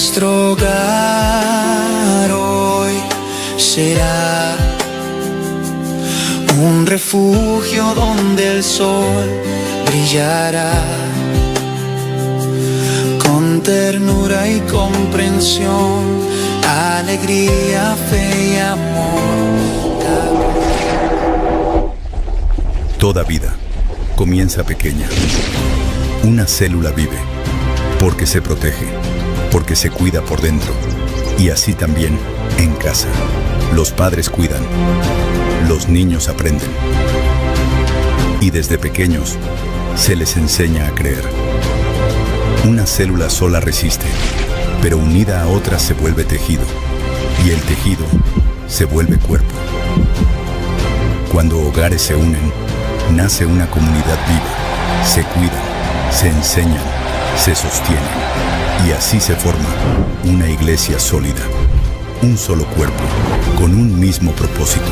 Nuestro hogar hoy será un refugio donde el sol brillará con ternura y comprensión, alegría, fe y amor. Toda vida comienza pequeña. Una célula vive porque se protege, porque se cuida por dentro. Y así también en casa. Los padres cuidan, los niños aprenden. Y desde pequeños se les enseña a creer. Una célula sola resiste, pero unida a otras se vuelve tejido. Y el tejido se vuelve cuerpo. Cuando hogares se unen, nace una comunidad viva. Se cuidan, se enseñan, se sostienen. Y así se forma una iglesia sólida. Un solo cuerpo, con un mismo propósito.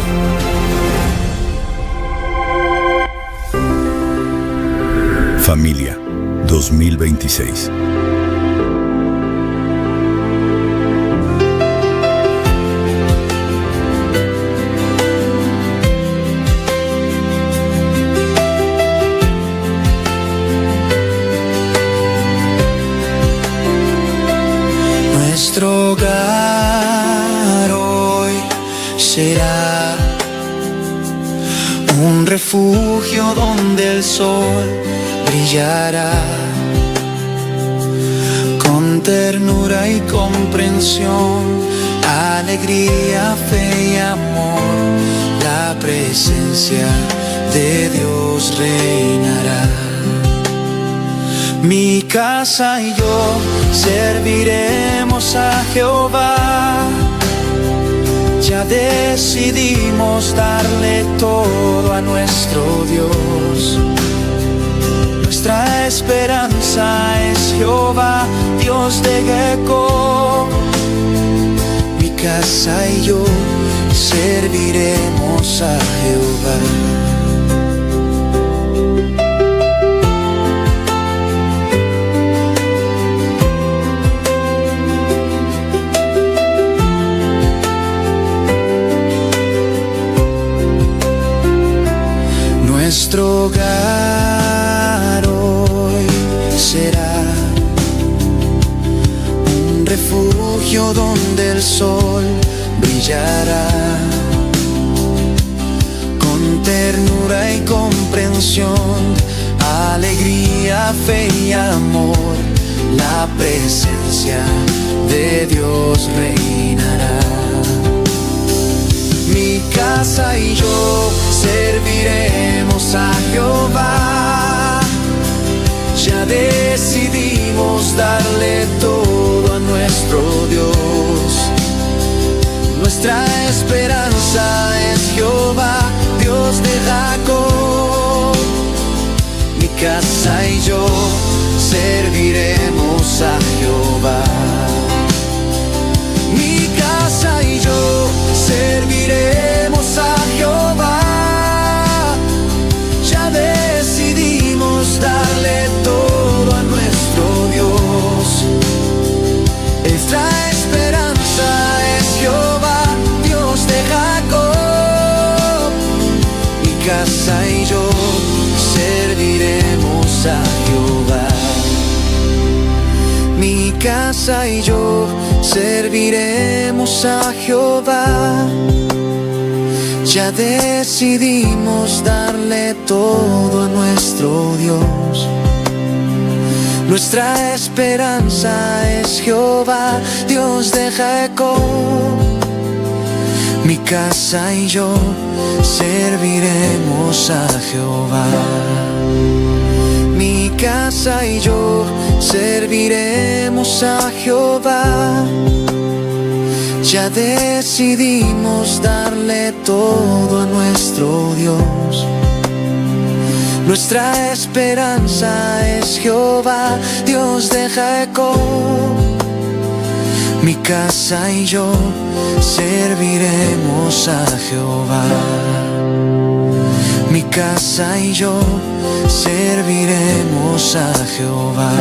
Familia 2026. Nuestro hogar hoy será un refugio donde el sol brillará con ternura y comprensión, alegría, fe y amor. La presencia de Dios reinará. Mi casa y yo serviremos a Jehová. Ya decidimos darle todo a nuestro Dios. Nuestra esperanza es Jehová, Dios de Jacob. Mi casa y yo serviremos a Jehová. Nuestro hogar hoy será un refugio donde el sol brillará con ternura y comprensión, alegría, fe y amor. La presencia de Dios reinará. Mi casa y yo serviremos a Jehová. Ya decidimos darle todo a nuestro Dios. Nuestra esperanza es Jehová, Dios de Jacob. Mi casa y yo serviremos a Jehová. Mi casa y yo serviremos a Jehová. Ya decidimos darle todo a nuestro Dios. Nuestra esperanza es Jehová, Dios de Jacob. Mi casa y yo serviremos a Jehová. Mi casa y yo serviremos a Jehová. Ya decidimos darle todo a nuestro Dios. Nuestra esperanza es Jehová, Dios de Jacob. Mi casa y yo serviremos a Jehová. Mi casa y yo serviremos a Jehová. Ya decidimos darle todo a nuestro Dios. Nuestra esperanza es Jehová, Dios de Jacob. Mi casa y yo serviremos a Jehová. Mi casa y yo serviremos a Jehová.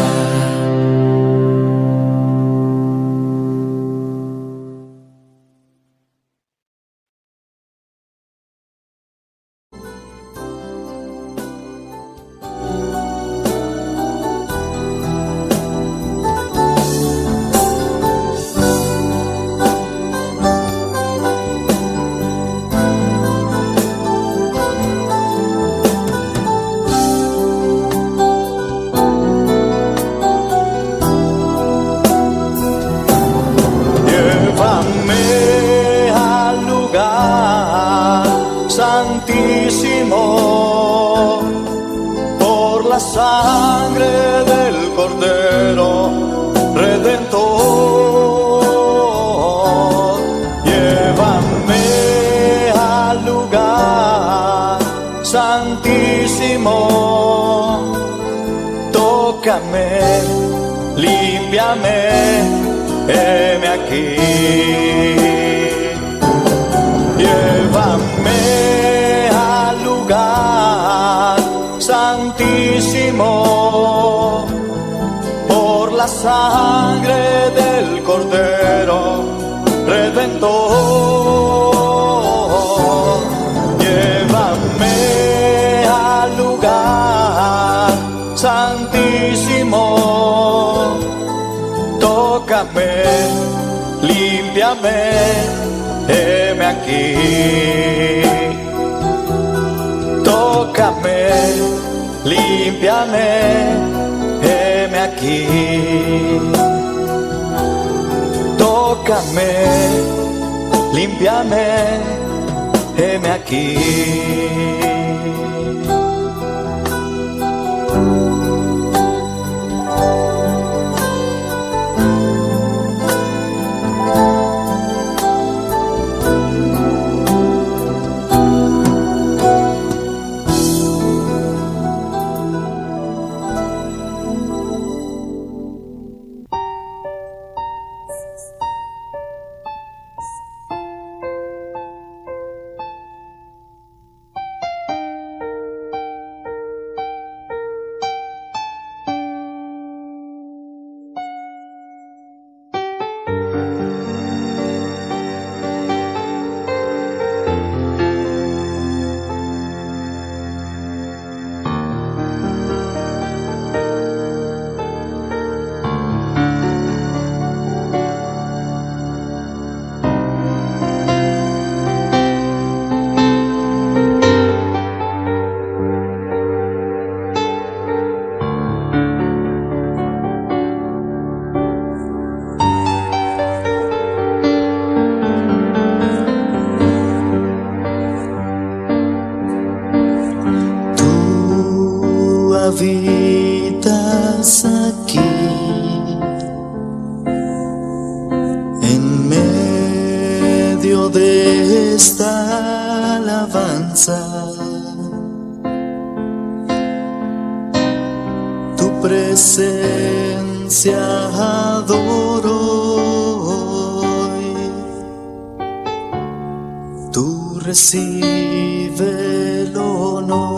tócame, límpiame, heme aquí. Llévame al lugar santísimo por la sangre del Cordero Redentor. Llévame al lugar santísimo, tócame, límpiame, heme aquí. Tócame, límpiame, heme aquí. Tócame, límpiame, heme aquí. Habitas aquí en medio de esta alabanza. Tu presencia adoro hoy. Tú recibe el honor.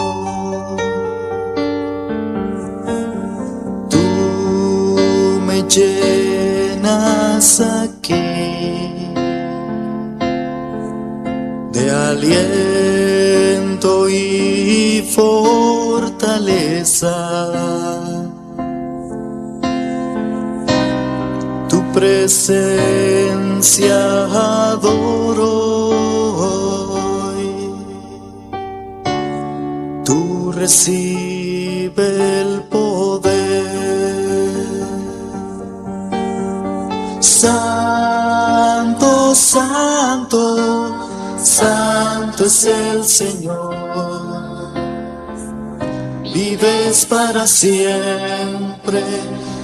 Llenas aquí de aliento y fortaleza. Tu presencia adoro hoy. Tú recibe el poder. Santo, santo, santo es el Señor. Vives para siempre.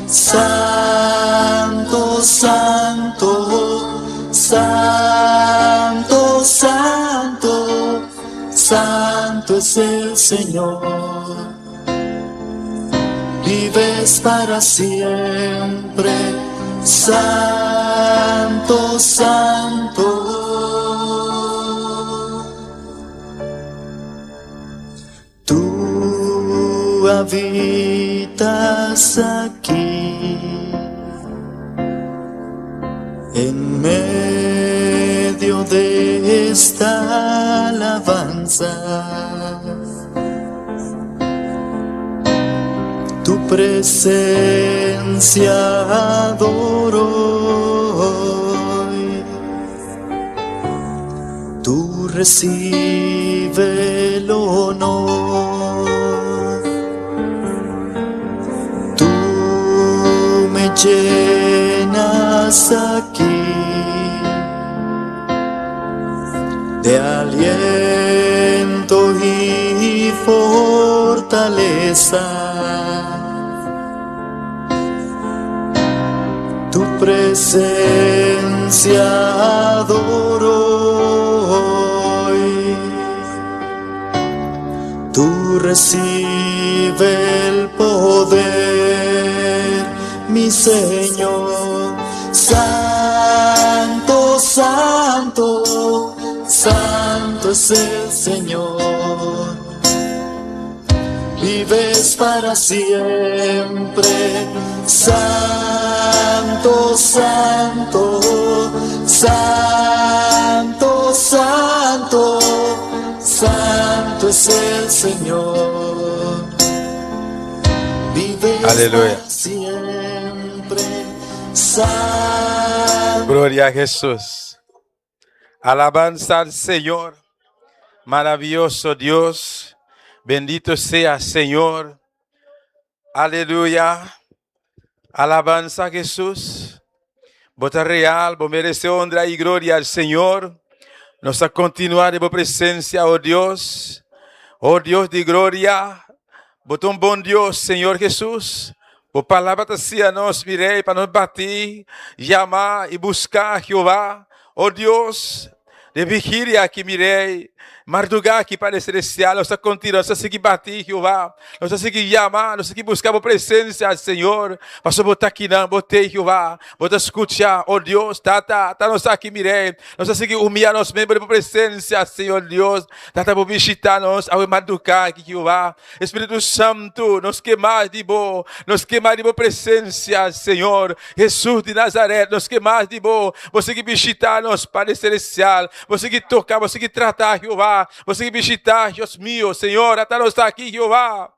Santo, santo, santo, santo, santo es el Señor. Vives para siempre. Santo, santo. Tú habitas aquí en medio de esta alabanza. Tu presencia adoro hoy. Tú recibe el honor. Tú me llenas aquí de aliento y fortaleza. Tu presencia adoro hoy. Tú recibe el poder. mi Señor. Santo, santo, santo es el Señor. Vives para siempre. Santo, santo, santo, santo, santo es el Señor. Vives Aleluya. para siempre. Santo. Gloria a Jesús. Alabanza al Señor. Maravilloso Dios. Bendito sea Señor. Aleluya. Alabanza a Jesús. Bota real, vos merece honra y gloria al Señor. Nos a continuar de vos presencia, oh Dios. Oh Dios de gloria. Bota un bom Dios, Senhor Jesus. Por palavra está nos virei para nos bater, chamar e buscar Jeová. Oh Deus, de vigília que mirei, madrugar aqui para celestial, nós continuamos a seguir bater Jeová, nós a seguir chamar, nós a seguir buscar a presença, Senhor. Passou botar aqui não, botei Jeová, botar escutar, oh Deus, tá nós aqui mirei, nós a seguir humilhar nós membros de presença, Senhor Deus, tá por visitar nós, ao madrugar aqui Jeová, Espírito Santo, nos queimar de boa presença, Senhor, Jesus de Nazaré, nos queimar de boa, você que visitar nós, Pai celestial, você que tocar, você que tratar Jeová, você que visitar, Deus meu, Senhor, até nós estar aqui, Jeová.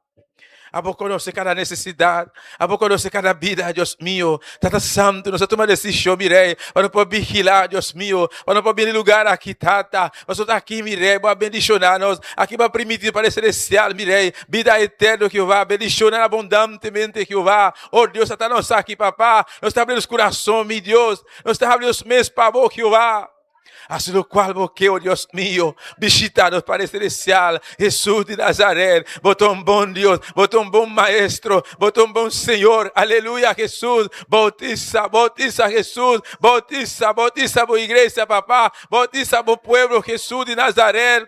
A vos conoce cada necessidade, a vos conoce cada vida, Deus meu. Tata Santo, nós tomamos decisão, mirei, para não poder vigilar, Deus meu, para não poder lugar aqui, Tata. Nós estamos aqui, mirei, para bendicionar nós, aqui para permitir para celestial, mirei, vida eterna, Jeová, bendicionar abundantemente, Jeová. Oh Deus, Tata, nós aqui, papá, nós estamos abrindo os corações, meu Deus, nós estamos abrindo os meus para vos, Jeová. Assim no qual porque, oh Deus meu, visita-nos para celestial, Jesus de Nazaré, botou um bom Deus, botou um bom Maestro, botou um bom Senhor, aleluia, Jesus, bautiza Jesus, bautiza a igreja, papá, bautiza o povo, Jesus de Nazaré.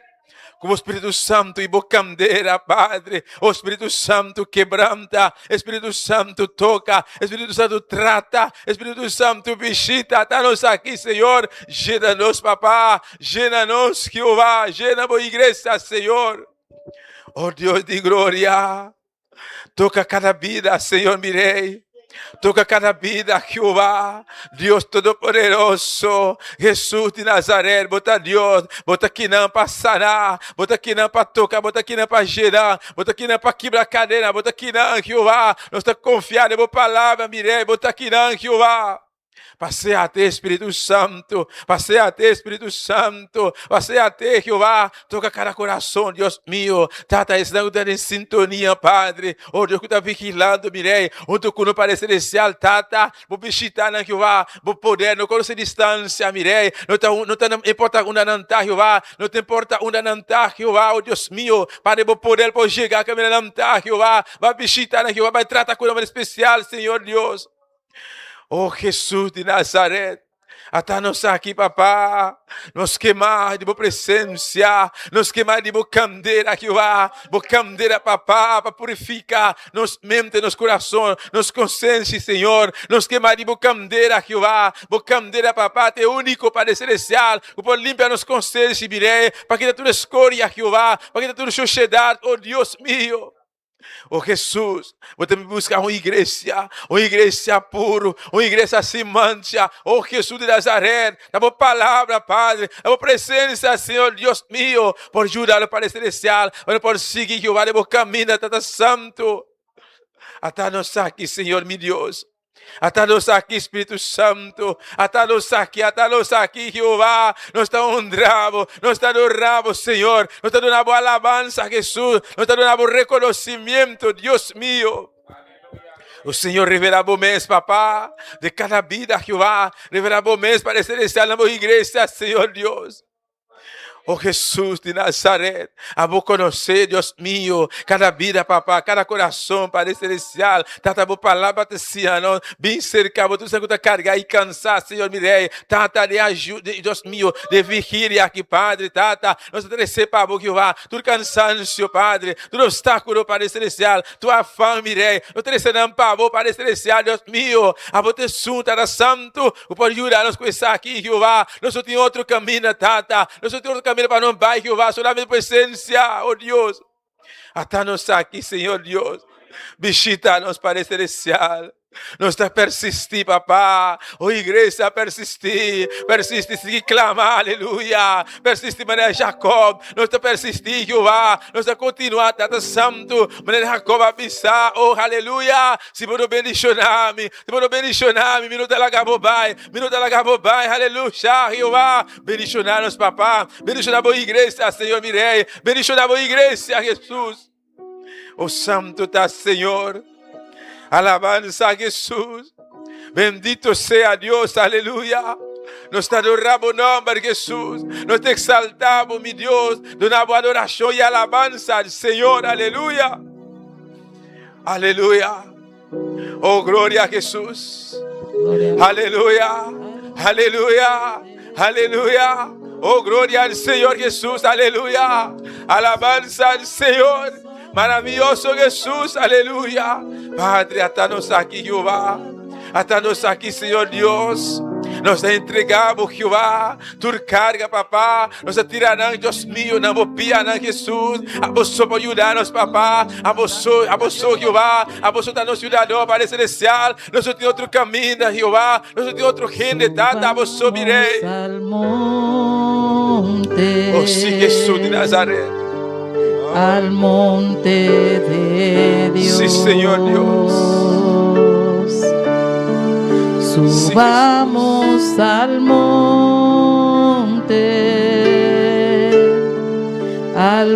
Como o Espírito Santo e bocandeira, Padre, o Espírito Santo quebranta, Espírito Santo toca, Espírito Santo trata, Espírito Santo visita, está-nos aqui, Senhor, llena-nos, papá, llena-nos, Jeová, llena a igreja, Senhor, oh Deus de glória, toca cada vida, Senhor, mirei. Toca cada vida, Jeová, Deus Todo-Poderoso, Jesus de Nazaré, bota Deus, bota aqui não para sanar, bota aqui não para tocar, bota aqui não para gerar, bota aqui não para quebrar cadeira, bota aqui não, Jeová, nós estamos confiados em boa palavra, mirei, bota aqui não, Jeová. Passeate, Espírito Santo, passeate, Espírito Santo, passeate, Jeová, toca cada coração, Deus meu, Tata, estão em sintonia, Padre, oh Deus que está vigilando, mirei, junto com o Pai Celestial, Tata, vou visitar, Jeová, vou poder, não conheço distância, mirei, não importa onde não está, Jeová, não te importa onde não está, Jeová, oh Deus meu, Padre, vou poder, vou chegar, que não está, Jeová, vai visitar, Jeová, vai tratar com o nome especial, Senhor Deus. Oh Jesus de Nazaré, até-nos aqui, papá, nos queimar de boa presença, nos queimar de boa candeira, Jeová, boa candeira, papá, para purificar nos mente, nos corações, nos consciências, Senhor, nos queimar de boa candeira, Jeová, boa candeira, papá, te único Pai celestial, que pode limpar nos consciências, mirei, para que tudo escolha, Jeová, para que tudo sociedade, oh Deus meu. Oh Jesus, você me buscar uma igreja pura, uma igreja sem mancha. Oh Jesus de Nazaré, a boa palavra, Padre, a boa presença, Senhor Deus meu, por ajudar o Pai Celestial, por seguir Jeová de bom caminho, Tata Santo. Até-nos aqui, Senhor, meu Deus. Até-nos aqui, Espírito Santo, até-nos aqui, Jeová, nós estamos honrados, nós estamos honrados, Senhor, nós estamos dando alabança a Jesus, nós estamos dando reconhecimento, Deus meu. O Senhor revela o mês, papá, de cada vida, Jeová, revela o mês para celestial na igreja, Senhor Deus. Oh Jesús de Nazaret, a vos conocer, Dios mío, cada vida, papá, cada coração, Padre Celestial. Tata, boa palavra, Teciano, bem cerca, vou tudo que carregar e cansar, Senhor, mirei. Tata, de ajuda, Deus mío, de vigília aqui, Padre, Tata, nós oferecer para vos, Jeová, tudo cansaço, Padre, tudo obstáculo, Padre Celestial, tua fama, mirei. Oferecendo para vos, Padre Celestial, Deus mío, a vos te sunta, da santo, o pode ajudar-nos com isso aqui, Jeová. Nós só tem outro caminho, Tata, nós só tem outro caminho para não vai, Jeová, solamente presença, oh Deus. Até-nos aqui, Senhor Deus. Visita-nos, Padre Celestial. Nós está persistir, papá. Oh, igreja, persistir. Persiste, seguir clamar, aleluia. Persiste, maneira Jacob. Nós está persistir, Jeová. Nós está continuar, Tata Santo. Maneira Jacob avisar. Oh, aleluia. Se você bendicionar-me. Se você bendicionar-me. Minuto da Gabobai. Minuto da Gabobai. Aleluia, Jeová. Bendicionar-nos, papá. Bendicionar a igreja, Senhor, mirei. Bendicionar a igreja, Jesus. Oh, santo está, Senhor. Alabanza a Jesús. Bendito sea Dios, aleluya. Nos adoramos nombre de Jesús. Nos te exaltamos, mi Dios. Donamos adoración y alabanza al Señor, aleluya. Aleluya. Oh, gloria a Jesús. Aleluya. Aleluya. Aleluya. Oh, gloria al Señor Jesús, aleluya. Alabanza al Señor. Maravilloso Jesús, aleluya. Padre, até-nos aqui, Jeová. Até-nos aqui, Senhor Deus. Nós te entregamos, Jeová. Tu carga, papá. Nós te tirarão, Deus mío. Não vou piar, Jesus. A você para ajudar-nos, papá. A você, Jeová. A você está nos ajudando, Padre Celestial. Nós temos outro caminho, Jeová. Nós temos outro gente, Tata. A você virei. Oh, sim, Jesus de Nazaret. Al monte de Dios. Sí, Señor Dios. Subamos sí, al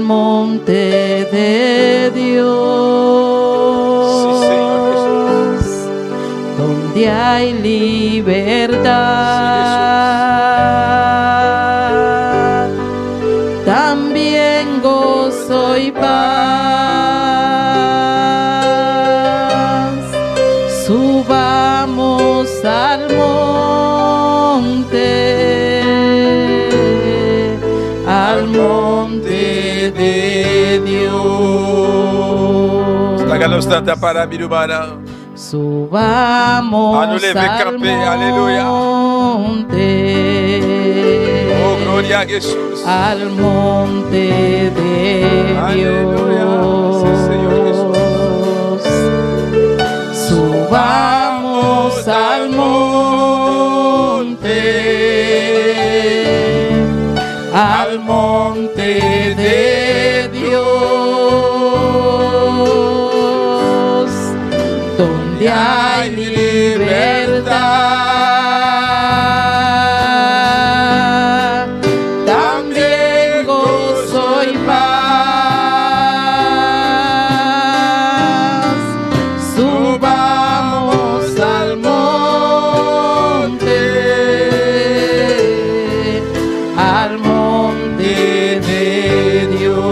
monte de Dios. Sí, Señor Jesús. Donde hay libertad. Sí, también gozo y paz. Subamos al monte de Dios. Háganos tanta para mi humana. Subamos al monte. Oh, gloria a Jesús. Al monte de Aleluya. Dios. Sí, Señor Jesús. Subamos al monte de Dios, donde hay libertad, también gozo y paz. Subamos al monte de Dios.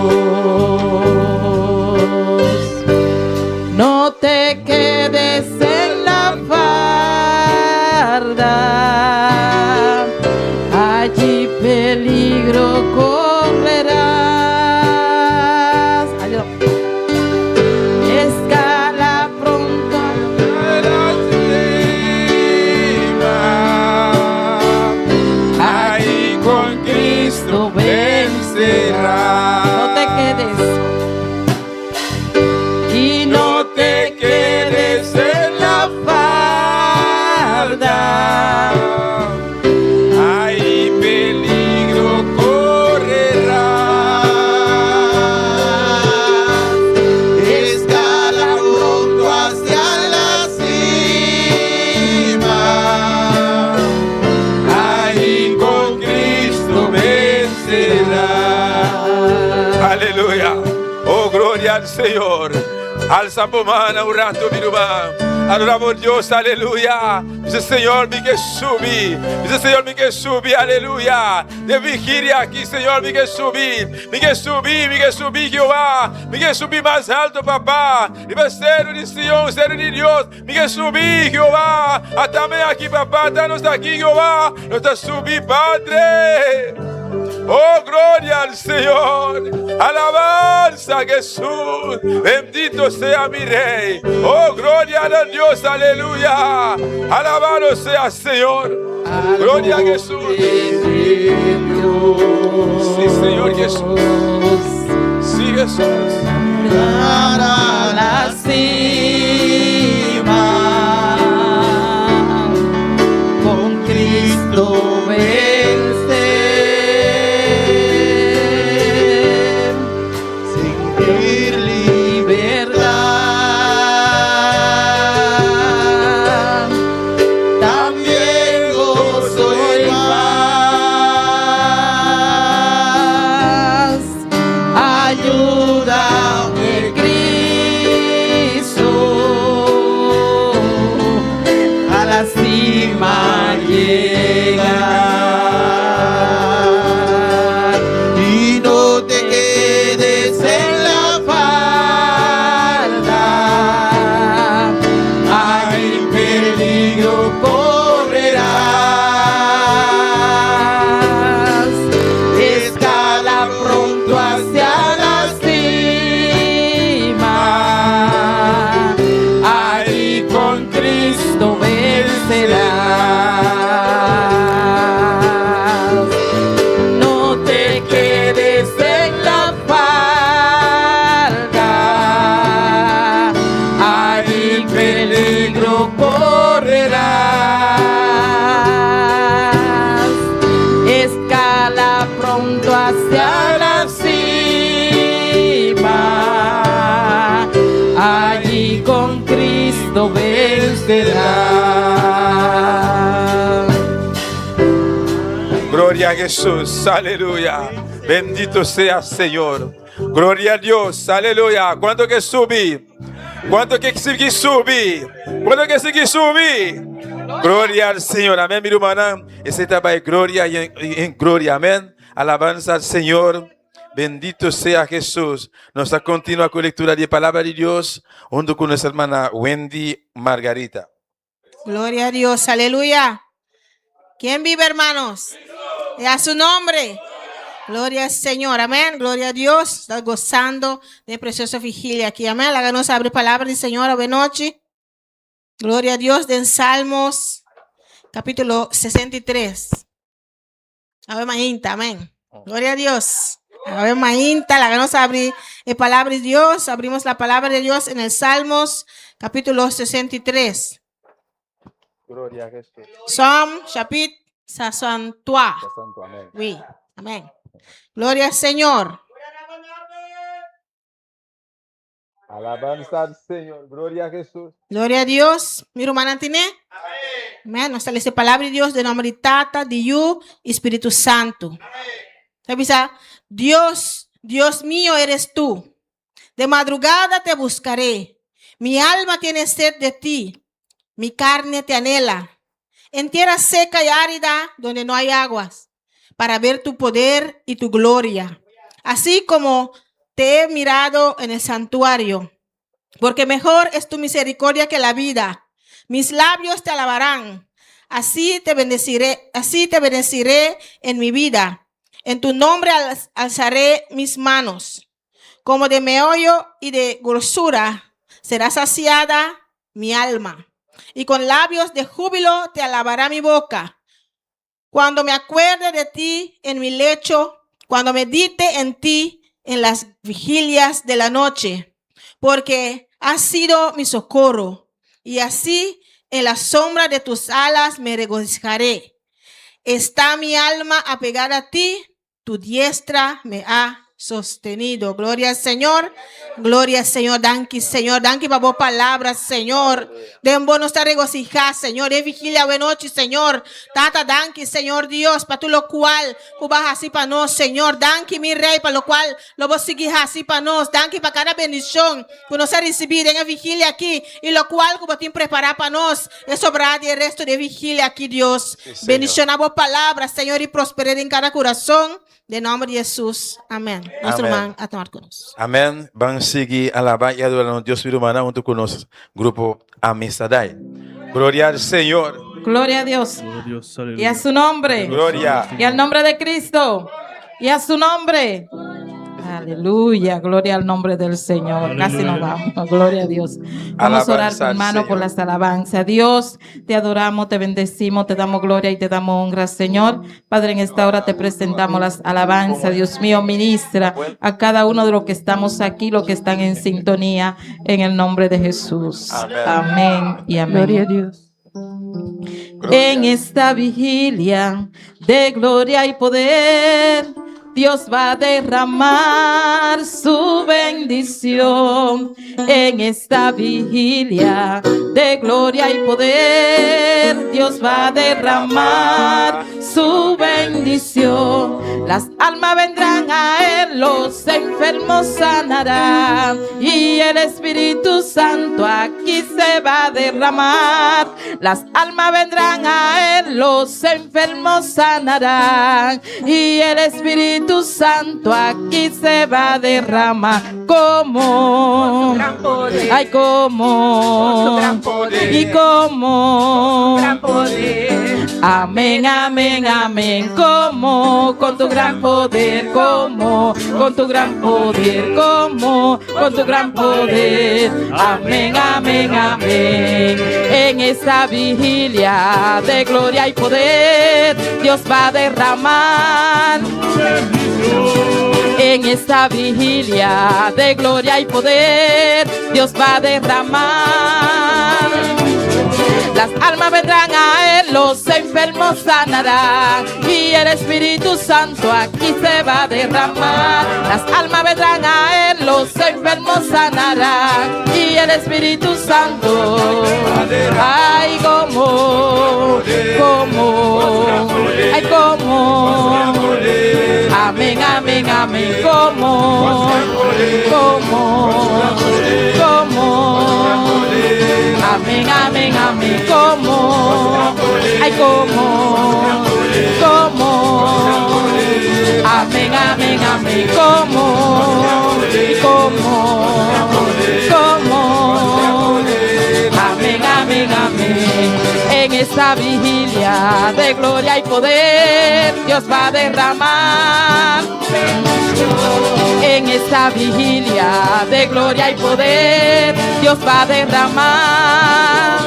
No te quedes en la farda, allí peligro correrás. Escala pronto a la cima, ahí con Cristo vencerás. No te quedes. Y no te quedes en la farda, Hay peligro correrás. escala pronto hacia la cima, Ahí con Cristo vencerás. Aleluya. Oh, gloria al Señor. Alza tu mano un rato, mi hermano. Adoramos a Dios, aleluya. Dice Señor, mi que subí. Dice Señor, mi que subí, aleluya. De vigilia aquí, Señor, mi que subí. Mi que subí, Jehová. Mi que subí más alto, papá. Y va a ser un Sion, ser de Dios. Mi que subí, Jehová. Atame aquí, papá. Atanos aquí, Jehová. No está subí, Padre. Oh, gloria al Señor. Alabanza a Jesús. Bendito sea mi Rey. Oh, gloria a Dios. Aleluya. Alabado sea el Señor. Gloria a Jesús. Sí, Señor Jesús. Sí, Jesús. Para la cima. Con Cristo vencer. Y no te quedes en la falda, hay peligro correrás, escala pronto hacia la cima, ahí con Cristo vencerás. Hacia la cima, allí con Cristo vencerá. Gloria a Jesús, aleluya. Bendito sea Señor. Gloria a Dios, aleluya. ¿Cuánto que subí? ¿Cuánto que subí? ¿Cuánto que subí? Gloria al Señor, amén, mi hermana. Ese etapa de gloria y en gloria, amén. Alabanza al Señor. Bendito sea Jesús. Nuestra continua colectura de palabra de Dios junto con nuestra hermana Wendy Margarita. Gloria a Dios, aleluya. ¿Quién vive, hermanos? Y a su nombre. Gloria al Señor, amén. Gloria a Dios. Está gozando de preciosa vigilia aquí, amén. Háganos abrir palabra del Señor. Buenas noches. Gloria a Dios. De Salmos, capítulo 63. A ver, Mainta, amén. Gloria a Dios. A ver, Mainta, háganos abrir la palabra de Dios. Abrimos la palabra de Dios en el Salmos, capítulo 63. Gloria a Jesús. Psalm, chapitre 63. Oui, amén. Gloria al Señor. Alabanza al Señor. Gloria a Jesús. Gloria a Dios. Mi hermana tiene. Amén. Nos sale esa palabra de Dios de nombre de Tata, de Yu y Espíritu Santo. ¿Sabes? Dios, Dios mío eres tú. De madrugada te buscaré. Mi alma tiene sed de ti. Mi carne te anhela. En tierra seca y árida donde no hay aguas, para ver tu poder y tu gloria. Así como te he mirado en el santuario, porque mejor es tu misericordia que la vida. Mis labios te alabarán. Así te bendeciré en mi vida. En tu nombre alzaré mis manos. Como de meollo y de grosura será saciada mi alma. Y con labios de júbilo te alabará mi boca. Cuando me acuerde de ti en mi lecho, cuando medite en ti en las vigilias de la noche, porque has sido mi socorro, y así en la sombra de tus alas me regocijaré. Está mi alma apegada a ti, tu diestra me ha sostenido. Gloria al Señor. Gloria al Señor. Danke, Señor. Danke para vos palabras, Señor. Debemos nos regocijar, Señor. Es vigilia de noche, Señor. Tata, danke, Señor Dios, para tu lo cual tú vas así para nos, Señor. Danke, mi Rey, para lo cual lo vas a seguir así para nos. Danke para cada bendición que nos ha recibido en la vigilia aquí y lo cual que vos tienes preparado para nos. Es sobrar el resto de vigilia aquí, Dios. Sí, bendición a vos palabras, Señor, y prosperidad en cada corazón. De nombre de Jesús. Amém. Nuestro Amém. hermano a tomar conosco. Amém. Vamos seguir alabar e adorar a Deus, filho humano, junto com o nosso grupo Amistadai. Glória ao Senhor. Gloria a Dios. Y a su nombre. Glória. Y al nombre de Cristo. Y a su nombre. Aleluya. Gloria al nombre del Señor. Casi nos vamos. Gloria a Dios. Vamos a orar, Alabanza al hermano, por Señor. las alabanzas. Dios, te adoramos, te bendecimos, te damos gloria y te damos honra, Señor. Padre, en esta hora te presentamos las alabanzas. Dios mío, ministra a cada uno de los que estamos aquí, los que están en sintonía, en el nombre de Jesús. Amén. Amén y amén. Gloria a Dios. En esta vigilia de gloria y poder, Dios va a derramar su bendición. En esta vigilia de gloria y poder, Dios va a derramar su bendición. Las almas vendrán a Él, los enfermos sanarán, y el Espíritu Santo aquí se va a derramar. Las almas vendrán a Él, los enfermos sanarán, y el Espíritu Santo aquí se va a derramar. Como, ay, como, y como, amén, amén, amén. Como con tu gran poder, como con tu gran poder, como con tu gran poder. Amén, amén, amén. En esta vigilia de gloria y poder, Dios va a derramar. En esta vigilia de gloria y poder, Dios va a derramar. Las almas vendrán a Él, los enfermos sanarán, y el Espíritu Santo aquí se va a derramar. Las almas vendrán a Él, los enfermos sanarán, y el Espíritu Santo, ay, como, ay, como, amén, amén, amén, como, amén, amén, amén, como, ay, como, amén, amén, amén, como, amén, amén, amén. En esta vigilia de gloria y poder, Dios va a derramar. En esta vigilia de gloria y poder, Dios va a derramar.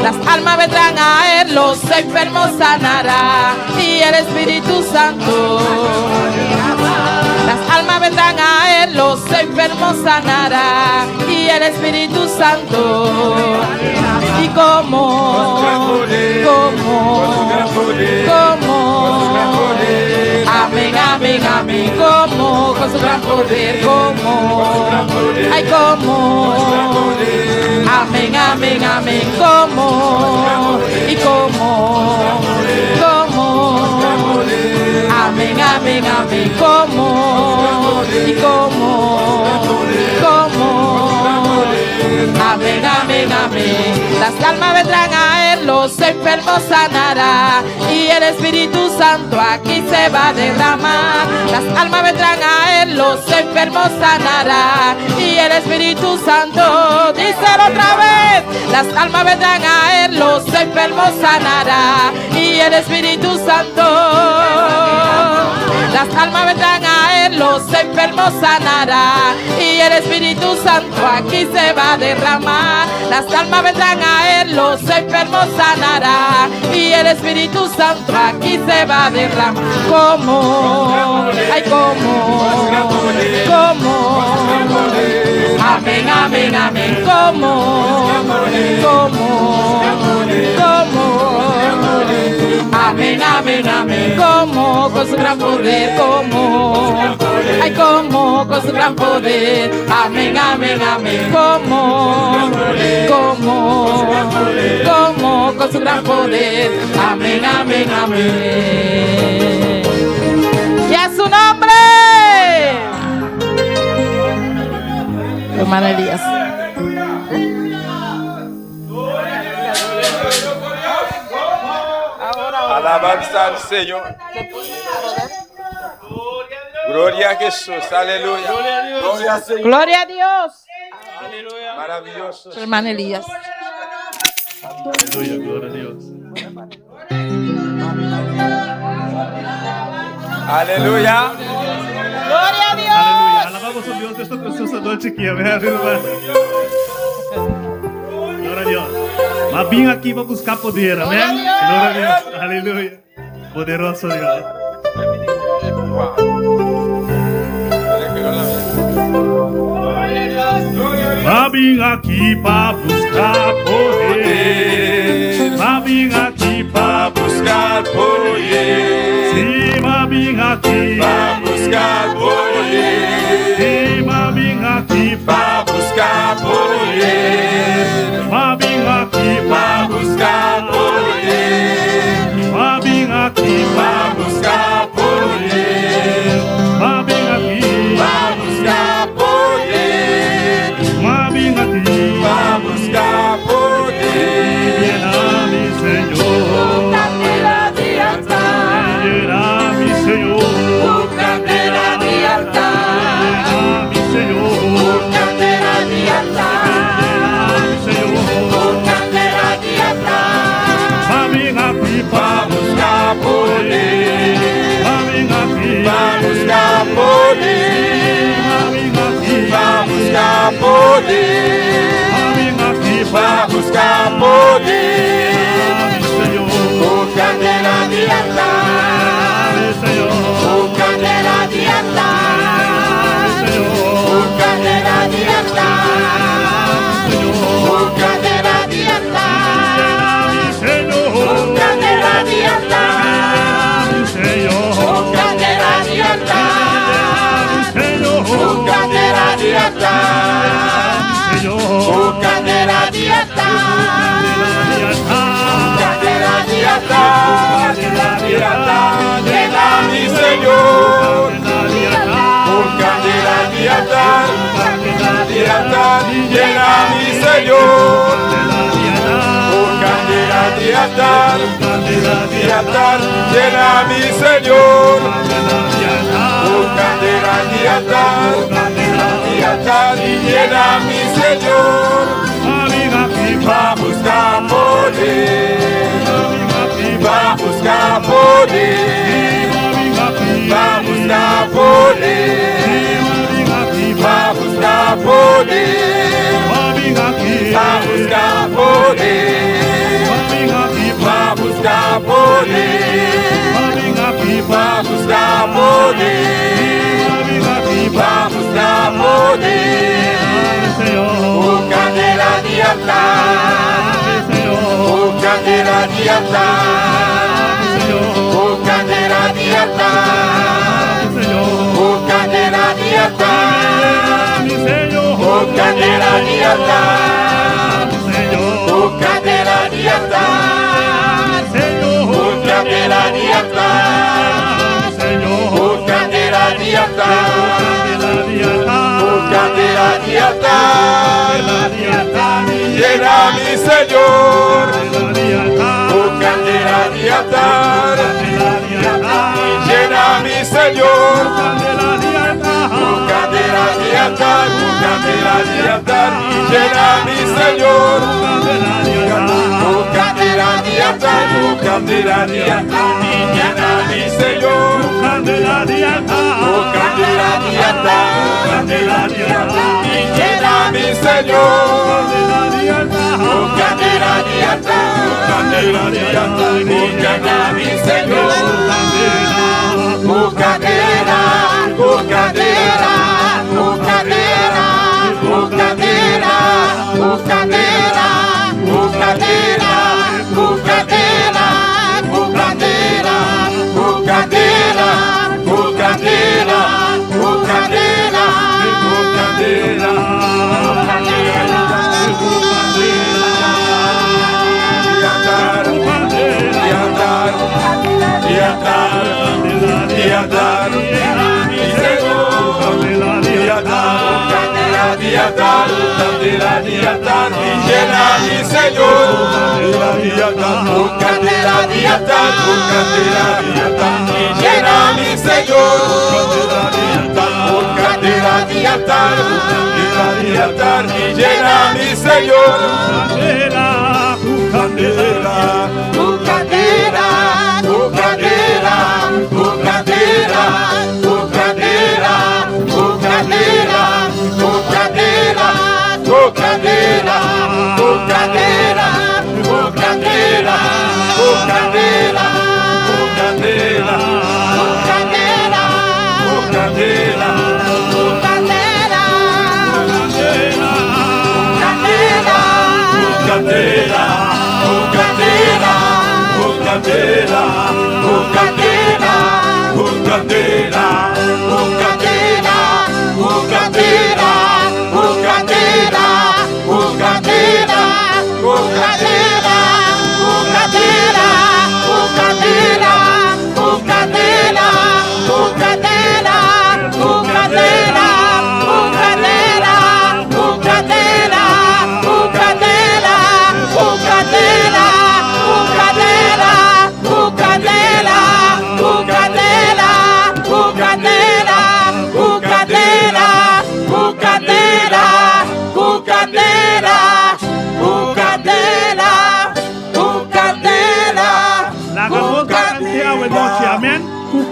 Las almas vendrán a Él, los enfermos sanarán, y el Espíritu Santo. Las almas vendrán a Él, los enfermos sanarán, y el Espíritu Santo. Y como, amén, amén, amén, como con su gran poder, como, ay, como, amén, amén, amén, como, y como, amén, amén, amén, como, y como, amén, amén, amén. Las almas vendrán a Él, los enfermos sanarán, y el Espíritu Santo aquí se va a derramar. Las almas vendrán a Él, los enfermos sanarán, y el Espíritu Santo, díselo otra vez. Las almas vendrán a Él, los enfermos sanarán, y el Espíritu Santo. Las almas vendrán a Él, los enfermos sanarán, y el Espíritu Santo aquí se va a derramar. Las almas vendrán a Él, los enfermos sanarán, y el Espíritu Santo aquí se va a derramar. Como, ay, como, amén, amén, amén, como, amén, amén, amén, como con su gran poder, como, Ay, como con su gran poder. Amén, amén, amén. Como con su gran poder. Amén, amén, amén. Y a su nombre. Hermano Elías. Alabanza al Señor. Gloria a Jesús, aleluya. Gloria al Señor. Gloria a Dios. Maravilloso. Hermano Elías. Aleluya, gloria a Dios. Aleluya. Gloria a Dios. Aleluya. Alabamos a Dios de esta preciosa noche aqui. Amém, irmã. Glória a Deus. Mas vim aqui para buscar poder. Amém? Glória a Deus. Aleluia. Poderoso Deus. Mas vim aqui para buscar poder. Mas vim aqui para Buscar poder. sim, mas vim aqui Para buscar poder. sim, mas vim aqui Para buscar poder. mas vim aqui Para buscar poder. mas vim aqui Para buscar poder. mas vim aqui Para buscar poder. mas vim aqui Para buscar poder. llena-me, Senhor, Candela de altar. llena-me, Senhor, Candela de altar. llena-me, Senhor, Candela de altar. llena-me, Senhor, Candela de altar. mas vim aqui Para buscar poder. mas vim aqui Para buscar poder. mas vim aqui Para buscar poder. mas vim aqui Para buscar poder. Senhor, Oh, candela de altar. Senhor, Oh, candela de altar. Oh, candela de altar. Oh, candela de altar. Senhor, Oh, candela de altar. Senhor, Oh, candela de altar. Senhor, Oh, candela de altar. Oh, candela de altar. Candela de altar. Candela de altar. Llena mi Señor. Oh, candela de altar. Candela de altar. Llena mi Señor. Oh, candela de altar. Candela de altar. Llena mi Señor. Oh, candela de altar. Candela de altar. Llena mi Señor. Va a buscar poder. Va a buscar poder. Va a buscar poder. Va a buscar poder. Va a buscar poder. Va a buscar poder. Va a buscar poder. Va a buscar poder. Oh, candela de altar. Oh, candela de altar. Oh, candela de altar. Oh, candela de altar. Oh, candela de altar. Oh, candela de altar. Oh, candela de altar. Oh, candela de altar. Oh, candela de altar. Llena mi Señor. Oh, candela de altar. Llena mi Señor. Oh, candela de altar. Oh, candela de altar. Llena mi Señor. Oh, candela de altar. Oh, candela de altar. Llena mi Señor. Oh, candela de altar. Candela de altar. Llena mi Señor. Oh, candela de altar. Candela de altar. Oh, llena mi Señor. Oh, candela. Oh, candela. Oh, candela. Oh, candela. Oh, candela. Oh, candela. Oh, candela. Oh, candela. Oh, candela. Oh, candela. Oh, candela. diatar, candela diatar, y llena mi Señor. Candela diatar, candela diatar, candela diatar, y llena mi Señor. Candela diatar, candela diatar, y llena mi Señor. Candela, candela, Candela, candela, candela, candela, candela, candela, candela, candela, candela, candela, candela,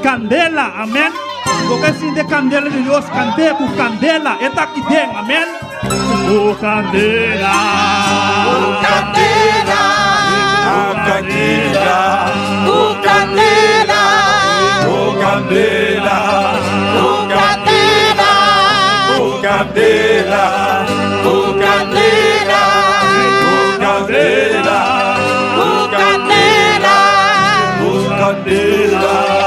candela, amén. Porque sin de candela de Dios cante con candela, está aquí bien, amén. Candela, candela, candela, candela, candela, candela, candela, candela, candela, candela.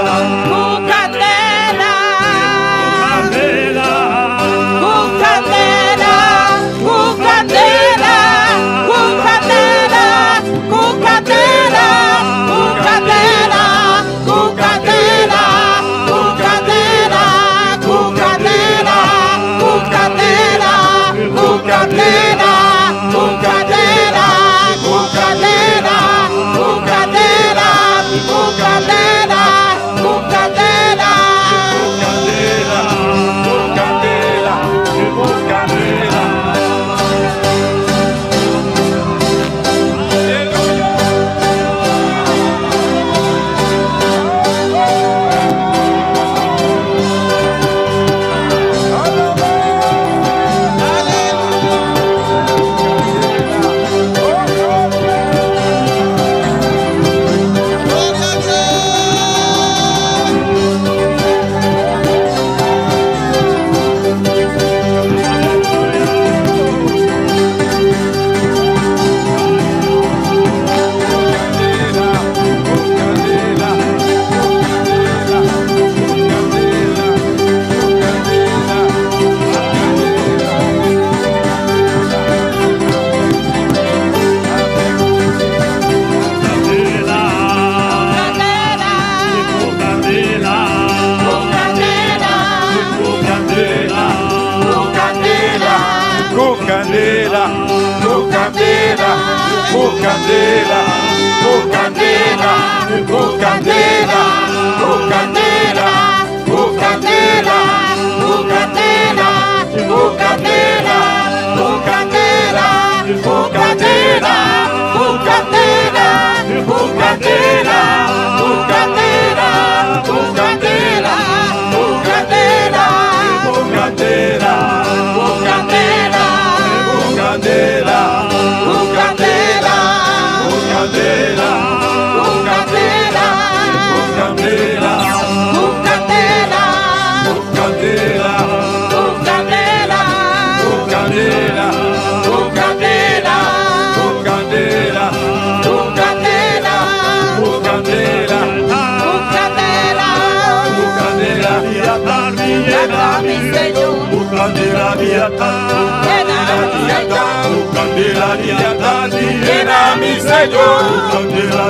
Llena mi Señor, candela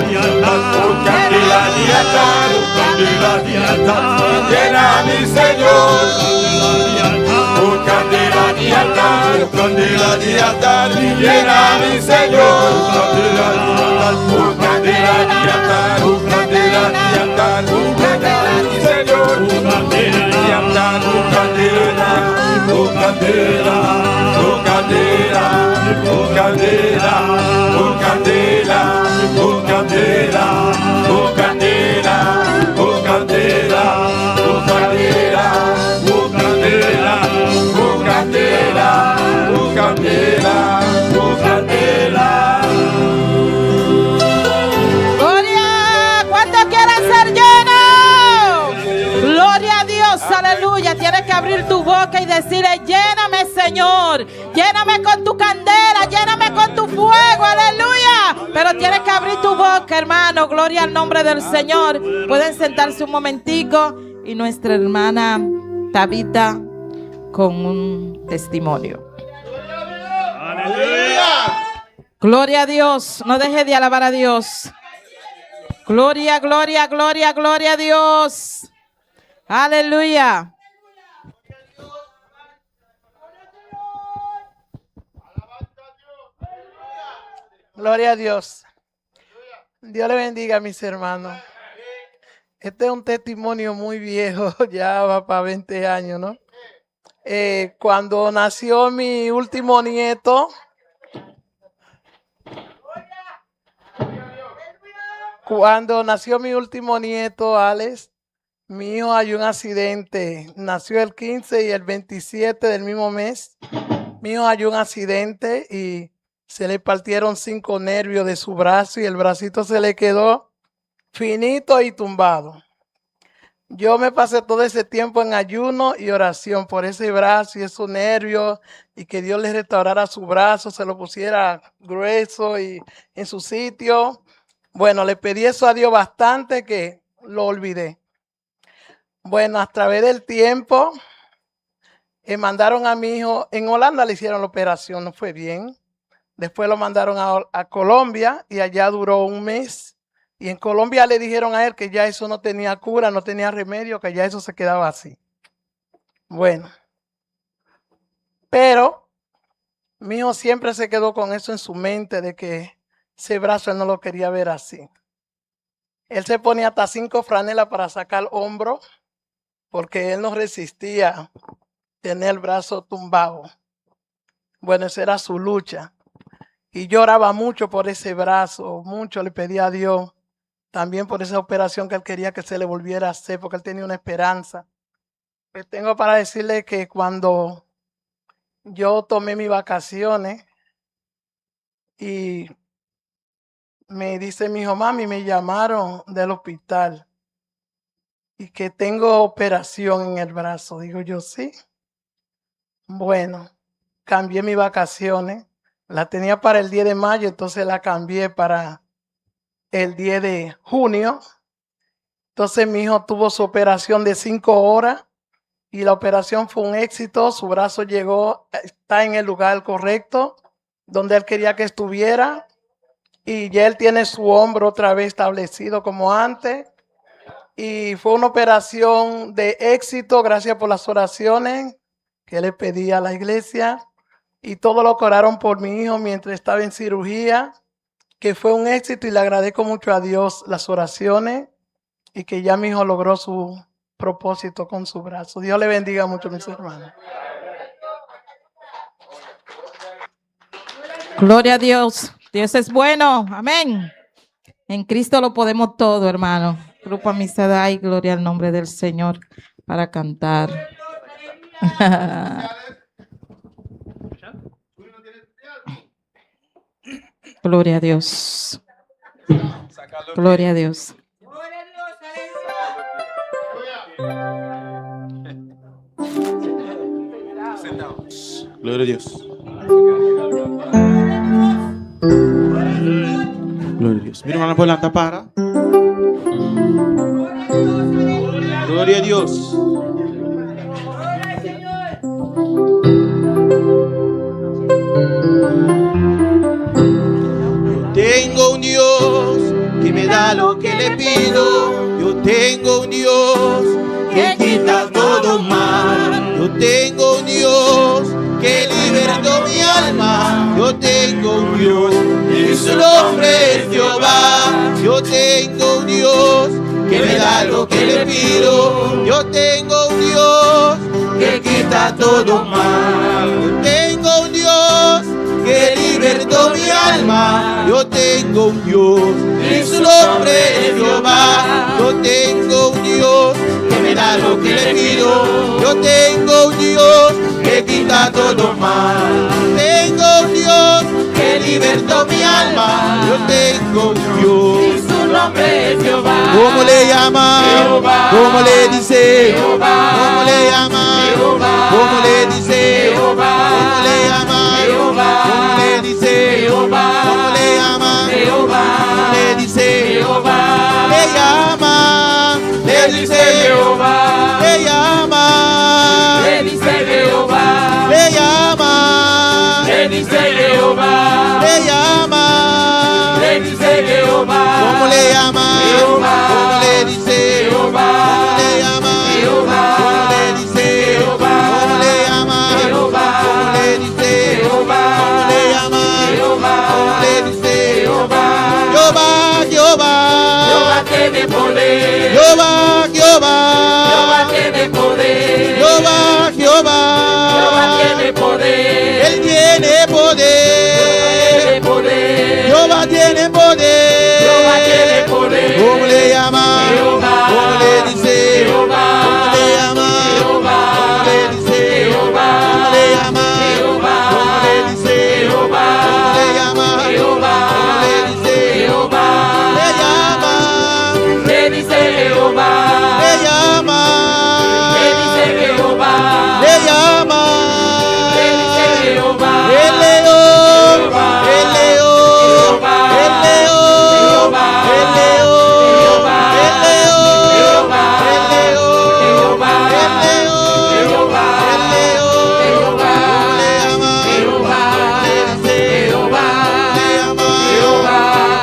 diatar, llena mi Señor. candela de altar, candela de altar, llena mi Señor. Candela de altar, candela de altar, candela de altar, candela mi Señor. Candela de altar, candela, candela, candela, candela, candela, candela, candela, candela, Gloria, ¿cuánto quieren ser llenos? Gloria a Dios, aleluya. Tienes que abrir tu boca y decirle: lléname, Señor, lléname con tu candela, lléname con tu fuego, aleluya. Pero tienes que abrir tu boca, hermano. Gloria al nombre del Señor. Pueden sentarse un momentico y nuestra hermana Tabita con un testimonio. Gloria a Dios. No deje de alabar a Dios. Gloria, gloria, gloria, gloria a Dios. Aleluya. Gloria a Dios. Dios le bendiga a mis hermanos. Este es un testimonio muy viejo, ya va para 20 años, ¿no? Cuando nació mi último nieto, Alex, mi hijo, hay un accidente. Nació el 15 y el 27 del mismo mes. Mi hijo hay un accidente y se le partieron 5 nervios de su brazo y el bracito se le quedó finito y tumbado. Yo me pasé todo ese tiempo en ayuno y oración por ese brazo y esos nervios, y que Dios le restaurara su brazo, se lo pusiera grueso y en su sitio. Bueno, le pedí eso a Dios bastante que lo olvidé. Bueno, a través del tiempo, mandaron a mi hijo, en Holanda le hicieron la operación, no fue bien. Después lo mandaron a Colombia y allá duró un mes. Y en Colombia le dijeron a él que ya eso no tenía cura, no tenía remedio, que ya eso se quedaba así. Bueno, pero mi hijo siempre se quedó con eso en su mente de que ese brazo él no lo quería ver así. Él se ponía hasta 5 franelas para sacar hombro porque él no resistía tener el brazo tumbado. Bueno, esa era su lucha. Y lloraba mucho por ese brazo, mucho le pedía a Dios. También por esa operación que él quería que se le volviera a hacer, porque él tenía una esperanza. Pues tengo para decirle que cuando yo tomé mis vacaciones y me dice mi hijo: mami, me llamaron del hospital y que tengo operación en el brazo. Digo yo: sí. Bueno, cambié mis vacaciones. La tenía para el 10 de mayo, entonces la cambié para el 10 de junio. Entonces mi hijo tuvo su operación de 5 horas y la operación fue un éxito. Su brazo llegó, está en el lugar correcto donde él quería que estuviera, y ya él tiene su hombro otra vez establecido como antes. Y fue una operación de éxito gracias por las oraciones que le pedí a la iglesia, y todo lo que oraron por mi hijo mientras estaba en cirugía, que fue un éxito, y le agradezco mucho a Dios las oraciones y que ya mi hijo logró su propósito con su brazo. Dios le bendiga mucho, mis hermanos. Gloria a Dios. Dios es bueno. Amén. En Cristo lo podemos todo, hermano. Grupo Amistad y gloria al nombre del Señor para cantar. Gloria a Dios. Gloria a Dios. Gloria a Dios. Gloria a Dios. Mi hermana Polanta, para. Gloria a Dios. Yo tengo un Dios que me da lo que le pido. Yo tengo un Dios que quita todo mal. Yo tengo un Dios y su nombre es Jehová. Yo tengo un Dios que me da lo que le pido. Yo tengo un Dios que quita todo mal. Yo tengo un Dios que libertó mi alma. Yo tengo un Dios y su nombre es Jehová. Yo tengo un Dios que me da lo que le pido. Yo tengo un Dios que quita todo mal. Tengo un Dios que libertó mi alma. Yo tengo un Dios. Su nombre es Jehová. ¿Cómo le llama? Jehová. ¿Cómo le dice? Jehová. ¿Cómo le llama? Jehová. ¿Cómo le dice? Jehová. ¿Cómo le llama? Jehová. ¿Cómo le dice? Jehová. ¿Cómo le llama? Jehová. ¿Cómo le dice? Jehová. Le llama, le dice Jehová. le llama, Le dice Jehová. le llama, Le dice Jehová. le llama. Le dice Jehová. ¿Cómo le llama? Jehová. ¿Cómo le dice? Jehová. ¿Cómo le llama? Jehová. ¿Cómo le dice? Jehová. ¿Cómo le llama? Jehová. ¿Cómo le dice? Jehová. ¿Cómo le llama? Jehová. ¿Cómo le dice? Jehová. Jehová, Jehová. Jehová tiene poder. Jehová, Jehová Jehová. tiene poder. Jehová, Jehová Jehová. tiene poder. Él tiene poder. Tiene poder. Jehová tiene poder. Jehová tiene poder. ¿Cómo le llama? Jehová. ¿Cómo le dice? Jehová. ¿Cómo le llama? Jehová. ¿Cómo le dice? Jehová. ¿Cómo le llama? Jehová. ¿Cómo le dice? Jehová. ¿Cómo le llama? Jehová. ¿Cómo le dice? Jehová. Le llama. Le dice Jehová. Le llama. Le dice Jehová. Le llama. Le dice Jehová. El león, el león, Jehová. el león, el león, el león, Jehová. el león, Jehová. el león, Jehová. el león. Jehová. ¿Cómo le llama? Jehová. Le dice, Jehová. le llama, Jehová.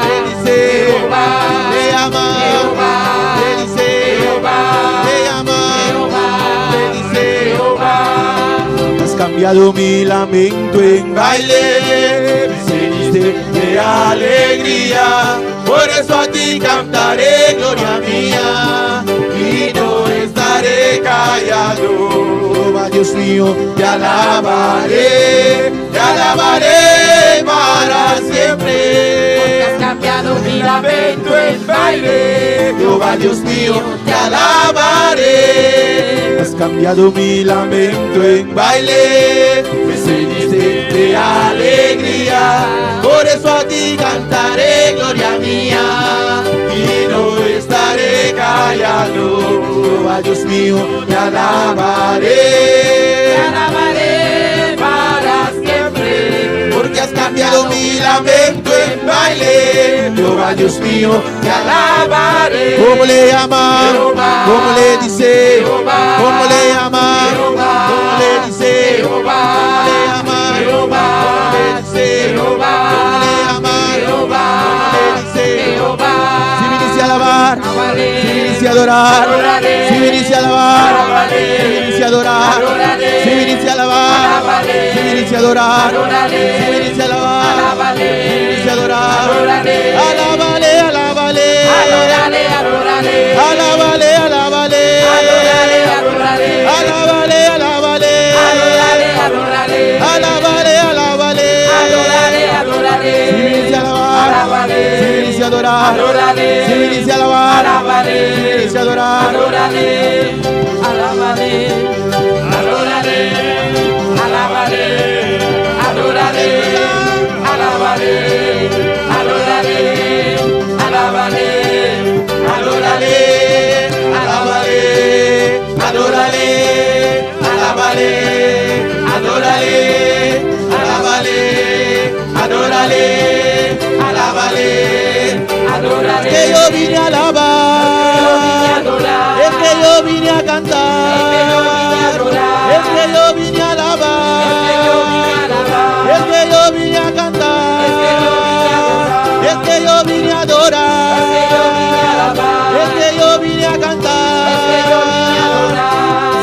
le dice, Jehová. le llama, Jehová. le dice, Jehová. le llama, Jehová. le dice, Jehová. has cambiado mi lamento en baile, me hiciste de alegría, por eso a ti cantaré, gloria mía, y no estaré callado. Jehová Dios mío, te alabaré para siempre. Has cambiado mi lamento en baile. Jehová Dios mío, te alabaré. Has cambiado mi lamento en baile, me ceñiste de alegría. Por eso a ti cantaré, gloria mía, y no estaré callado. Jehová Dios mío, te alabaré. Te alabaré para siempre. Porque has cambiado mi lamento en baile. Jehová Dios mío, te alabaré. ¿Cómo le llama? Jehová. ¿Cómo le dice? Jehová. ¿Cómo le llama? Jehová. ¿Cómo le dice? Jehová. ¿Cómo le llama? Jehová. ¿Cómo le dice? Jehová. ¿Cómo le llama? Jehová. ¿Cómo le dice? Jehová. Si viniste a alabar, Alabaré. si viniste a adorar, Adoraré. si viniste a alabar, Alabaré. si viniste a adorar, Adoraré. si viniste a alabar, Alabaré. si viniste a adorar, Adoraré. si viniste a alabar, Alabaré. si viniste a adorar, Adoraré. alábale, alábale, Adoraré, adoraré. alábale, alábale, Adoraré, adoraré. alábale, alábale, Adoraré, adoraré. alábale, alábale, Adoraré, adoraré. si viniste a alabar, Alabaré. si viniste a adorar, Adoraré. si viniste a alabar, Alabaré. si viniste a adorar, Adoraré, alabaré, adoraré, alabaré, adoraré, alabaré, adoraré, alabaré, adoraré, alabaré, adoraré, alabaré, adoraré, alabaré, adoraré, alabaré, adoraré. Que yo vine a alabar, es que yo vine a cantar, es que yo vine a alabar, es que yo vine a cantar, es que yo vine a adorar, es que yo vine a cantar.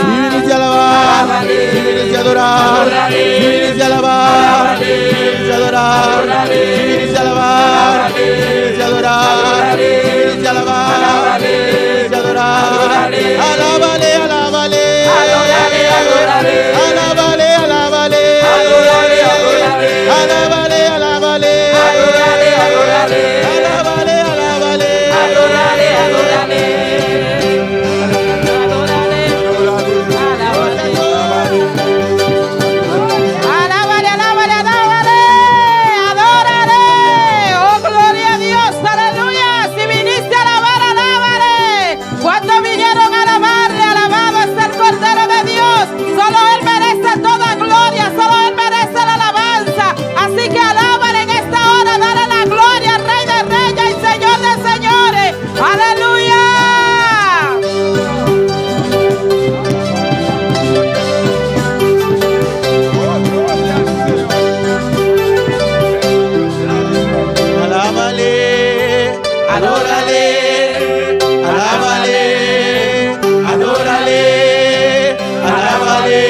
Si viniste a alabar, si viniste a adorar, si viniste a alabar, si viniste a adorar, alabar, si viniste a alabar, si viniste a adorar, si viniste a alabar, si viniste a adorar. Alábale, alábale, Adórale, adórale. alábale, alábale, Adórale, adórale. alábale, alábale, Adórale, adórale. alábale, alábale, Adórale, adórale. Alábale, alábale, alábale. Adórale. Oh, gloria a Dios, aleluya. Si viniste a alabar, alábale. Cuando vinieron a alabarle, alabado es el Cordero de Dios. Solo Él merece toda gloria, solo Él merece la alabanza. Así que alábale en esta hora, dale la gloria al Rey de Reyes y Señor de Señores. Aleluya. alábale, adórale, alábale, adórale, alábale,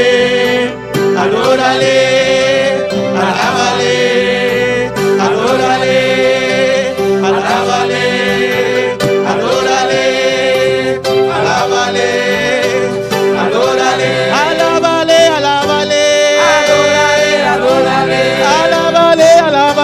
adórale, alábale, adórale, alábale, adórale, alábale, adórale, alábale, alábale, Adórale, adórale. alábale, alábale,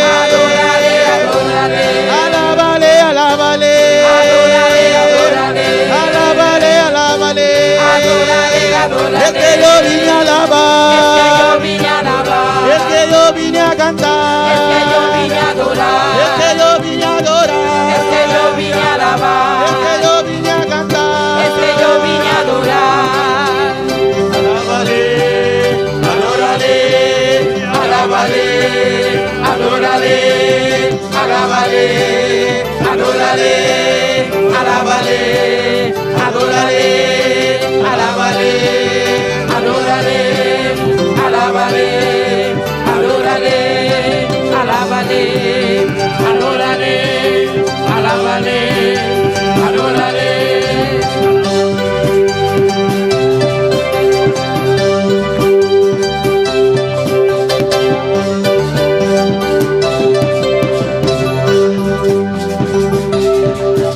Adórale, adórale. alábale, alábale, Adórale, adórale. alábale, alábale, Adórale, adórale. es que yo vine a alabar, Es que yo vine a alabar. es que yo vine a cantar, Es que yo vine a adorar. es que yo vine a adorar, Es que yo vine a alabar. es que yo vine a cantar, Es que yo vine a adorar. alábale, adórale, alábale, adórale, alábale, adórale, alábale, adórale, alábale, adórale, alábale, adórale, alábale, adórale, alábale, adórale.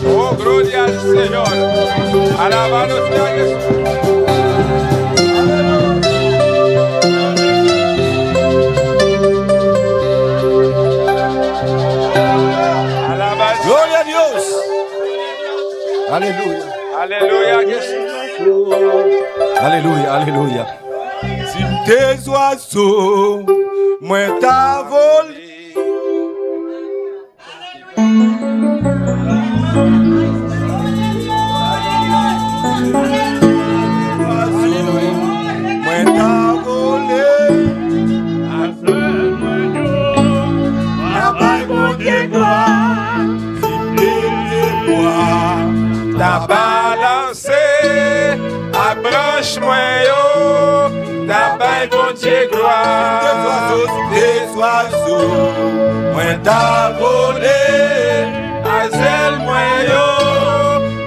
Oh, gloria al Señor. Alabado sea Jesús. Alaba- Gloria a Dios. Aleluya. Aleluya, Jesús. Aleluya, aleluya. Si tes oiseaux, moi ta volé. Moi ta volé. Abai mon Dieu gloire. Si tes bois, Ta balancé, a branche moi yo, ta baille bon Dieu gloire. des oiseaux, moi ta volé, A zel moi yo,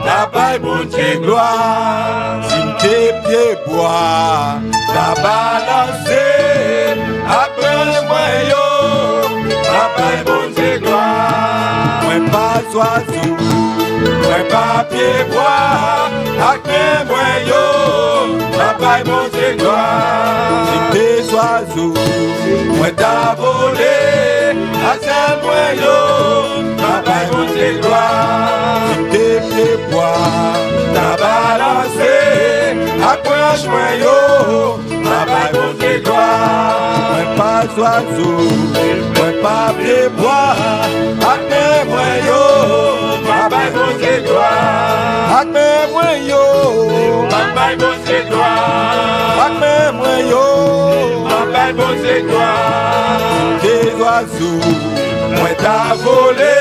ta paille mon Dieu gloire, si tes pieds bois, ta balancé, après moi yo, ta paille mon Dieu gloire, moi pas oiseau, moi pas pied bois, après moi yo, ta paille mon Dieu gloire, si tes oiseaux, moi ta volé, à tel moi yo, ta paille mon Dieu gloire, si tes pieds bois, ta balancé, accroche-moi yo, ta paille mon Dieu gloire, moi pas oiseau, moi pas pied bois, accroche-moi yo, ta paille mon Dieu gloire, accroche-moi yo, ta paille mon Dieu gloire, accroche-moi yo, ta paille mon Dieu gloire, des oiseaux, moi t'as volé,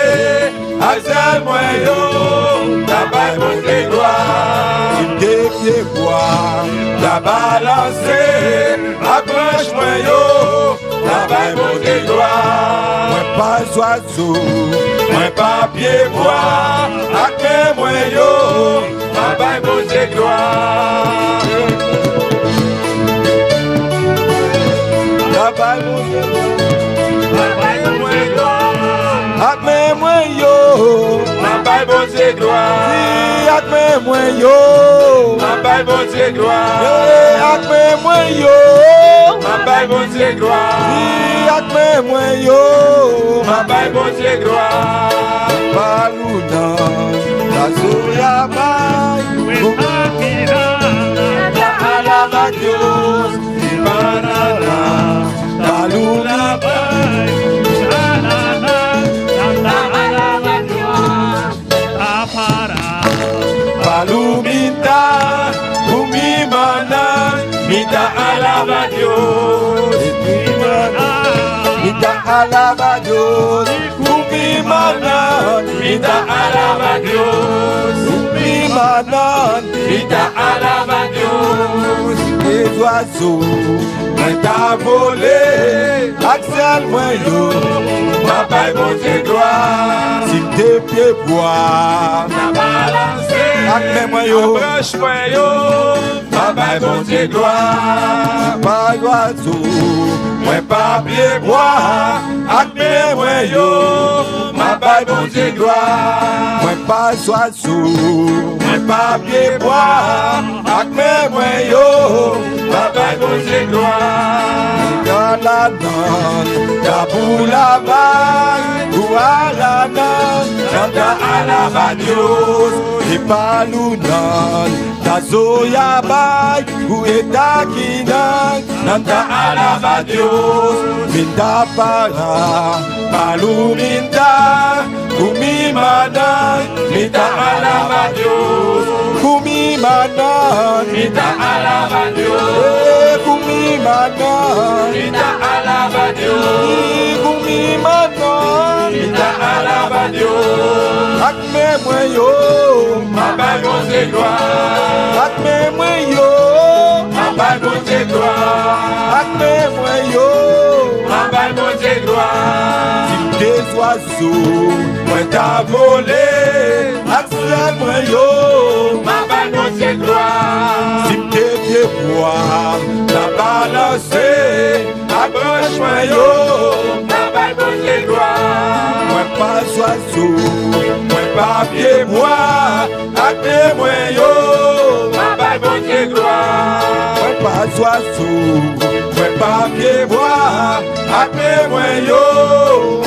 à moi yo, ta paille mon Dieu gloire, tes pieds bois, ta balancé, accroche-moi yo, ta paille mon Dieu gloire, moi pas oiseau, moi pas pied bois, accroche-moi yo, ta paille mon Dieu gloire, ta paille mon Dieu gloire. bay bon Dieu gloire. Si ak men mwen yo. Ma bay bon Dieu gloire. Ak men mwen yo. Ma bay bon Dieu gloire. Si ak men mwen yo. Ma bay bon Dieu gloire. Paluna, la soya bay. Alaba Dios, Imanana, Paluna bay. Palumita, Umimana, Mita alaba Dios. Mita alaba Dios, Umimana, Mita alaba Dios. Umimana, Mita alaba Dios. les oiseaux, mwen ta volé, aksel mwen yo, Ma bay bon Dieu gloire. si te pieds bois, Na balanse. ak men mwen yo, Branche mwen yo. Ma bay bon Dieu gloire. pa oiseau, mwen pa pieds bois, ak men mwen yo, Ma bay bon Dieu gloire. mwen pa oiseau, mwen pa pieds bois, ak men mwen yo, Ma bay bon Dieu gloire. dans la nan, da pou la bay, ou a la nan, chanta alaba Dios, e palunan, da zoya bay, ou etakinan, chanta alaba Dios, minda para, paluminda, kumimanan, Mita alaba Dios. kumimanan, Mita alaba Dios. kumimanan, Mita alaba Dios. kumimanan, Mita alaba Dios. ak me mwen yo, Ma bay bon Dieu gloire. ak me mwen yo, Ma bay bon Dieu gloire. ak me mwen yo, Ma bay bon Dieu gloire. si des oiseaux, mwen ta volé, ak sel mwen yo, Ma bay bon Dieu gloire. si te pieds bois, la balance, ak branche mwen yo, Ma bay bon Dieu gloire. mwen pa oiseau, mwen pa pieds bois, ak me mwen yo, Ma bay bon Dieu gloire. mwen pa oiseau, mwen pa pieds bois, ak me mwen yo,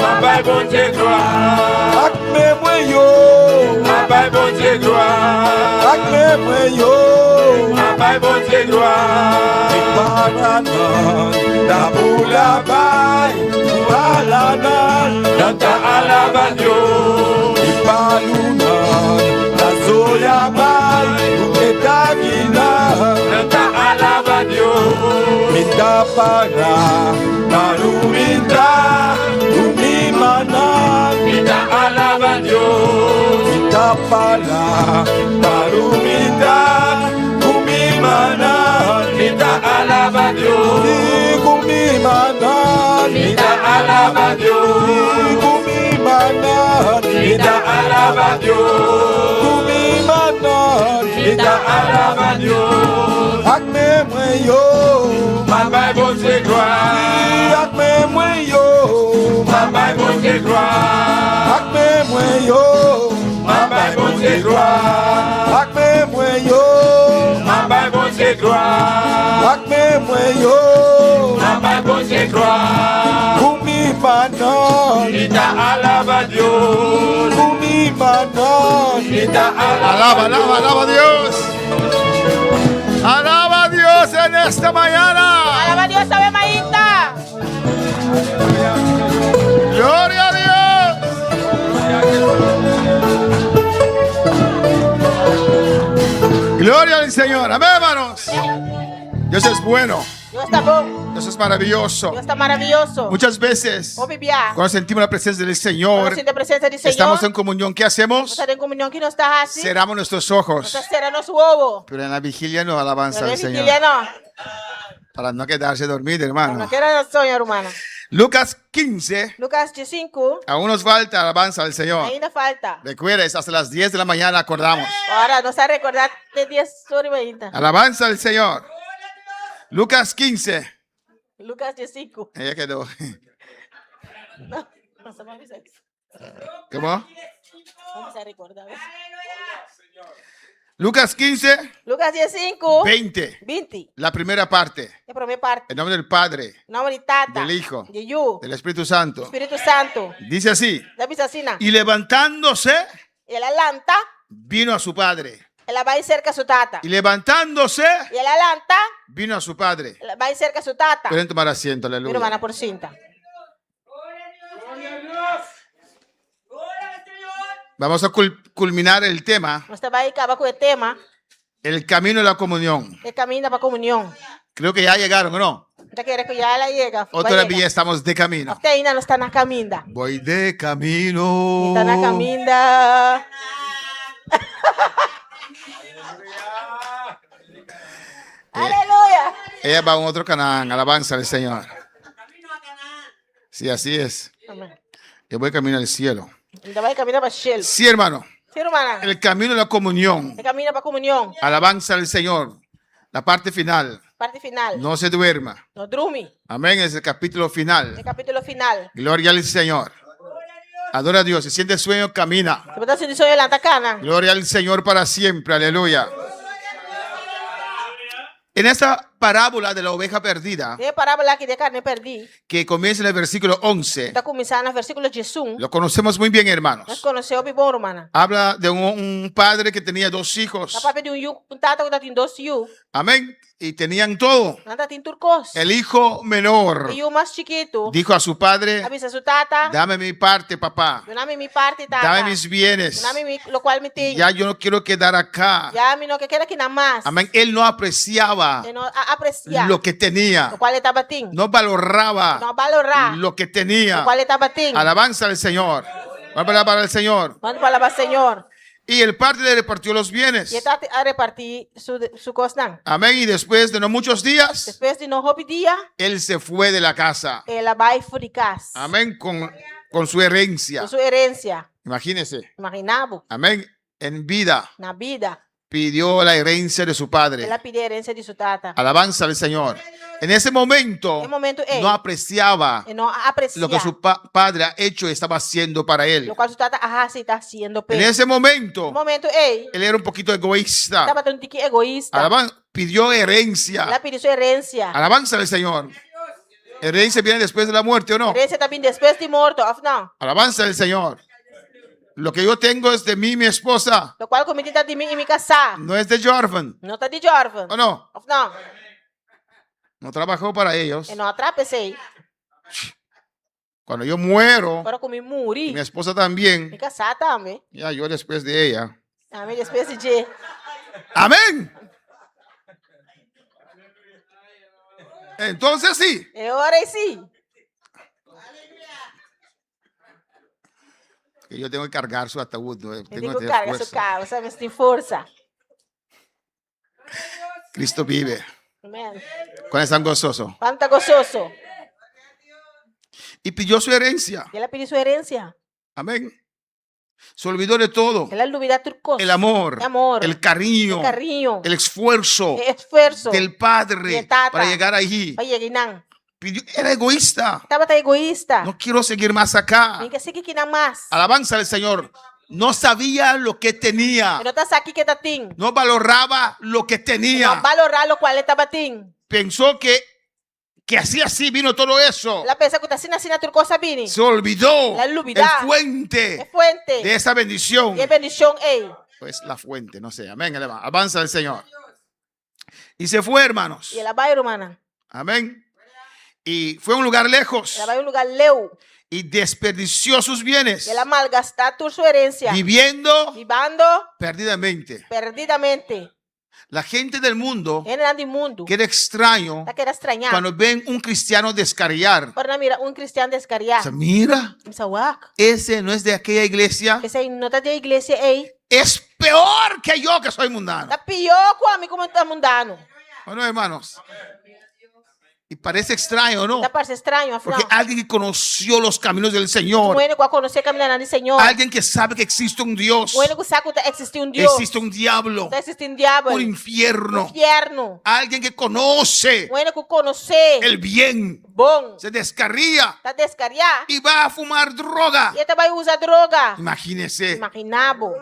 Ma bay bon Dieu gloire. ak me mwen yo, Ma bay bon Dieu gloire. ak me mwen yo, Ma bay bon Dieu gloire. Paranan, da pou la bay, Paranan, Mita alaba Dios. Ipalunan, da zoya bay, etakinan, Mita alaba Dios. minda para, paluminda, umimanan, Mita alaba Dios. minda para, paluminda, umimanan, Mita alaba Dios. kumimanan, Mita alaba Dios. kumimanan, Mita alaba Dios. kumimanan, Mita alaba Dios. ak me mwen yo, Ma bay bon Dieu gloire. ak me mwen yo, Ma bay bon Dieu gloire. ak me mwen yo, Ma bay bon Dieu gloire. ak me mwen yo, Ma bay bon Dieu gloire. ak me mwen yo, Ma bay bon Dieu gloire. kumimanan, Mita alaba Dios. kumimanan, Mita alaba, alaba, alaba a Dios, alaba a Dios en esta mañana, Alaba a Dios, sabe maíta. gloria a Dios. Gloria al Señor. Amén, hermanos. Dios es bueno. Dios está bom. Dios es maravilloso. Dios está maravilloso. Muchas veces, Vou bibia. cuando sentimos la presencia del Quando Señor, sinto a presença do Senhor. estamos en comunión. ¿Qué hacemos? Você tem comunhão que não está assim. Cerramos nuestros ojos. Você será nosso ovo. Pero en la vigilia nos alabanza Não al é Señor. vigília, não. Para no quedarse dormido, Não hermano. quero sonho, hermano. Lucas 15. Lucas 5. Aún nos falta alabanza al Señor. Ainda falta. Recuerdes, hasta las 10 de la mañana acordamos. Ora, não sabe recordar de 10 sobre ainda. Alabanza al Señor. Lucas 15. Lucas 5. Ella quedó. Não, não sabe avisar. ¿Cómo? Vamos a recordar. Lucas 15, Lucas 15, 20. 20. La primera parte. La primera parte. En nombre del Padre, En nombre de Tata. del Hijo, De Yu. del Espíritu Santo. Espíritu Santo. Dice así. La pisacina. Y levantándose, Y el alanta. vino a su padre. Ela va a ir cerca a su tata. Y levantándose, Y el alanta. vino a su padre. Ela va a ir cerca a su tata. Pueden tomar asiento, Mi aleluya. hermana por cinta. Vamos a culminar el tema, Usted va a ir acaba con el tema. el camino de la comunión. El camino para comunión. Creo que ya llegaron, ¿o no? Usted quiere que ya la llega. O todavía estamos de camino. Usted ainda no está en la caminda. Voy de camino. Está en la caminda. Aleluya. Ella va a un otro canal, alabanza al Señor. Sí, así es. Amén. Yo voy camino al cielo. Usted va a ir camino para el cielo. Sí, hermano. Sí, hermana. El camino de la comunión. El camino para comunión. Alabanza al Señor. La parte final. Parte final. No se duerma. No drumi. Amén. Es el capítulo final. El capítulo final. Gloria al Señor. Adora a Dios. Si siente sueño, camina. Se puede hacer eso de la tacana. Gloria al Señor para siempre. Aleluya. En esta parábola de la oveja perdida, Tiene parábola aquí de carne perdí. que comienza en el versículo 11, Está comenzando en el versículo Jesús. lo conocemos muy bien, Nos hermanos. conoceu mi bom, hermana. Habla de un padre que tenía dos hijos. La papel de un tata que tem 2 yu. Amén. Y tenían todo. Nada tem turcos. El hijo menor E o mais chiquito. dijo a su padre, Avisa su tata. dame mi parte, papá. Dame mi parte, tata. Dame mis bienes. Dame mi, lo cual me tenho. Ya yo no quiero quedar acá. Ya mi no que queda aqui na mais. Amén. Él no apreciaba E não apreciar. lo que tenía. Lo cual ele estava tendo. No valoraba Não valorar. lo que tenía. Lo cual ele estava tendo. Alabanza al Señor. Palabra para el Señor. Quando falava Senhor. Y el padre le repartió los bienes. E ele está a repartir su costa. Amén. Y después de no muchos días, Depois de não roubar dia, él se fue de la casa. ela vai furicar. Amén. Con su herencia. Com sua herência. Imagínese. Imaginava. Amén. En vida Na vida. pidió la herencia de su padre. Ela pediu a herência de sua tata. Alabanza al Señor. En ese momento En momento, no apreciaba E não aprecia. lo que su padre ha hecho y estaba haciendo para él. Lo cual su tata está haciendo En pena. ese momento, En momento, él él era un poquito egoísta. estaba un tiqui egoísta. Pidió herencia. Ela pediu sua herência. Alabanza al Señor. Herencia viene después de la muerte, ¿o no? Herência também depois de morto. Não. Alabanza al Señor. Lo que yo tengo es de mí y mi esposa. Lo cual cometi de mim e me casar. No es de Jorvan. Não está de Jorvan. ¿O no? Não. No trabajó para ellos. Eu não atrapecei. Cuando yo muero, Agora como morri, mi esposa también. me casar também. Ya yo después de ella. Amém. Depois de Amén. Entonces sí. eu orei sim. Que yo tengo que cargar su ataúd. ¿no? Eu Tengo digo, que tener carga seu fuerza. carro, sabe? Você tem força. Cristo vive. Amém. Cuando están gozosos. Quando está gostoso. Y pidió su herencia. E ela pediu sua herência. Amén. Se olvidó de todo. Ela duvida tudo coisa. El amor. El amor. El cariño. O carinho. El esfuerzo O esforço. del padre del tata. para llegar allí. Para chegar não. Era egoísta. Estava tão egoísta. No quiero seguir más acá. Nem que seguir aqui na mais. Alabanza al Señor. No sabía lo que tenía. Eu não está aqui que está tendo. No valoraba lo que Não tenía. valorar lo cual ele estava tendo. Pensó que así vino todo eso. Ela pensa que está assim tudo coisa bem. Se olvidó La el olvidar. É fuente fuente. de esa bendición. E bendição ei. Pues la fuente, no sé. Amén. Avanza el Señor. Y se fue, hermanos. E ela vai, irmã. Amén. Y fue a un lugar lejos. Ela vai um lugar leu. Y desperdició sus bienes. E ela malgastar toda sua herência. Viviendo Vivando perdidamente. perdidamente. La gente del mundo Generando mundo. queda extraño Tá querendo estranhar. cuando ven un cristiano descarriar. Para mira, cristiano descarriar. O sea, mira, ese no es de aquella iglesia. Esse aí não está de igreja, ei. Es peor que yo que soy mundano. Tá pior com a mim como tá mundano. ¿O no, hermanos? Y parece extraño, ¿no? Tá parece estranho, afinal. Porque alguien que conoció los caminos del Señor, O único a conhecer caminhando do Senhor. alguien que sabe que existe un Dios, O único sabe que existe Deus. existe un diablo, Tá existindo diabo. un infierno, Inferno. alguien que conoce O único conhecer. el bien, Bom. se descarría Tá descarriar. y va a fumar droga. E também usa droga. Imagínese, Imaginabo.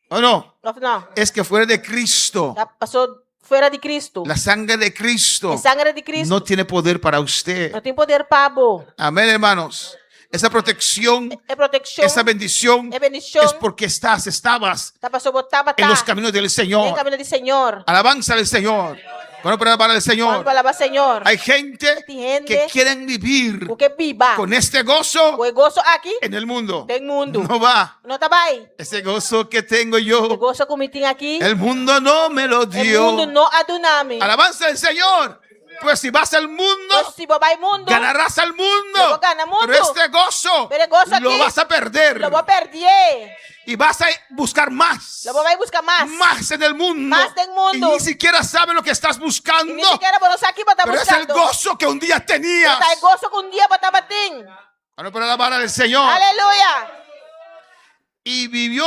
¿o no? Não. Es que fuera de Cristo, Já passou fora de Cristo. la sangre de Cristo A sangre de Cristo no tiene poder para usted. não tem poder pabo. Amén, hermanos. Esa protección, É proteção. esa bendición É bendição. es porque estabas Tá passou botar en los caminos del Em Señor. caminho do Senhor. Alabanza al Señor. Bueno, para alabar al Quando Señor. falava Senhor. Hay gente Gente que quieren vivir Porque viva. con este gozo O gozo aqui en el mundo. tem mundo. No va. Não tá bem. Ese gozo que tengo O yo, gozo que me tem aqui. el mundo no me lo O mundo dio. não aduname. Alabanza al Señor. Pues si vas al mundo, Pois se vai mundo. ganarás al Yo mundo. gano mundo. Pero este gozo Pero el gozo lo aquí, vas a perder. Lo vou perder. Y vas a buscar más. Lo vou buscar mais. Más en el mundo. Más del mundo. Y ni siquiera sabes lo que estás buscando. E nem sequer vou saber aqui para estar Pero es el buscando. gozo que un día tenías. Tá o gozo que um dia para estar batendo. Bueno, para alabar al Señor. Aleluia. Y vivió,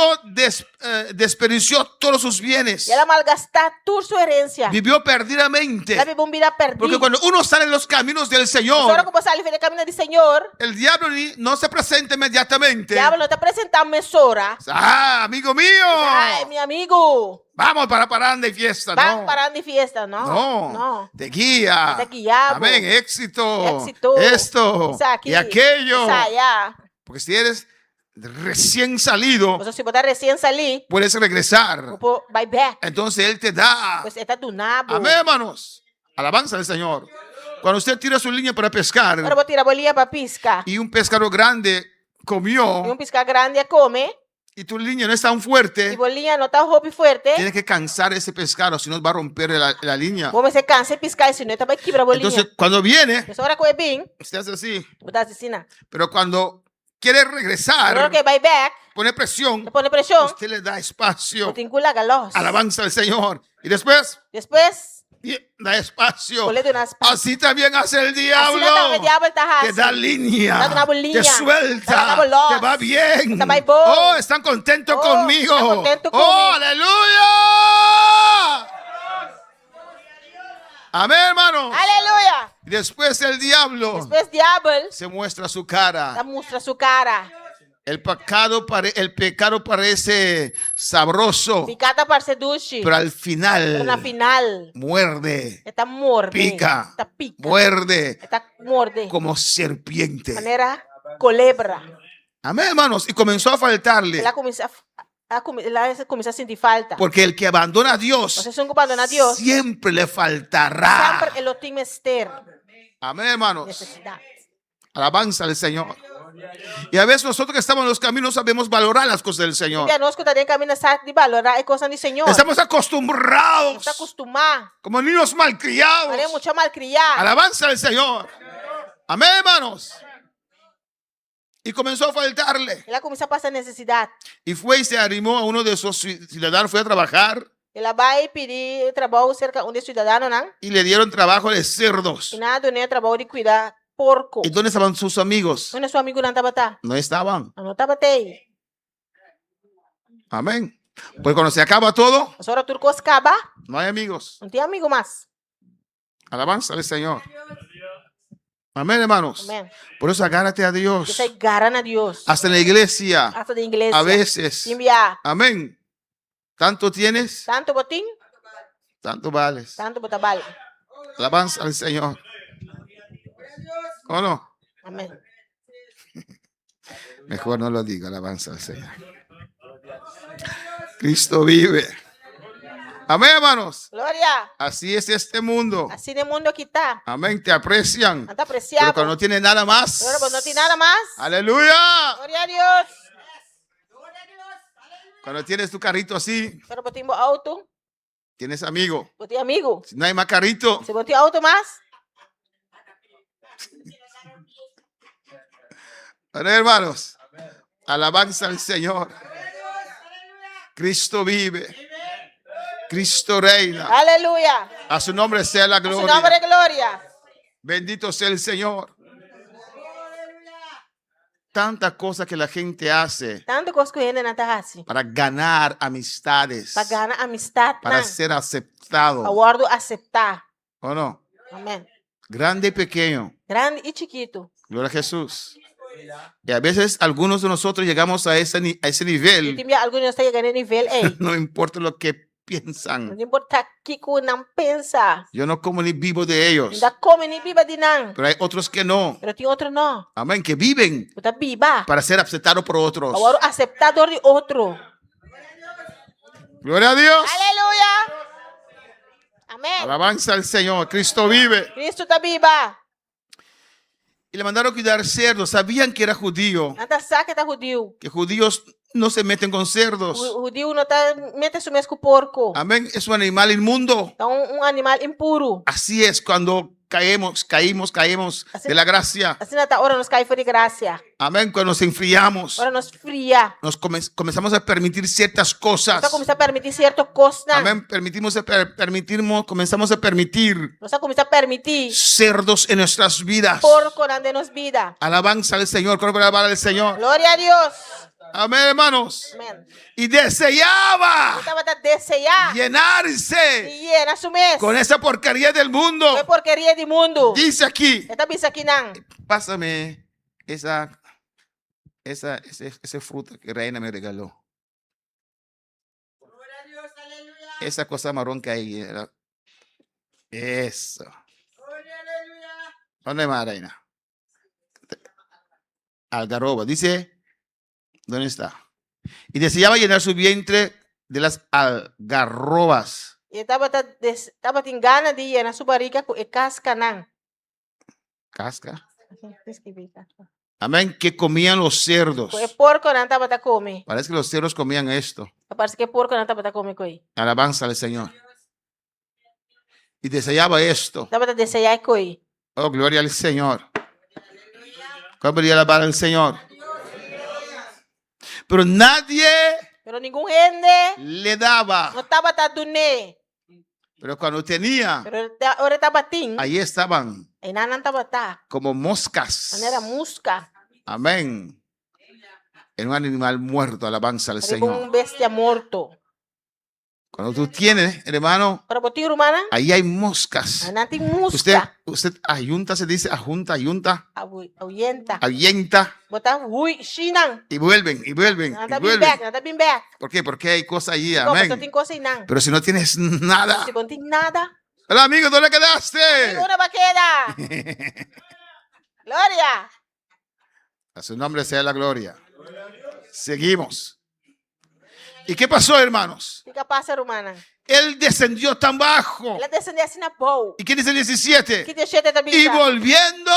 desperdició todos sus bienes. E ela malgastar toda sua herência. Vivió perdidamente. Ela viveu uma vida perdida. Porque cuando uno sale en los caminos del Só Señor, que você ali no caminho do Senhor. el diablo no se presenta inmediatamente. O diabo não te apresenta mesora. Ah, amigo mío. Ai, meu amigo. Vamos para paranda y fiesta. Van No. parando de fiesta, não? No, Não. te guía. Te guiamos. Amén, éxito. Éxito. Esto Isso aqui. y aquello. Isso allá. Porque si eres recién salido, Você se botar recém salir, puedes regresar. vai back. Entonces Él te da. Você está do nabo. Amén, hermanos. Alabanza al Señor. Cuando usted tira su línea para pescar Agora vou tirar a bolinha para piscar. y un pescado grande E comió piscar grande come. y tu línea no es tan E fuerte, bolinha não tá roupa forte. tienes que cansar ese pescado, si no va a romper la línea. Vamos se cansa de piscar, senão também quebra a bolinha. Entonces, cuando viene, Essa hora que é bem, usted hace así. botar assim, né? Pero cuando quiere Agora regresar, que vai back, pone presión, te põe pressão. usted le da espacio. Te encula galos. Alabanza al Señor. Y después, Depois, da espacio. colhe umas pasas. Así también hace el Assim diablo. não, o diabo tá Te da línea, Dá uma bolinha. te suelta, Dá uma bola. te va bien. Tá bem bom. Oh, están contentos Oh, conmigo. están contentos Oh, conmigo. aleluya. Amén, hermano. Aleluia. Y después el diablo Depois, diabo, se muestra su cara. mostra sua cara. El pecado parece sabroso, Picada parece doce. pero al Pero final na final, muerde, está morde. pica, Está pica. muerde Está morde. como serpiente. Maneira colebra. Amén, hermanos. Y comenzó a faltarle. Ela começa a sentir falta. Porque el que abandona a Dios Você não abandona Deus. siempre le faltará. Sempre ele tem mister. Amén, hermanos. Necessidade. Alabanza al Señor. Y a veces nosotros que estamos en los caminos sabemos valorar las cosas del Señor. E nós que também caminhamos de valorar a coisa do Senhor. Estamos acostumbrados Está acostumado. como niños malcriados. Maria muito mal criar. Alabanza al Señor. Amén, hermanos. Y comenzó a faltarle. Ela começa a passar necessidade. Y fue y se arrimó a uno de esos ciudadanos, fue a trabajar Ela vai pedir trabalho cerca de cidadão, não? y le dieron trabajo de cerdos. E nada, nem trabalho de cuidar porco. ¿Y dónde estaban sus amigos? Onde seu amigo não estava tá? No estaban. Não estava aí. Amén. Pues cuando se acaba todo, A senhora turco acaba, no hay amigos. não tem amigo mais. Alabanza al Señor. Amén, hermanos. Amém. Por eso agárrate a Dios. Você garana a Deus. Hasta en la iglesia, Hasta de igreja. a veces. Enviar. Amén. Tanto tienes, Tanto botim, tanto vales. tanto botabal. Alabanza al Señor. ¿O no? Amém. Mejor no lo digo, alabanza al Señor. Cristo vive. Amén, hermanos. Glória. Así es este mundo. Assim no mundo que tá. Amén, te aprecian. Não tá Pero apreciado. cuando no tiene nada más. Agora quando não tem nada mais. Aleluya. Glória a Deus. Cuando tienes tu carrito así, Agora botim auto. tienes amigo. Botim amigo. Si no hay más carrito, Se botim auto mais. bueno, hermanos, alabanza al Señor. Cristo vive. Cristo reina. Aleluya. A su nombre sea la A su gloria. nombre, gloria. Bendito sea el Señor. Tantas cosas que la gente hace Tanto coisa que ele não tá assim. para ganar amistades, Para ganhar amistade, para não. ser aceptado. Aguardo aceitar. ¿O no? Amém. Grande y pequeño. Grande e chiquito. Gloria a Jesús. Y a veces algunos de nosotros llegamos a ese E nivel, tem alguns que estão chegando a nível, ei. no importa lo que piensan. Não importa o que não pensa. Yo no como ni vivo de ellos, Ainda come nem biba de não. pero hay otros que no. Pero tem outro não. Amén, que viven Você biba. para ser aceptados por otros. Agora aceptador de outro. Gloria a Dios. Aleluia. Amém. Alabanza al Señor. Cristo vive. Cristo está viva. Y le mandaron cuidar cerdos. Sabían que era judío, Não tá saca, tá judeu. que judíos no se meten con cerdos. O judeu não tá mete su mesmo com porco. Amén, es un animal inmundo. Então animal impuro. Así es cuando caímos Así- de la gracia. Assim na hora nos cai fora de graça. Amén, cuando nos enfriamos, Hora nos fria. nos comenzamos a permitir ciertas cosas. Nós começar a permitir certas coisas. Amén, comenzamos a permitir Nós começar a permitir cerdos en nuestras vidas. porco na de nos vida. Alabanza al Señor, ¿cómo para alabar al Señor? Glória a Deus. Amén, hermanos. Amém. Y deseaba Estava a desejar llenarse e era su mês. con esa porquería del mundo. Não é porcaria do mundo. Dice aquí, Está pensando aqui não. pásame ese fruto que Reina me regaló. Esa cosa marrón que hay. Eso. ¿Dónde más, Reina? Algarroba. Dice, ¿dónde está? Y deseaba llenar su vientre de las algarrobas. E estava tem gana de ir na sua barriga com casca não. Casca. Amén. Que comían los cerdos. Com porco não estava a comer. Parece que los cerdos comían esto. Parece que porco não estava a comer com ele. Alabanza al Señor. Y deseaba esto. Estava a desejar com ele. Oh, gloria al Señor. ¿Cómo podría alabar al Señor? Pero nadie Pero nenhum gente le daba. não estava a donar. Pero cuando tenía, Pero agora estava tem. ahí estaban E não estava tá. como moscas. Não era musca. Amén. En un animal muerto, alabanza al Era como Señor. bestia morto. Cuando tú tienes, hermano, Para botar humana, ahí hay moscas. não tem musca. Usted ayunta, se dice, ayunta, Ahuyenta. ahuyenta, Botar ui, chinang. y vuelven, y vuelven, Não y tá bem vuelven. back, não tá bem back. ¿Por qué? Porque hay cosas allí, Como só amén. tem coisa aí não. Pero si no tienes nada, Se não tem nada, hola amigo, ¿dónde quedaste? nenhuma vaqueira. Glória. A su nombre sea la gloria. Seguimos. ¿Y qué pasó, hermanos? Fica pássaro humana. Él descendió tan bajo. Ela descendeu assim na boa. ¿Y qué dice el 17? Que deixou também. Y volviendo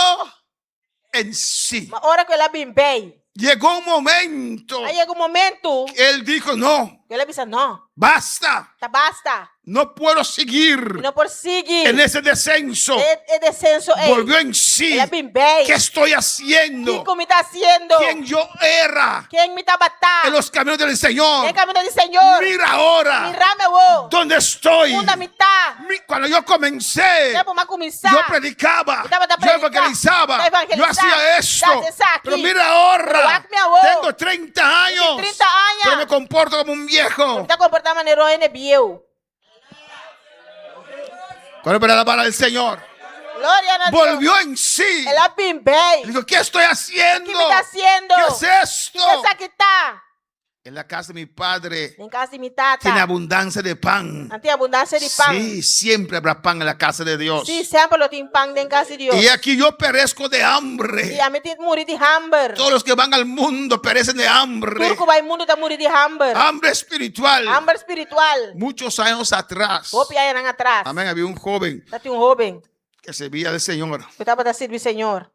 en sí. Uma hora que ela bem bem. Llegó un momento. Aí chega um momento Él dijo, no, que ela pensa, não, basta. tá basta. No puedo E seguir não por seguir. en ese descenso. É descenso aí. Volvió en sí. Ela bem bem. ¿Qué estoy O haciendo? que me está haciendo? ¿Quién yo era Quem me está batendo? en los caminos del Señor? En camino del Señor. Mira ahora Mirame vos. dónde estoy. Una mitad. Cuando yo comencé, Tempo más comenzar. yo predicaba, Estaba a yo predicar, evangelizaba, estaba a yo evangelizar, hacía esto. date saque. Pero mira Pero ahora, hazme a vos. tengo 30 años, 30 años. pero me comporto como un viejo. Está comportando maneiro en bio. Cuando para alabar al Señor, Gloria a Dios. volvió en sí. Ela bem bem. Dijo, ¿qué estoy haciendo? ¿Qué me está haciendo? ¿Qué es esto? Essa que está. En la casa de mi padre En casa de mi tata. tiene abundancia de pan. Não tem abundância de pão. Sí, siempre habrá pan en la casa de Dios. Sim, sempre lo tem pão em casa de Deus. Y aquí yo perezco de E hambre. a mim tem morir de hambre. Todos los que van al mundo perecen de hambre. Tudo que vai mundo tá morir de hambre. Hambre espiritual. Hambre espiritual. Muchos años atrás, Hope aí eram atrás. amén, había un joven Tá tem jovem que servía al Señor que estava a servir o Senhor.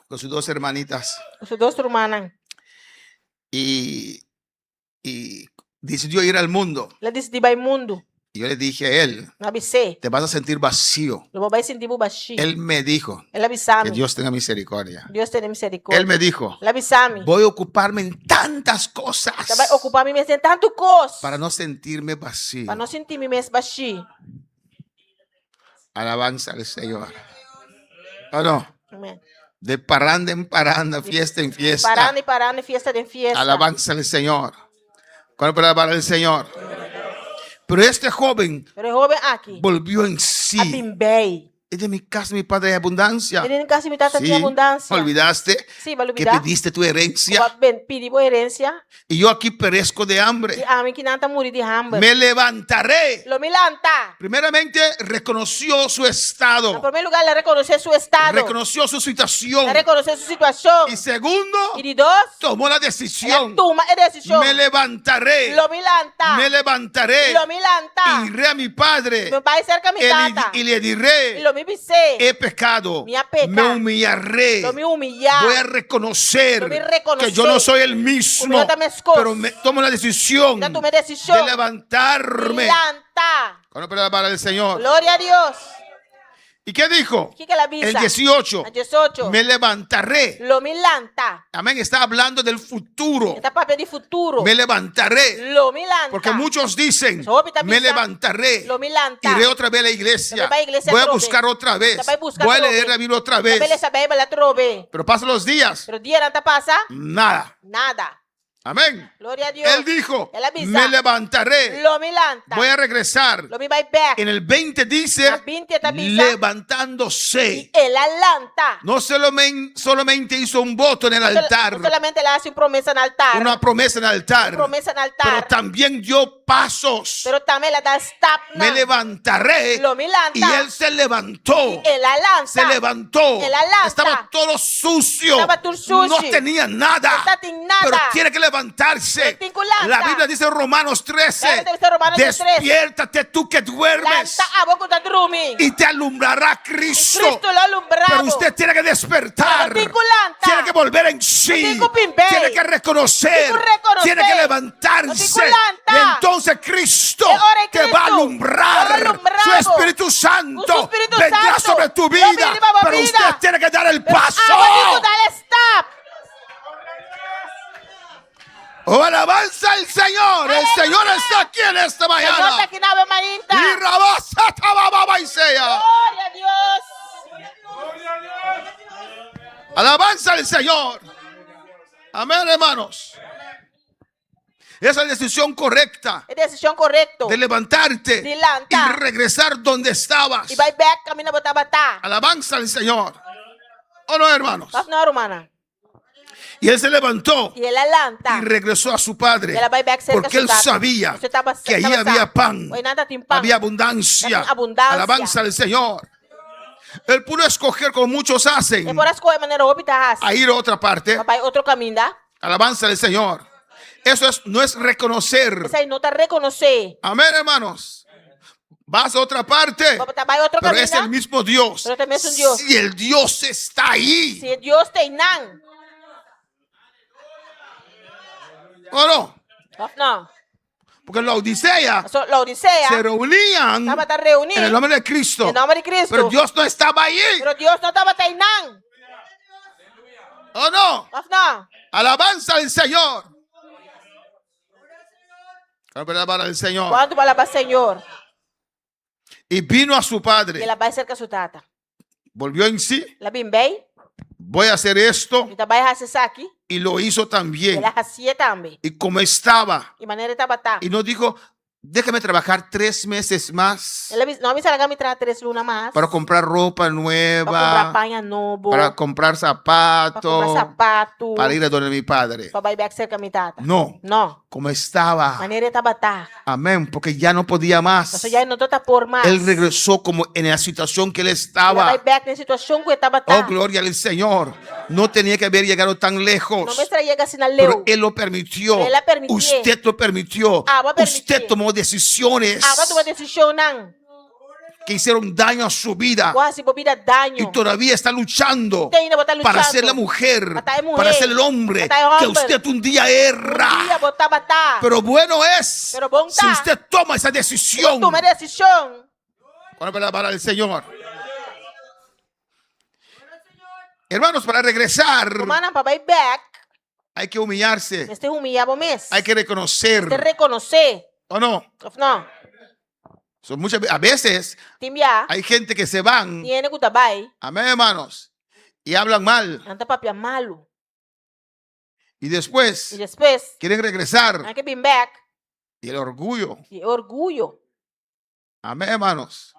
con sus dos hermanitas Os dois irmãos. y decidió ir al mundo. Ela decidiu ir ao mundo. Y yo le dije a él, Na abisei. te vas a sentir vacío. Lo vai sentir bubashi. Él me dijo, Ela abisame. que Dios tenga misericordia. Deus tem misericórdia. Él me dijo, Ela abisame. voy a ocuparme en tantas Ela vai cosas ocupar me mesmo em tanto coisa. para no sentirme vacío. Para não sentir me mesmo baixi. Alabanza al Señor. ¿O no? Amém. De parranda en parranda, fiesta en fiesta. Parando e fiesta de fiesta. Alabanza al Señor. ¿Cuál para alabar al Señor? Pero este joven Pero o jovem aqui. volvió en A sí. bimbei. Es de mi casa, mi padre, hay abundancia. Ele nunca se me trata de Sí, abundância. olvidaste Sim, vai que olvidar. pediste tu herencia Pedi boa herência. y yo aquí perezco de E hambre. a mim que não tá morir de hambre. Me levantaré. Lo milanta. Primeramente reconoció su Em estado, primeiro lugar, ele reconheceu seu estado. reconoció su situación Ele reconheceu sua situação. y segundo, E de dois, tomó la ele decisión. toma a decisão. Me levantaré, Lo milanta. me levantaré, Lo milanta. iré a mi padre Meu pai cerca me tata. y le E diré, lo me bise. he pecado, Me ha pecado. me humillaré, Lo me humillar. voy a reconocer Lo me reconocer. que yo no soy el mismo, Como yo también soy. pero tomo la decisión Ya tomé decisión. de levantarme. Milanta. Cuando para alabar al Señor. Glória a Deus. ¿Y qué dijo? O que ela avisa? El 18. A 18. Me levantaré. Lo milanta. Amén. Está hablando del futuro. Está papel de futuro. Me levantaré. Lo milanta. Porque muchos dicen, Sobe también me está. levantaré. Lo milanta. Iré otra vez a la iglesia. También va a iglesia Voy a otra buscar vez. otra vez. También busca Voy a otra leer vez. la Biblia otra vez. Também essa Bíblia ela trove. Pero pasan los días. Pero dia não tá passa Nada. nada. Amén. Glória a Deus. Él dijo, Él avisa. me levantaré. Lo milanta. Voy a regresar. Lo me vai back. En el 20 dice, Na 20 tá avisa. levantándose. Ela lanta. No solamente hizo un voto en el altar, Não solamente ela hace promessa no altar. una promesa en el altar, Promessa no pero altar. también dio pasos. Pero também ela dá stop na. Me levantaré. Lo milanta. Y él se levantó. Ela lança. Se levantó. Él lanza. Estaba todo sucio. Estaba todo sucio. No tenía nada. No está sin nada. Pero tiene que levantarse. Pero tiene que lanzar. La Biblia dice en Romanos 13. La Biblia dice en Romanos 13. Despiértate tú que duermes. Lança a boca da drume. Y te alumbrará Cristo. Cristo lo alumbrado. Pero usted tiene que despertar. Pero tiene que lanzar. Tiene que volver en sí. Tiene que pimpear. Tiene que reconocer. Tiene que reconocer. Tiene que levantarse. Tiene que Y lanzar. entonces Cristo Y ahora te va a Cristo alumbrar. va a alumbrar. Su Espíritu Santo Su Espíritu vendrá Santo sobre tu va a vida. venir para Pero vida. usted tiene que dar el Pero paso. agora tem que dar stop. Oh, alabanza al Señor. El Señor está aquí en esta Senhor está mañana. aqui na Ave Marinta. Y rabasa tabababa y sea. Glória a Deus. Alabanza al Señor. Amén, hermanos. Esa es la decisión correcta É decisão correta. de levantarte De levantar. y regresar donde estabas. E vai back, camina botar batá. Alabanza al Señor. ¿O no, hermanos? Não, romana. Y él se levantó E ela lanta. y regresó a su padre. E ela vai back cerca Porque él sabía que allí había pan, había abundancia. Había abundancia. Alabanza al Señor. Él pudo escoger como muchos E hacen por escolher maneira óbita. a ir a otra parte. Vai outro caminho, tá? Alabanza al Señor. Eso no es reconocer. Essa aí não tá reconhecer. Amén, hermanos. Vas a otra parte, Vai outro pero caminho. es el mismo Dios. Pero también es un Dios. Si el Dios está ahí, Se Deus tem não. ¿o no? Não. Porque en la Odisea Laodicea. se reunían Estava tá reunido. en el nombre de Cristo, Em nome de Cristo. pero Dios no estaba ahí, Pero Deus não estava tem não. ¿o no? Não. Alabanza al Señor. Alabar al Señor. Quando vai lá para Senhor. Y vino a su padre. Ela vai cerca sua tata. Volvió en sí. Ela bem bem. Voy a hacer esto. Então vai acessar aqui. Y lo hizo también. Ela racia também. Y como estaba. E maneira estava tá. Y no dijo, déjame trabajar 3 meses más Ela não me sarga me traz 3 lunas mais. para comprar ropa Para comprar nueva, panha novo. para comprar Para comprar zapatos, sapato. para ir a donde mi padre. Para vai back cerca mi tata. No, Não. como estaba. Maneira estava tá. Amén, porque ya no podía más. Então já não tá por mais. Él regresó como en la situación que él Ela estaba. vai back na situação que estava tá. Oh, gloria al Señor. No tenía que haber llegado tan Não lejos. me estrega assim na Pero leu. Él lo permitió. Él la permitió. Usted lo permitió. Ah, va a permitir. Usted tomó decisiones. Agora tu vai decidir não. que hicieron daño a su vida Quase bobida daño. y todavía está luchando Usted ainda botar para luchando. ser la mujer, Para ser mujer. para ser el hombre Para ser que hombre. usted un día Um dia erra. botar batar. Pero bueno es Pero bom si tá. usted toma esa decisión. Toma decisão. Para el Señor. Hermanos, para regresar Humana para ir back. hay que humillarse, Este humilhava mês. hay que reconocer, Te reconhecer. ¿o no? Não. A veces Timbia. hay gente que se van, Tiene que tabai. amén, hermanos, y hablan mal Anta papia malo. y E después depois. quieren regresar Hay que vir back. y el orgullo, E orgulho. amén, hermanos,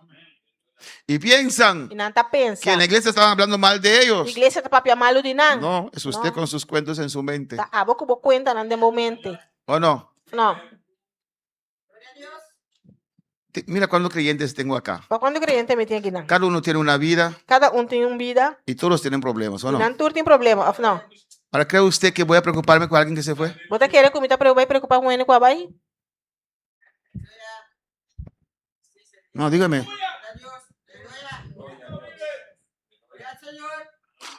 y piensan E não tá pensa. que en la iglesia estaban hablando mal de ellos. Igreja tá papia malo de não. No, es usted No. con sus cuentos en su mente, Tá a boca cuenta não de momento. ¿o no? Não. Mira cuántos creyentes tengo acá. Para quando o crente me tem aqui não. Cada uno tiene una vida Cada tem vida. y todos tienen problemas, ¿o E no? não tudo tem problema. Of não. Ahora, ¿cree usted que voy a preocuparme con alguien que se fue? Bota querer que me tá preocupar com ele com a bai? No, dígame.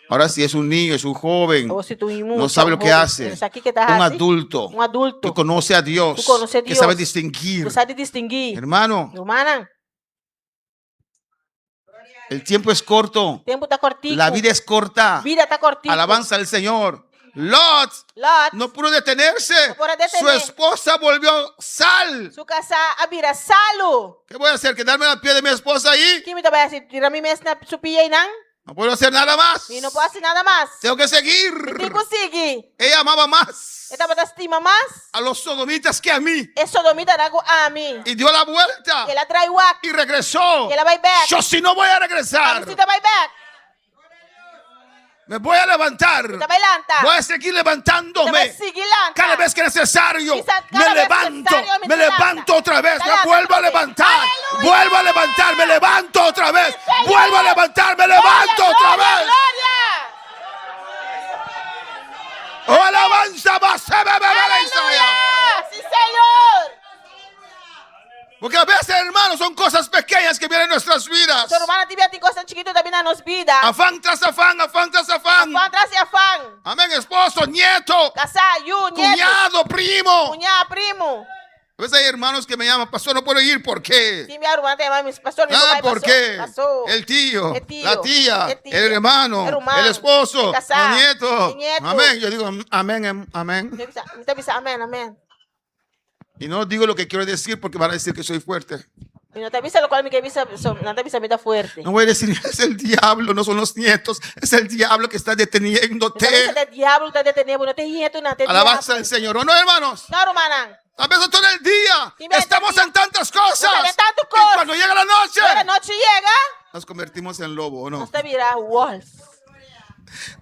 Ahora, si es un niño, es un joven, Ou se tu imundo. no sabe lo que hace, Isso aqui que tá un assim. adulto Um adulto. que conoce a Dios, Tú conoces a que Dios. sabe distinguir. Tu sabe distinguir. Hermano, Humana. el tiempo es corto, Tempo tá cortico. la vida es corta. Vida tá cortico. Alabanza al Señor. Lot Lot. no pudo detenerse. No pudo detener. Su esposa volvió sal. Su casa abira salo. ¿Qué voy a hacer? ¿Quedarme al pie de mi esposa ahí? Que me tá vai assim, tirar mi mes na supia e não? No puedo hacer nada más. E não posso fazer nada mais. Tengo que seguir. Quem consegue? Ella amaba más Ele tava estima mais. a los sodomitas que a mí. É sodomita da a mim. Y dio la vuelta Ela trai wak. y regresó. Ela vai back. Yo si no voy a A regresar, visita vai back. me voy a levantar. Tá vai lanta. Voy a seguir Tá vai levantándome. seguir lanta. Cada vez que es necesario, Cada me vez levanto, necesario, me me levanta. levanto otra vez, Te me levanta vuelvo a otra vez. levantar, Aleluya. vuelvo a levantar, me levanto otra vez, Señor. vuelvo a levantar, me levanto Gloria, otra gloria, vez. gloria. Oh, alabanza, va, se me ve, Aleluya. Sí, Señor. Porque a veces, hermanos, son cosas pequeñas que vienen en nuestras vidas. Su hermana tiver tem coisa chiquito também na nossa vida. Afán tras afán, afán tras afán. Afã atrás e afã. Amén, esposo, nieto, Casar, yu, nieto. cuñado, primo. Cunhá, primo. A veces hay hermanos que me llaman, pastor, no puedo ir, ¿por qué? Sim, minha irmã tem mais, pastor, meu Ah, pai ¿por qué? Passou. El tío, El tío, la tía, el tío, el hermano, el esposo, el casado, el nieto. el nieto. Amén. Yo digo, amén, amén. Então, bisa, amém, amém. Y no digo lo que quiero decir porque van a decir que soy fuerte. E não te avisa lo qual me que avisa, não te avisa me tá fuerte. No voy a decir, es el diablo, no son los nietos, es el diablo que está Não te avisa deteniéndote. de diabo, tá detenido, não te nieto, não te Alabanza al Señor, ¿o no, hermanos? Não, hermana. A veces todo el día Y mira, estamos todo el en tantas cosas. Estamos en tantas Y cosas. cuando llega la noche, Quando a noite chega, nos convertimos en lobo, ¿o no? nós te virar wolf.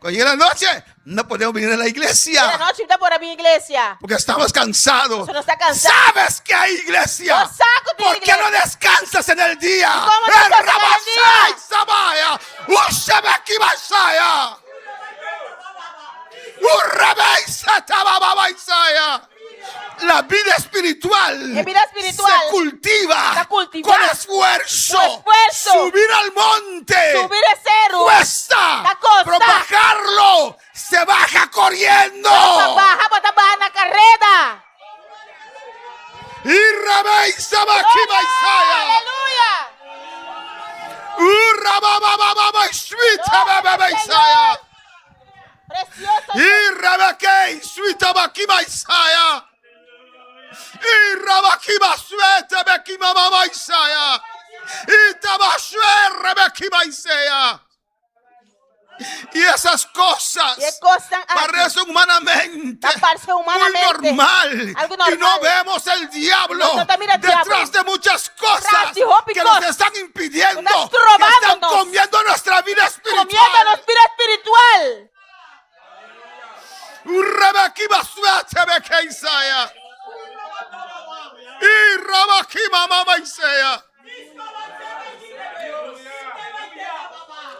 Cuando llega la noche, no podemos venir a la E a iglesia noite tá por a minha igreja. porque estamos cansados. Você não está cansado. ¿Sabes que hay iglesia? No saco de ¿Por qué no iglesia. descansas en el día? cómo descansas en el día? Sabaya, Ushabeki Masaya, Urrabei Satababa Isaya. La vida espiritual, La vida espiritual se cultiva se cultiva con esfuerzo. con esfuerzo. Subir al monte Subir el cerro. cuesta, La costa. pero bajarlo se baja corriendo. Baja, bota barra na carrera. Irrabei Sabaki Isaya. Aleluia. Urrababababa Ishvita Baba Isaya. Precioso. Irrabakei Switabakima Isaya. Irrabakima Sweta Bekima Mama Isaya. Itabashwer Bekima Isaya. Y esas cosas E costam parecen humanamente Parece muy humanamente normal. algo Y no normal. vemos el diablo No te mira el detrás diablo. de muchas cosas Tras de roupa y que nos cosas. están impidiendo, Estás que están robándonos. comiendo nuestra vida espiritual. comiendo no espiritual. Urrabakiba Swete Beke Isaya. Irrabakima Mama Isaya.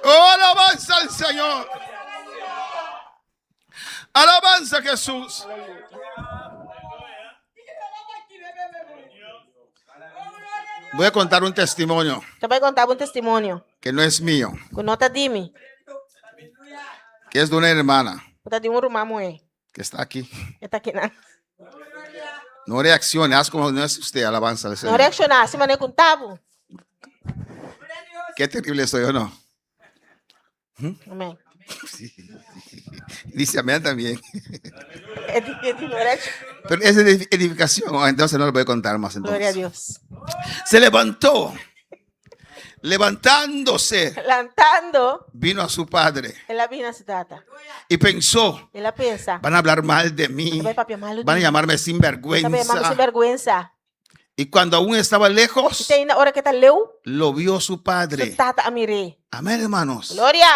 Oh, alabanza al Señor. Alabanza a Jesús. Voy a contar un testimonio Te voy a contar un testimonio. que no es mío, Que no te dime. que es de una hermana Te di un rumá muy. que está aquí. Está aquí nada. No reaccione, haz como no es usted, alabanza al No Señor. reaccionar. Se mané con tabo. Qué terrible soy yo, ¿no? Amén. Dice amén también. No reacciona. Pero es de edificación, entonces no lo voy a contar más Gloria a entonces. Dios. Se levantó, levantándose, Lantando. vino a su padre Ela vina se trata. y pensó, Ela pensa. van a hablar mal de mí, Vai papiar malo. van a llamarme Vai chamar sem sinvergüenza. vergüenza. Y cuando aún estaba E lejos, tem na hora que tá leu. lo vio su Se padre. tata amiré. Amén, hermanos. Glória.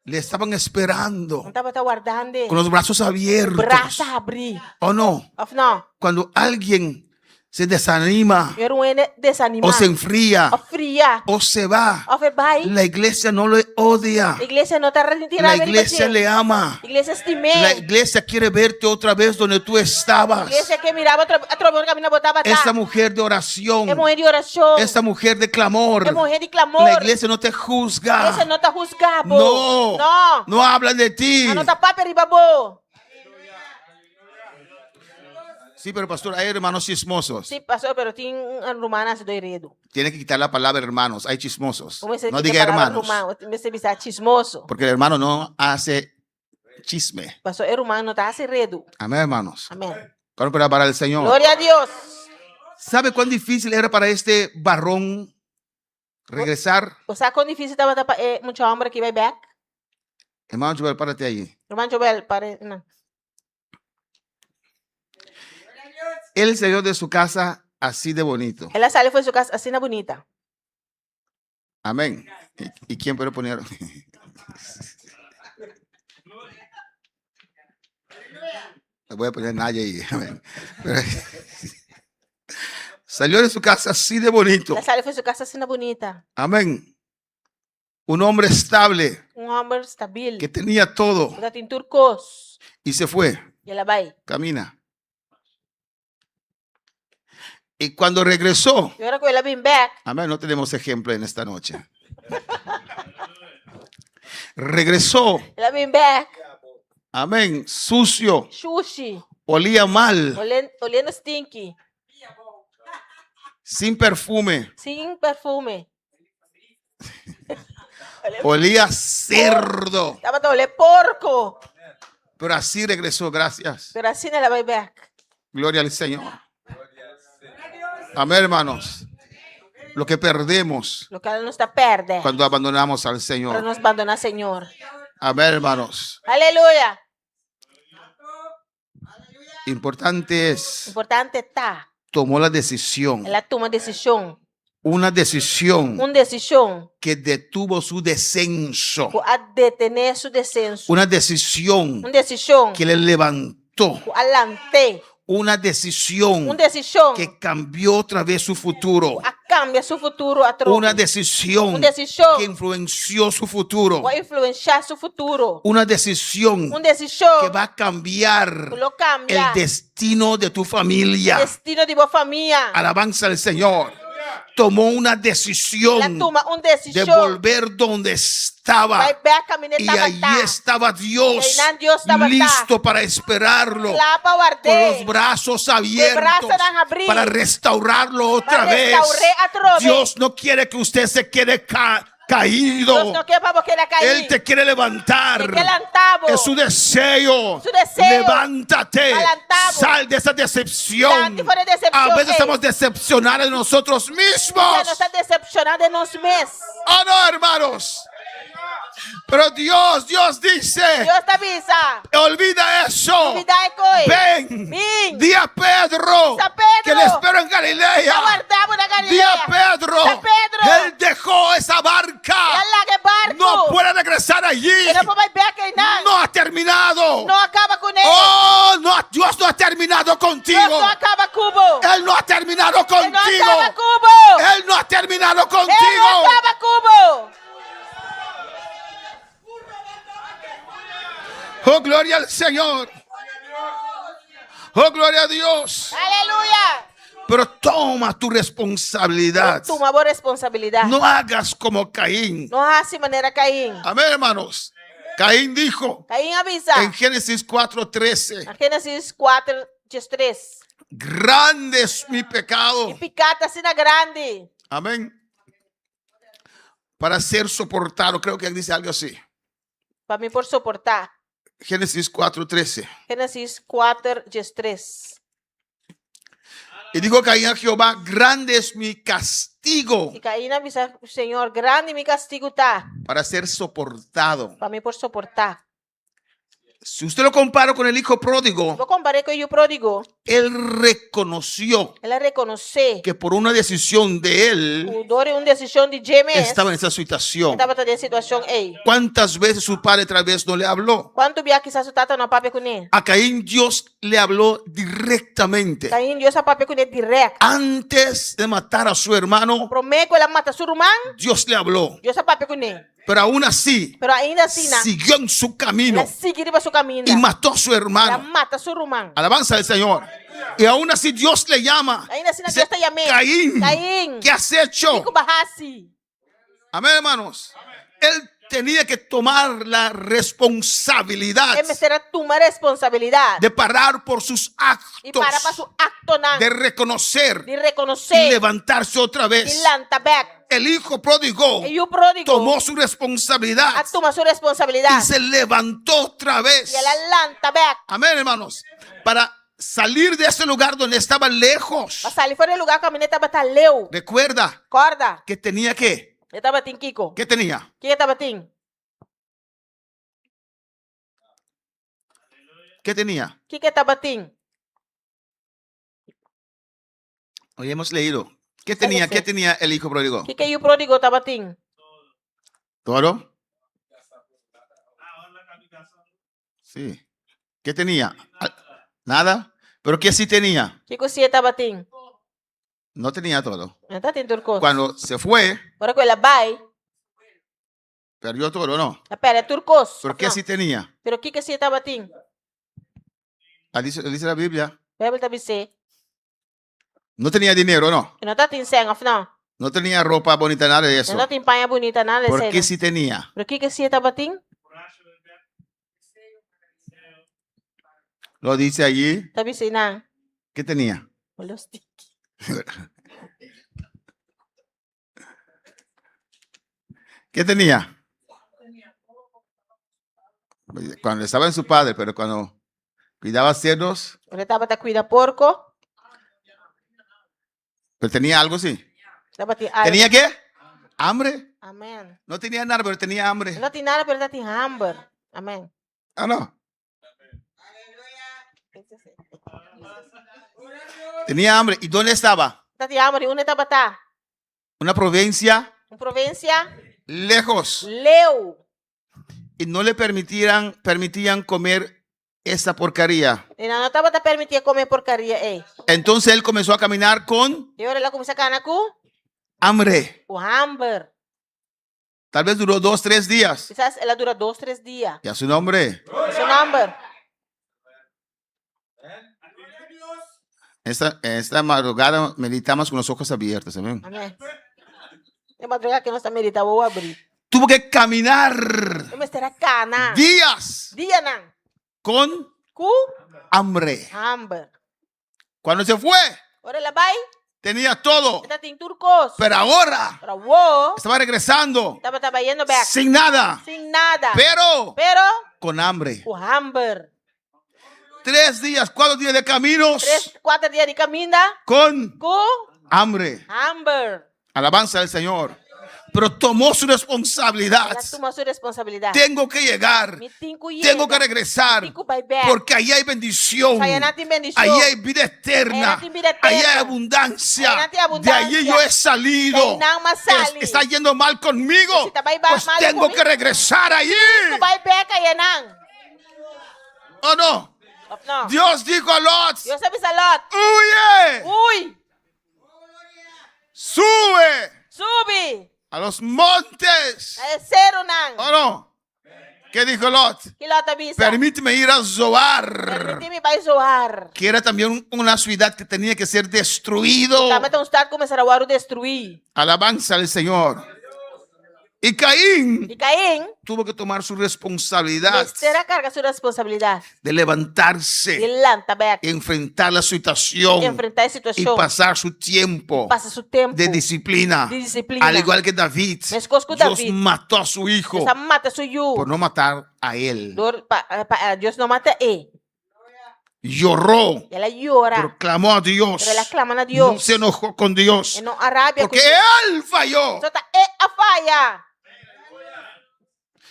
Le estaban esperando Não tava tá guardando. con los brazos abiertos. Braça abrir. ¿O no? Of não. Cuando alguien se desanima Eu era um ene desanimar. o se enfría Of fria. o se va, Of vai. la iglesia no le odia. A igreja não tá La retirada. iglesia le ama. A igreja estimé. La iglesia quiere verte otra vez donde tú A estabas. igreja que mirava a trovão que a mina botava tá. Esta mujer de oración, É morrer de oração. esta mujer de clamor. É morrer de clamor. La iglesia no te A igreja juzga. não tá juzgado. No, Não. no hablan de ti. A não tá papo ribabo. Sí, pero pastor, hay hermanos chismosos. Sim, pastor, pero tem rumanas do heredo. Tiene que quitar la palabra hermanos. Hay chismosos. Como se No dice diga palavra hermanos. rumano, você bisa chismoso. Porque el hermano no hace chisme. Pastor, é rumano, não tá heredo. Amén, hermanos. Amém. Claro, pero para el Señor. Glória a Deus. ¿Sabe cuán difícil era para este varón regresar? O sabe quão difícil estava para muito homem que vai back? Hermano Joel, párate ahí. Irmão Joel, pare. Não. Él salió de su casa así de bonito. Ela saiu foi sua casa assim na bonita. Amén. ¿Y quién puede poner? Le voy a poner Naya ahí. Amén. Pero- Salió de su casa así de bonito. Ela saiu foi sua casa assim na bonita. Amén. Un hombre estable Homem estabil. que tenía todo Ela tem turcos. y se fue. E ela vai. Camina. Y cuando regresó, E agora que ela vem back, amén, no tenemos ejemplo en esta noche. Regresó, ela vem back. amén, sucio, Xuxi. olía mal, Olhando stinky. sin perfume, Sem perfume. olía cerdo, Tava a olhar porco. pero así regresó, gracias. Pero assim ela vai back. Gloria al Señor. Amén, hermanos. Lo que perdemos Lo que ela nos está perde. cuando abandonamos al Para Señor. nos abandonar, Senhor. Amén, hermanos. Aleluia. Importante es, Importante tá. tomó la decisión, Ela toma decisão. una decisión Decisão. que detuvo su descenso, A detener su descenso. una decisión Decisão. que le levantó, Alante. una decisión Decisão. que cambió otra vez su futuro, A cambia seu futuro a troco. una decisión Decisão. que influenció su futuro, Vai influenciar seu futuro. una decisión Decisão. que va a cambiar Lo cambia. el destino de tu familia. Destino de boa família. Alabanza al Señor. Tomó una Ela decisión toma de decisão. volver donde estaba. Vai back a menina Y tava allí tá. estaba Dios Y ahí Dios estaba listo para esperarlo Lá para o con los arder. brazos abiertos braços eran abrir. para restaurarlo otra Para vez. restaurar outra vez. Dios no quiere que usted se quede caído. Deus não quer para você cair. Él te quiere levantar. Te quer levantar, Es su deseo. Su deseo. Levántate. Levantamos. Sal de esa decepción. Salte fora de decepção, A veces ei. estamos decepcionados de nosotros Você mismos. não está decepcionado em nós mesmos. Oh no, hermanos. Pero Dios dice, Deus te avisa. olvida eso. Olvidar coi. Ven, Ven. di a Pedro, Dice a Pedro. que le espero en Galilea. Aguardamos na Di a Galileia. Pedro, Dice a Pedro. él dejó esa barca. Ela que barco. No puede regresar allí. E não vai back aí não. No ha terminado. Não acaba com ele. Oh, no, Dios no ha terminado contigo. Deus não acaba cubo. Él no ha terminado Ele não contigo. acaba cubo. Él no ha terminado Ele contigo. não acaba cubo. Oh, gloria al Señor. Oh, gloria a Dios. Aleluia. Pero toma tu responsabilidad. Toma boa responsabilidade. No hagas como Caín. Não hace maneira Caim. Amén, hermanos. Caín dijo Caim avisa. en Génesis 4:13, Na Gênesis 4:3. grande es mi pecado. E picata sina grande. Amén. Para ser soportado, creo que dice algo así. Para mim por suportar. Génesis 4:13. Gênesis 4:3. Y dijo Caín a Jehová, grande es mi castigo E Caim avisa o Senhor, grande me castigo tá. para ser soportado. Para mim por suportar. Si usted lo compara con el hijo pródigo, Vou comparar com o pródigo. él reconoció Ela reconhecer que por una decisión de él o dor e uma decisão de James. estaba en esa situación. Estava nessa situação aí. ¿Cuántas veces su padre tal vez no le habló? Quanto bia quizás o tata não pape com ele. A Caín Dios le habló directamente. Caim Deus a pape com ele direto. Antes de matar a su hermano, Prometo ela mata seu irmão. Dios le habló. Deus a pape com ele. Pero aún así, Pero ainda assim, siguió en su camino ela seguiria seu caminho. y mató a su Ela hermano. mata seu irmão. Alabanza al Señor. Y aún así Dios le llama. Ainda assim, Dice, Deus te chamei. Caín, Caim. ¿qué has hecho? Fico barrasse. Amén, hermanos. Él tenía que tomar la responsabilidad Ele será tomar responsabilidade. de parar por sus E para actos, su acto não. de reconocer De y reconhecer. levantarse otra E vez. lanta back. El hijo pródigo E o pródigo. tomó su responsabilidad Toma sua y responsabilidade. se levantó otra vez. E ela lanta back. Amén, hermanos. Para salir de ese lugar donde estaba lejos. Para sair fora do lugar que a menina estava leu. Recuerda Acorda. que tenía que. Ele estava tem Kiko. ¿Qué tenía? Que estava tem? ¿Qué tenía? Que estava tem? Hoy hemos leído. ¿Qué tenía? ¿Qué tenía el hijo pródigo? Que o pródigo estava tem? ¿Todo? Sí. ¿Qué tenía? Nada. ¿Pero qué sí tenía? Que o estava tem? No tenía todo. Não está tem turcos. Cuando se fue, Agora que ela vai, perdió todo, ¿no? a pera turcos. ¿Pero qué sí tenía? Pero que estava tem? Dice la Biblia. A Bíblia está dizendo. No tenía dinero, ¿no? Não está tem sangue, não. No tenía ropa bonita, nada de eso. Não tem panha bonita, nada ¿Por desse. qué sí tenía? Pero que estava tem? Lo dice allí. Está dizendo, não. ¿Qué tenía? Olha os tic. ¿Qué tenía? Cuando estaba en su padre, pero cuando cuidaba cerdos, Ele estava a cuidar porco. pero tenía algo sí. Estava tem ¿Tenía qué? ¿Hambre? Amém. No tenía nada, pero tenía hambre. Não tem nada, pero está tem hambre. Amém. Ah, no. Tenía hambre. ¿Y dónde estaba? Está tem hambre. Onde estava tá? Una provincia Em província, lejos. leu. Y no le permitían comer esa porcaria. E não estava a permitir comer porcaria, Entonces él comenzó a caminar con E agora ela começa a canar com hambre. o hambre. Tal vez duró 2, 3 días. Quizás ela dura 2, 3 dias. Y a su nombre. Seu hambre. Esta madrugada meditamos con los ojos abiertos. Amén. Amém. É madrugada que nós estamos meditando, vou abrir. Tuvo que caminar Eu me será cana. días Dia não. con Com hambre. hambre. Cuando se fue, Agora ela vai. tenía todo. Ela tem turcos. Pero ahora Para o estaba regresando estava trabalhando back. sin nada. Sem nada. Pero Pero con hambre. o hambre. 3 días, 4 días de caminos 3, 4 dias de caminha con com hambre. hambre. Alabanza al Señor. Pero tomó su responsabilidad. Ela toma sua responsabilidade. Tengo que llegar. Me tenho Tengo que regresar. Porque ahí hay bendición. Ahí hay vida eterna. Ahí hay abundancia. De allí yo he salido. Está yendo mal conmigo. Pues tengo que regresar allí. Vai back aí não. ¿O no? Não. Dios dijo a Lot, Deus sabe salot. huye, Ui, sube sube. a los montes. É cero não. ¿O no? ¿Qué dijo Lot? Kilota bisa. Permíteme ir a Zoar, Permíteme para Zoar. que era también una ciudad que tenía que ser destruido. Também tem um estado começar a destruir. Alabanza al Señor. Y Caín E Caim tuvo que tomar su responsabilidad terá carga sua responsabilidade. de levantarse, Ele lanta aberto. enfrentar la situación Enfrentar a y situação. pasar su tiempo Passa seu tempo. de disciplina. De disciplina. Al igual que David, Mas com Dios David. mató a su hijo Deus mata seu por no matar a él. Deus não mata ele. Lloró, Ela llora. pero clamó a Dios. Pero ela clama a No Dios. se enojó con Dios E não arabia porque com él falló. Só tá a falha.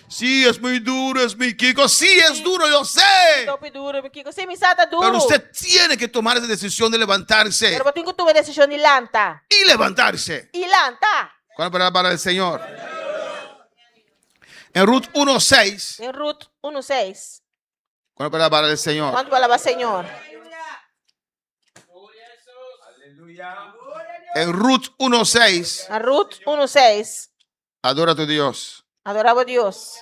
Sí, es muy duro, es muy Kiko. Sí, es duro, yo sé. Tope duro, porque você me sata duro. Pero usted tiene que tomar esa decisión de levantarse Pero eu tenho que tomar decisão de lanta. y levantarse. E lanta. ¿Cuál es la palabra del Señor? En Ruth 1:6. Em Ruth 1:6. ¿Cuál es la palabra del Señor? Quanto palavra Senhor? En Ruth 1:6. A Ruth 1:6. Adora a tu Dios. Adorava a Deus.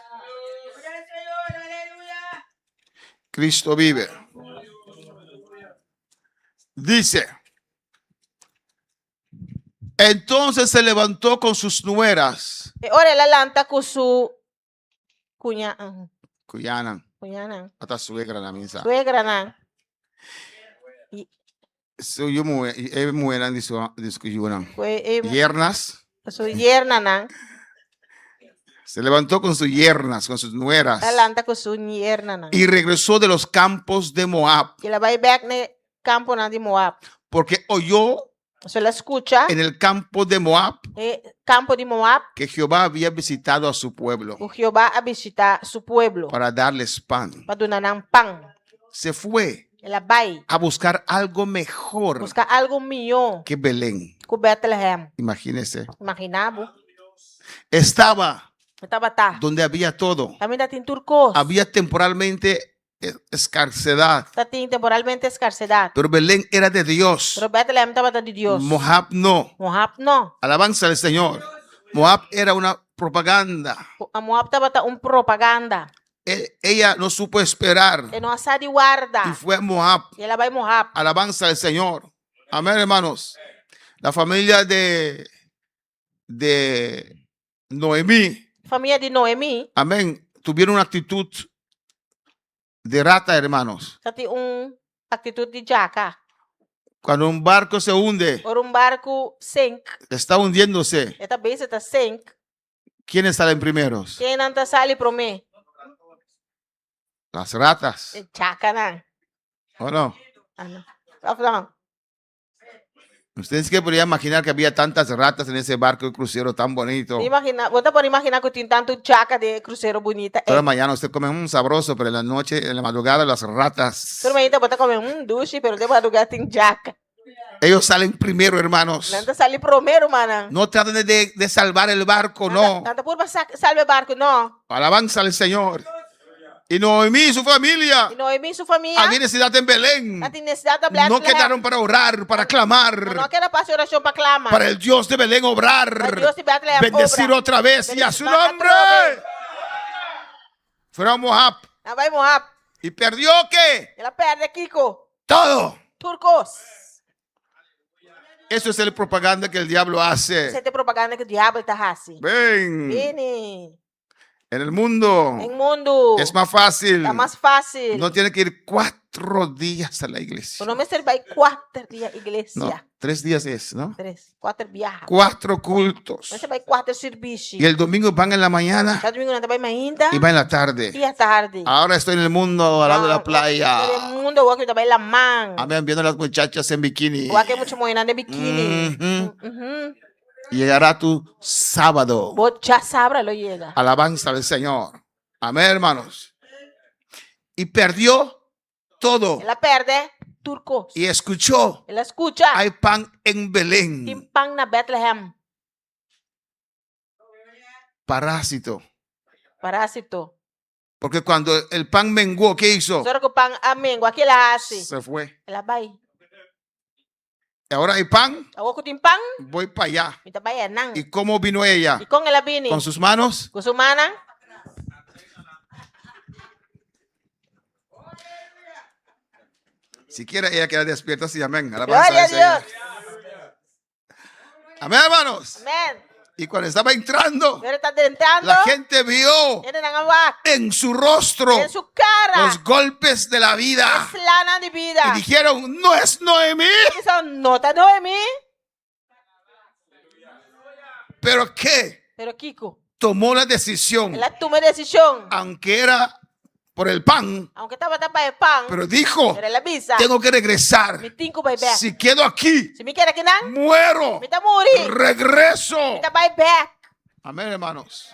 Cristo vive. Dice. Entonces se levantó con sus nueras. E ora ela lanta com sua Cuyana. cunhana. Hasta suegra la misa. Suegra, né? So yo muera en discusión. Foi Yernas. sua yerna, né? Se levantó con sus yernas, con sus nueras. Ela lanta com sua yerna, né? Y regresó de los campos de Moab. Ela vai back no campo de Moab. Porque oyó Se ela escuta en el campo de Moab campo de Moab, que Jehová había visitado a su pueblo o Jeová a visitar seu pueblo para darles pan. para donar um pão. Se fue Ela vai a buscar algo mejor buscar algo melhor que Belén. que Bethlehem. Imagínese. Imaginava? Estaba Estava tá. donde había todo. Também está tem turcos. Había temporalmente escasedad. Está tem temporalmente escasidade. Pero Belén era de Dios. Pero Bethlehem estava de Deus. Moab no. Moab não. Alabanza al Señor. Moab era una propaganda. A Moab estava propaganda. Ella no supo esperar E não sabe guarda. y fue a Moab. E ela vai Moab. Alabanza al Señor. Amén, hermanos. La familia de Noemí, Família de Noemi amén, tuvieron una actitud de rata, hermanos. já tem atitude de jaca. Cuando un barco se hunde, Or barco sink. está hundiéndose, Esta vez está sink. ¿quiénes salen primeros? Quem não está sali pro mim? Las ratas, Jaca, né? ¿o no? Ano? Não. Ustedes que podrían imaginar que había tantas ratas en ese barco de crucero tan bonito. Imagina, você pode imaginar que tem tanto jaca de cruzeiro bonita. Toda mañana usted come un sabroso, pero en la noche, en la madrugada, las ratas. Toda manhã você comer duche, pero de madrugada tem jaca. Ellos salen primero, hermanos. Não está sali primeiro, mana. No traten de salvar el barco, no. Não está por salve barco, não. Alabanza al Señor. Y Noemí y su familia E Noemi e sua família. había necesidad en Belén. Não tem necessidade de hablar. No quedaron para orar, para Não clamar, quero passar oração para clamar. para el Dios de Belén Para obrar, Deus de Bethlehem bendecir obra. otra vez y a su Bendecir nombre. outra vez. Fueron a Moab Ela vai Moab. y perdió ¿qué? Ela perde Kiko. Todo. Turcos. Eso es el propaganda que el diablo hace. Você tem propaganda que o diabo está assim. Ven, Vini. en el mundo Em mundo. es más fácil. Está mais fácil. No tiene que ir 4 días a la iglesia. O nome ser vai 4 dias igreja. No, 3 días es, ¿no? 3, 4 viaja. 4 cultos. Você vai 4 serviços. Y el domingo van en la mañana Cada domingo não vai ainda. y va en la tarde. E à tarde. Ahora estoy en el mundo al lado de la playa. Todo mundo o que também la man. Amén, viendo a las muchachas en bikini. O que muito moina de biquíni. Llegará tu sábado. Vos já sabra lo llega. Alabanza al Señor. Amén, hermanos. Y perdió todo. Ela perde turcos. Y escuchó. Ela escucha. Hay pan en Belén. Tem pão na Bethlehem. Parásito. Parásito. Porque cuando el pan menguó, ¿qué hizo? Só que o pão amengo, aqui ela hace. Se fue. Ela vai. Ahora hay pan. Agora que tem pão, Voy para allá. me vai é não. ¿Y cómo vino ella? E com ela vini. Con sus manos. Com sua mana. Siquiera ella queda despierta así, amén. Alabanza Gloria a al Señor. Dios. Amén, hermanos. Amen. Y cuando estaba entrando, Pero está entrando. la gente vio Yan ang awak. en su rostro En su cara. los golpes de la vida. Slana de vida. Y dijeron, no es Noemí. Eso nota Noemi. Pero ¿qué? Pero Kiko, Tomó la decisión, él tomó decisión. aunque era por el pan, Aunque estaba tapa de pan. pero dijo, Pero la visa. tengo que regresar. Mi tinko bay back. Si quedo aquí, Si me quiere que nan. muero, Mi ta muri. regreso. Mi ta bay back. Amén, hermanos.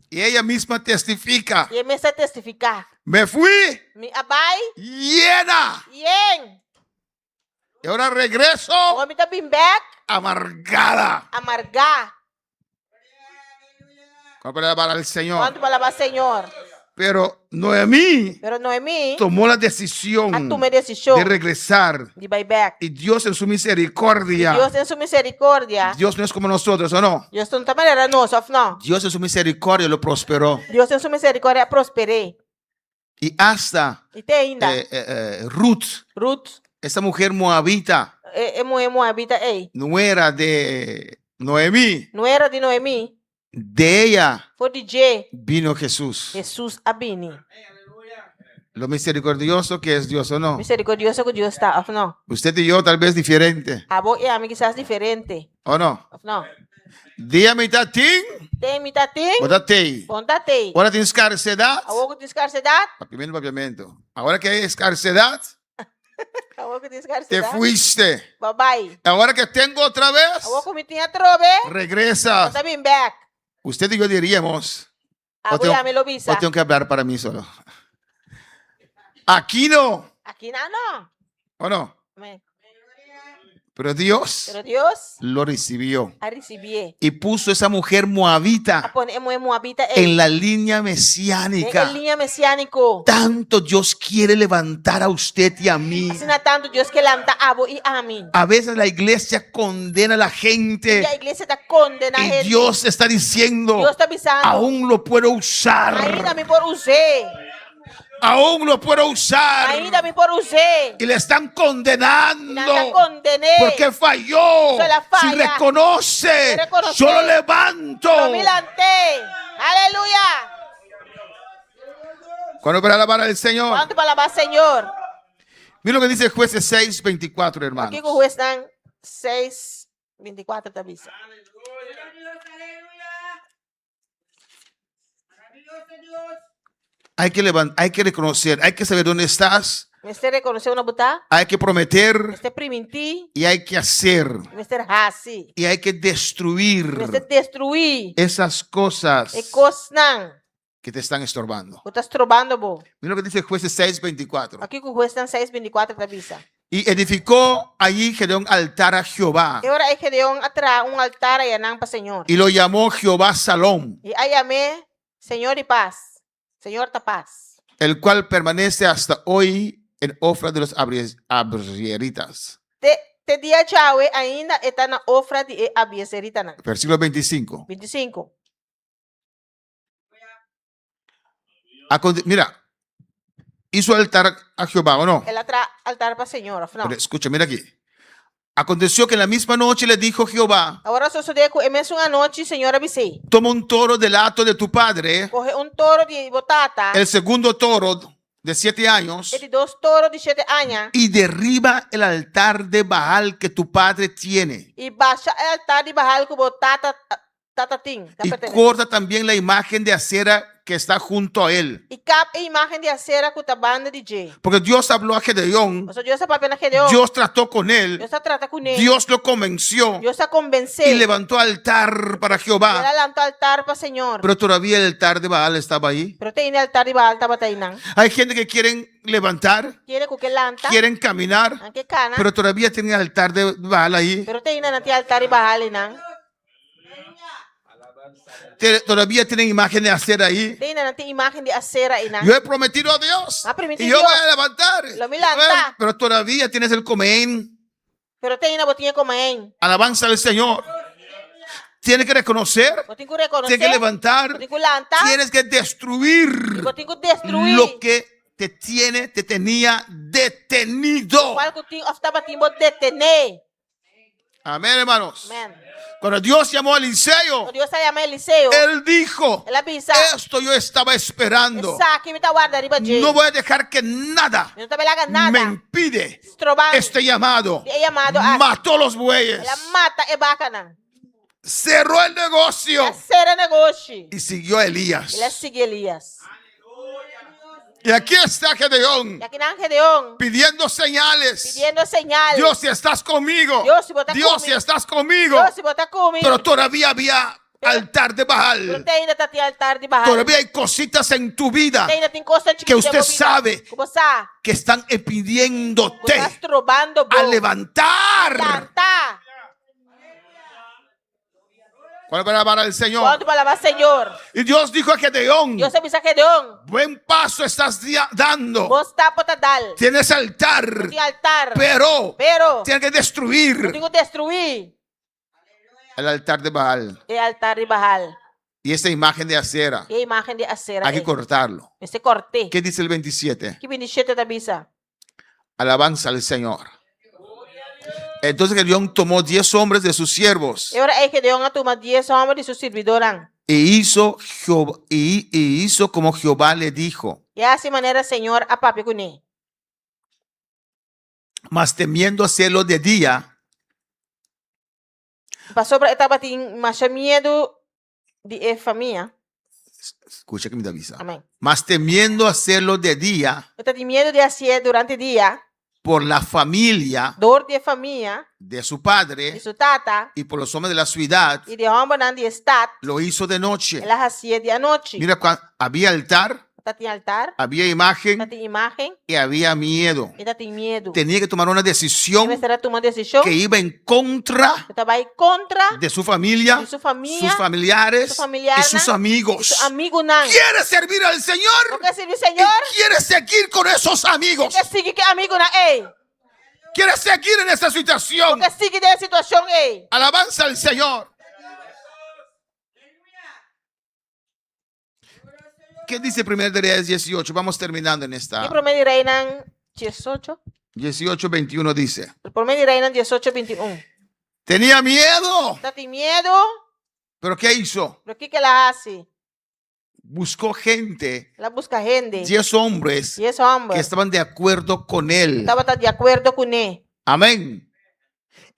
Y ella misma testifica, Y me está testificar. me fui Mi abay. llena Yen. y ahora regreso O mi ta bin back. amargada. Amarga. Para el Señor. Cuánto palabra Señor. Pero Noemí Pero Noemi. tomó la decisión A tomar decisión. de regresar. De bay back. Y Dios en su misericordia. Dios en su misericordia. Dios no es como nosotros, ¿o no? Dios no está manera no, sof no. Dios en su misericordia lo prosperó. Dios en su misericordia prosperé. Y hasta Y te ainda. Ruth, Ruth. esta mujer moabita, Moabita, nuera de Noemí, no era de Noemi. de ella Fue DJ. vino Jesús. Jesús abini. Lo misericordioso que es Dios, ¿o no? Misericordioso que Dios está, of no. Usted y yo tal vez diferente, Abo y a mí quizás diferente, ¿o no? of no. Dia mitad ting, Te imitating. botatei. Pontate. Ahora tem escarcedad. Awo ko discarsedad. Primeiro papiamento. Ahora que hay escarcedad, Awo ko te discarsedad. fuiste. Bye-bye. Ahora que tengo otra vez, Awo ko mitinga trobe. regresas. Ponta bin back. Usted y yo diríamos, Abo y a mí lo o visa. tengo que hablar para mí solo. Aquí no, Aquí na no. ¿o no? Me- Pero Dios Pero Dios lo recibió ha recibido. y puso esa mujer moabita Apon emo moabita en la línea mesiánica. en línea mesiánico. Tanto Dios quiere levantar a usted y a mí. Así na tanto Dios que lanta abo y a mí. A veces la iglesia condena a la gente La iglesia está condenada. y Dios está diciendo, Dios está avisando. aún lo puedo Ainda usar, me por usted. aún lo puedo usar. Ainda me por usted. Y le están condenando Nada condené. porque falló. Se la Si falla. reconoce, Reconoce. yo lo levanto. No me lanté. Aleluya. Cuando para alabar al Señor. ¿Cuánto palabra, Señor? Mira lo que dice Jueces 6:24, Aquí hermanos. con juez están 6:24 te avisa. Hay que levantar, hay que reconocer, hay que saber dónde estás, Mr. reconoce una buta. hay que prometer Mr. priminti. y hay que hacer Mr. hasi. y hay que destruir Mr. destruir. esas cosas E cosnan. que te están estorbando. Estás trobando bo. Mira lo que dice Jueces 6:24. Aquí con juez están 6:24 te avisa. Y edificó allí Gedeón altar a Jehová Y ahora hay Gedeón atrás un altar allá para Señor. y lo llamó Jehová Salom, Y ahí llamé Señor y paz. Señor ta paz. el cual permanece hasta hoy en ofra de los abrieritas. Te dia Yahweh ainda está na ofra de abieserita na. Versículo 25. 25. Mira, hizo altar a Jehová, ¿o no? El altar para Señor. No. Pero escucha, mira aquí. Aconteció que en la misma noche le dijo Jehová, Agora sucedeu que é uma noite, Senhor avisei. toma un toro del hato de tu padre, Coge toro de botata. el segundo toro de 7 años, E de 2 toros de 7 anos. y derriba el altar de Baal que tu padre tiene. E baixa o altar de Baal com botata tatatim. Y corta también la imagen de acera que está junto a él. E cap a imagem de acera com a banda de J. Porque Dios habló a Gedeón, O sea, Deus está papel Gedeão. Dios trató con él, Deus está trata com ele. Dios lo convenció Deus está y convencer. levantó altar para Jehová. Ela levantou altar para Senhor. Pero todavía el altar de Baal estaba ahí. Pero tem altar de Baal estava aí não. Hay gente que quieren levantar, Quiere que lanta. quieren caminar, Anque cana. pero todavía tienen el altar de Baal ahí. Pero tem na altar de Baal não. Todavía tienen imagen de acera ahí. Tem na imagem de acera aí não. Yo he prometido a Dios Ha prometido y yo Dios. voy a levantar. Lo me levanta. Pero todavía tienes el comén. Pero tem na botinha como em. Alabanza al Señor. Tienes que reconocer, Botinha que reconocer. tienes que levantar, Botinha que lanta. tienes que destruir Botinha que destruir. lo que te tenía detenido. Qual que ting of taba timbo detener. Amén, hermanos. Amen. Cuando Dios llamó a Eliseo, Quando Deus llama Eliseu, él dijo, ela bisa, esto yo estaba esperando. essa aqui me tá guarda riba de. No voy a dejar que nada Não tá belaga nada. me impide Strobang. este llamado. É llamado a. Mató los bueyes, Ela mata e bacana. cerró el negocio Ela será negócio. y siguió a Elías. Ela sigue Elias. Y aquí está Gedeón E aqui na Gedeon, pidiendo señales. pidiendo señal. Dios, si estás conmigo. Dios, si botas Dios, conmigo. si estás conmigo. Deus se botar comigo. Pero todavía había altar de Pero Baal. tem ainda tá tem altar de barra. Todavía hay cositas en tu vida Tem ainda tem constante que usted sabe Como sabe? que están impidiéndote Estás trobando a levantar. Levantar. ¿Cuál es la palabra del Señor? Quando palavra Senhor. Y Dios dijo a Gedeón, Deus avisa Gedeon. buen paso estás dando. Vos tá para dar. Tienes altar, Tem altar. pero Pero tienes que destruir tenho que destruir el altar de Baal. o altar de Baal. Y esta imagen de acera, E a imagem de Acera. hay que cortarlo. Esse corte. ¿Qué dice el 27? Que bendichete da bisa. Alabanza al Señor. Entonces Gedeón tomó 10 hombres de sus siervos E ora é Gedeon a tomar 10 homens de seus servidores. e hizo, hizo como Jehová le dijo. E assim maneira Senhor a papi com ele. Mas temiendo hacerlo de día, Passou para etapa tem mais medo de família. escucha que me avisa. Amém. Mas temiendo hacerlo de día Eu tenho medo de fazer durante o dia. por la familia Dor de família. de su De padre sua tata. y por los hombres de la ciudad, E de homem não de estado. lo hizo de noche. Ela fazia de noite. Mira, había altar, Tá tem altar. había Tá imagen tem imagem. y había miedo. E tá tem medo. Tenía que tomar una decisión Deve ser tomar decisão. que iba en contra Que vai contra de su familia, de sua família. sus familiares Su familiar, y sus ¿no? amigos. Seu amigo não. Quiere servir al Señor Porque servir y Senhor. quiere seguir con esos amigos. Que siga que amigo não. Ei. Quiere seguir en esta situación. Que siga de situação. Ei. Alabanza al Señor. ¿Qué dice 1 de Reyes 18? Vamos terminando en E esta. promedio reinan 18. 18, 21 dice. El promedio reinan 18, 21. Tenía miedo. Está tem medo. ¿Pero qué hizo? Pero que ela hace? Buscó gente, Ela busca gente. 10 hombres E esse homem que estaban de acuerdo con él. estava de acordo com ele. Amén.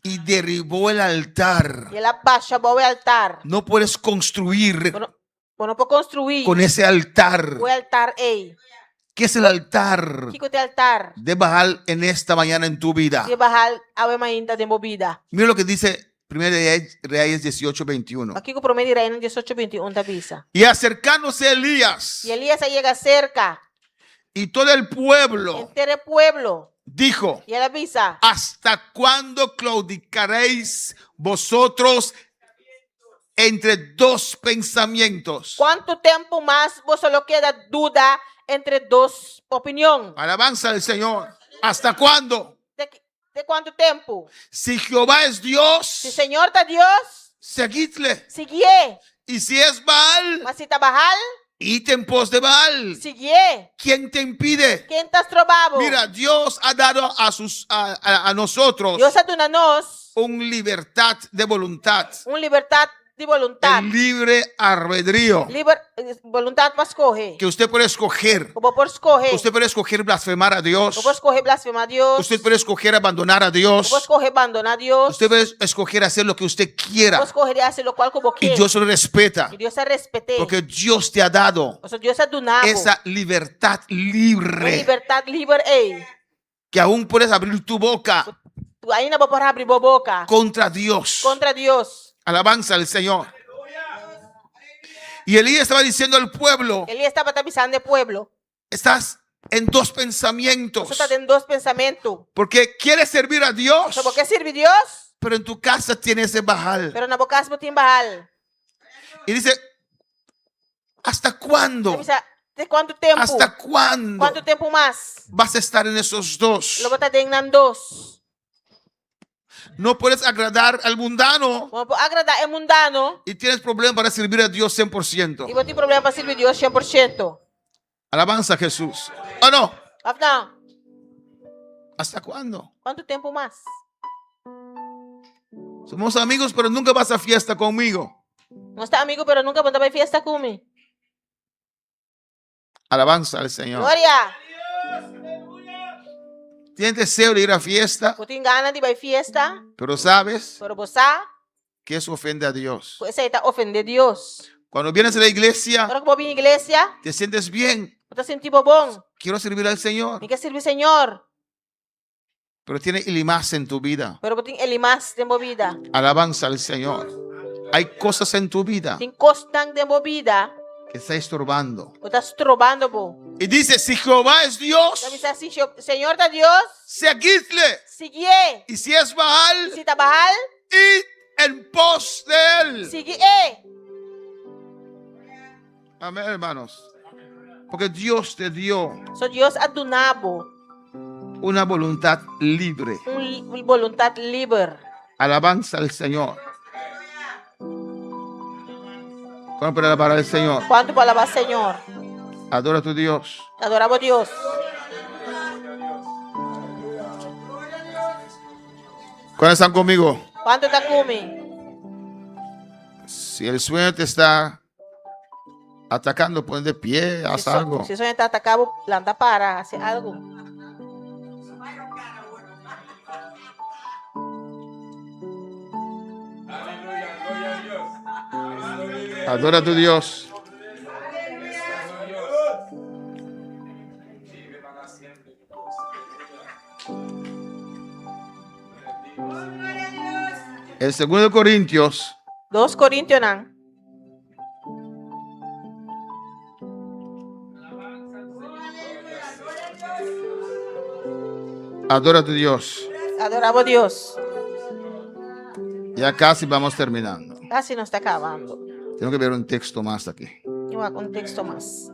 Y derribó el altar. E ela baixa o altar. No puedes construir Quando pode construir con ese altar. o altar, ei. ¿Qué es el altar O que é o altar? de Baal en esta mañana en tu vida? De barrar a ainda de movida. Mira lo que dice 1 de Reyes 18, 21. Aqui que o promedio reinan 18, 21 da visa. Y acercándose Elías E Elías llega cerca. y todo el pueblo Entre el pueblo. dijo: E ela avisa. ¿hasta cuándo claudicaréis vosotros entre dos pensamientos? Quanto tempo mais você só queda duda entre duas opiniões? Alabanza al Señor. ¿Hasta cuándo? De quanto tempo? Si Jehová es Dios, Se o Senhor está Deus, seguidle. sigue. Y si es Baal, Mas se está Baal, id en pos de Baal. sigue. ¿Quién te impide? Quem está trobado? Mira, Dios ha dado a nosotros Deus está dando a nós un libertad de voluntad, liberdade de voluntad. el libre albedrío, Voluntade para escolher. que usted puede escoger. Como por escolher. Usted puede escoger blasfemar a Dios. Como por escolher blasfemar a Deus. Usted puede escoger abandonar a Dios. Como por escolher abandonar a Deus. Usted puede escoger hacer lo que usted Como quiera. escolher fazer o qual como Y quer. Dios lo respeta. E Deus se respeite. Porque Dios te ha dado O sea, Deus é do nabo. esa libertad Uma libre. liberdade livre, ei. Que aún puedes abrir tu boca Tu ainda vou poder abrir a boca contra Dios. contra Deus. Alabanza al Señor. Y Elías estaba diciendo al pueblo: Ele estava avisando o pueblo. estás en dos pensamientos. Você está tendo dois pensamentos. Porque quieres servir a Dios, Você quer servir Deus, pero en tu casa tienes ese Baal. pero na boca você tem Baal. Y dice: ¿hasta cuándo? Você avisa, de quanto tempo? ¿Hasta cuándo Quanto tempo mais? vas a estar en esos dos? Lo vou estar tendo dois. No puedes agradar al mundano Vamos agradar é mundano y tienes problemas para servir a Dios 100%. e vou ter problema para servir Deus 100%. Alabanza a Jesús. ¿O no? Of now. ¿Hasta cuándo? Quanto tempo mais? Somos amigos, pero nunca vas a fiesta conmigo. Nós tá amigo, pero nunca vamos a fiesta comigo. Alabanza al Señor. Glória. Tienes deseo de ir a fiesta, Eu tenho ganas de ir fiesta, pero sabes pero você, que eso ofende a Dios. você está ofendendo Deus. Cuando vienes a la iglesia, Agora que eu vou vir à igreja, te sientes bien. eu tô sentindo bom. Quiero servir al Señor. Me quer servir Senhor, Pero tiene más en tu vida. pero eu tenho Ele mais de minha vida. Alabanza al Señor. Hay cosas en tu vida Tem coisas de minha vida, que está estorbando. eu tô estrobando, bo. Y dice, si Jehová es Dios, Então, me assim, Senhor da Deus, seguidle. sigue. Y si es Baal, Se tá Baal, id en pos de él. sigue. Amén, hermanos. Porque Dios te dio So Deus adunabo una voluntad libre. voluntad livre. Alabanza al Señor. ¿Cómo para alabar al Señor? Quanto para alabar Senhor? Adora a tu Dios. Adoramos Deus. ¿Cuándo están conmigo? Quanto tá comigo? Si el sueño te está atacando, pon de pie, haz algo. Se sonha tá atacado, planta para, hace algo. Adora a tu Dios. El 2 Corintios 2 Coríntios não. adora a tu Dios. Adoramos Deus. Ya casi vamos terminando. Casi não está acabando. Tengo que ver un texto más aquí. E um contexto mais.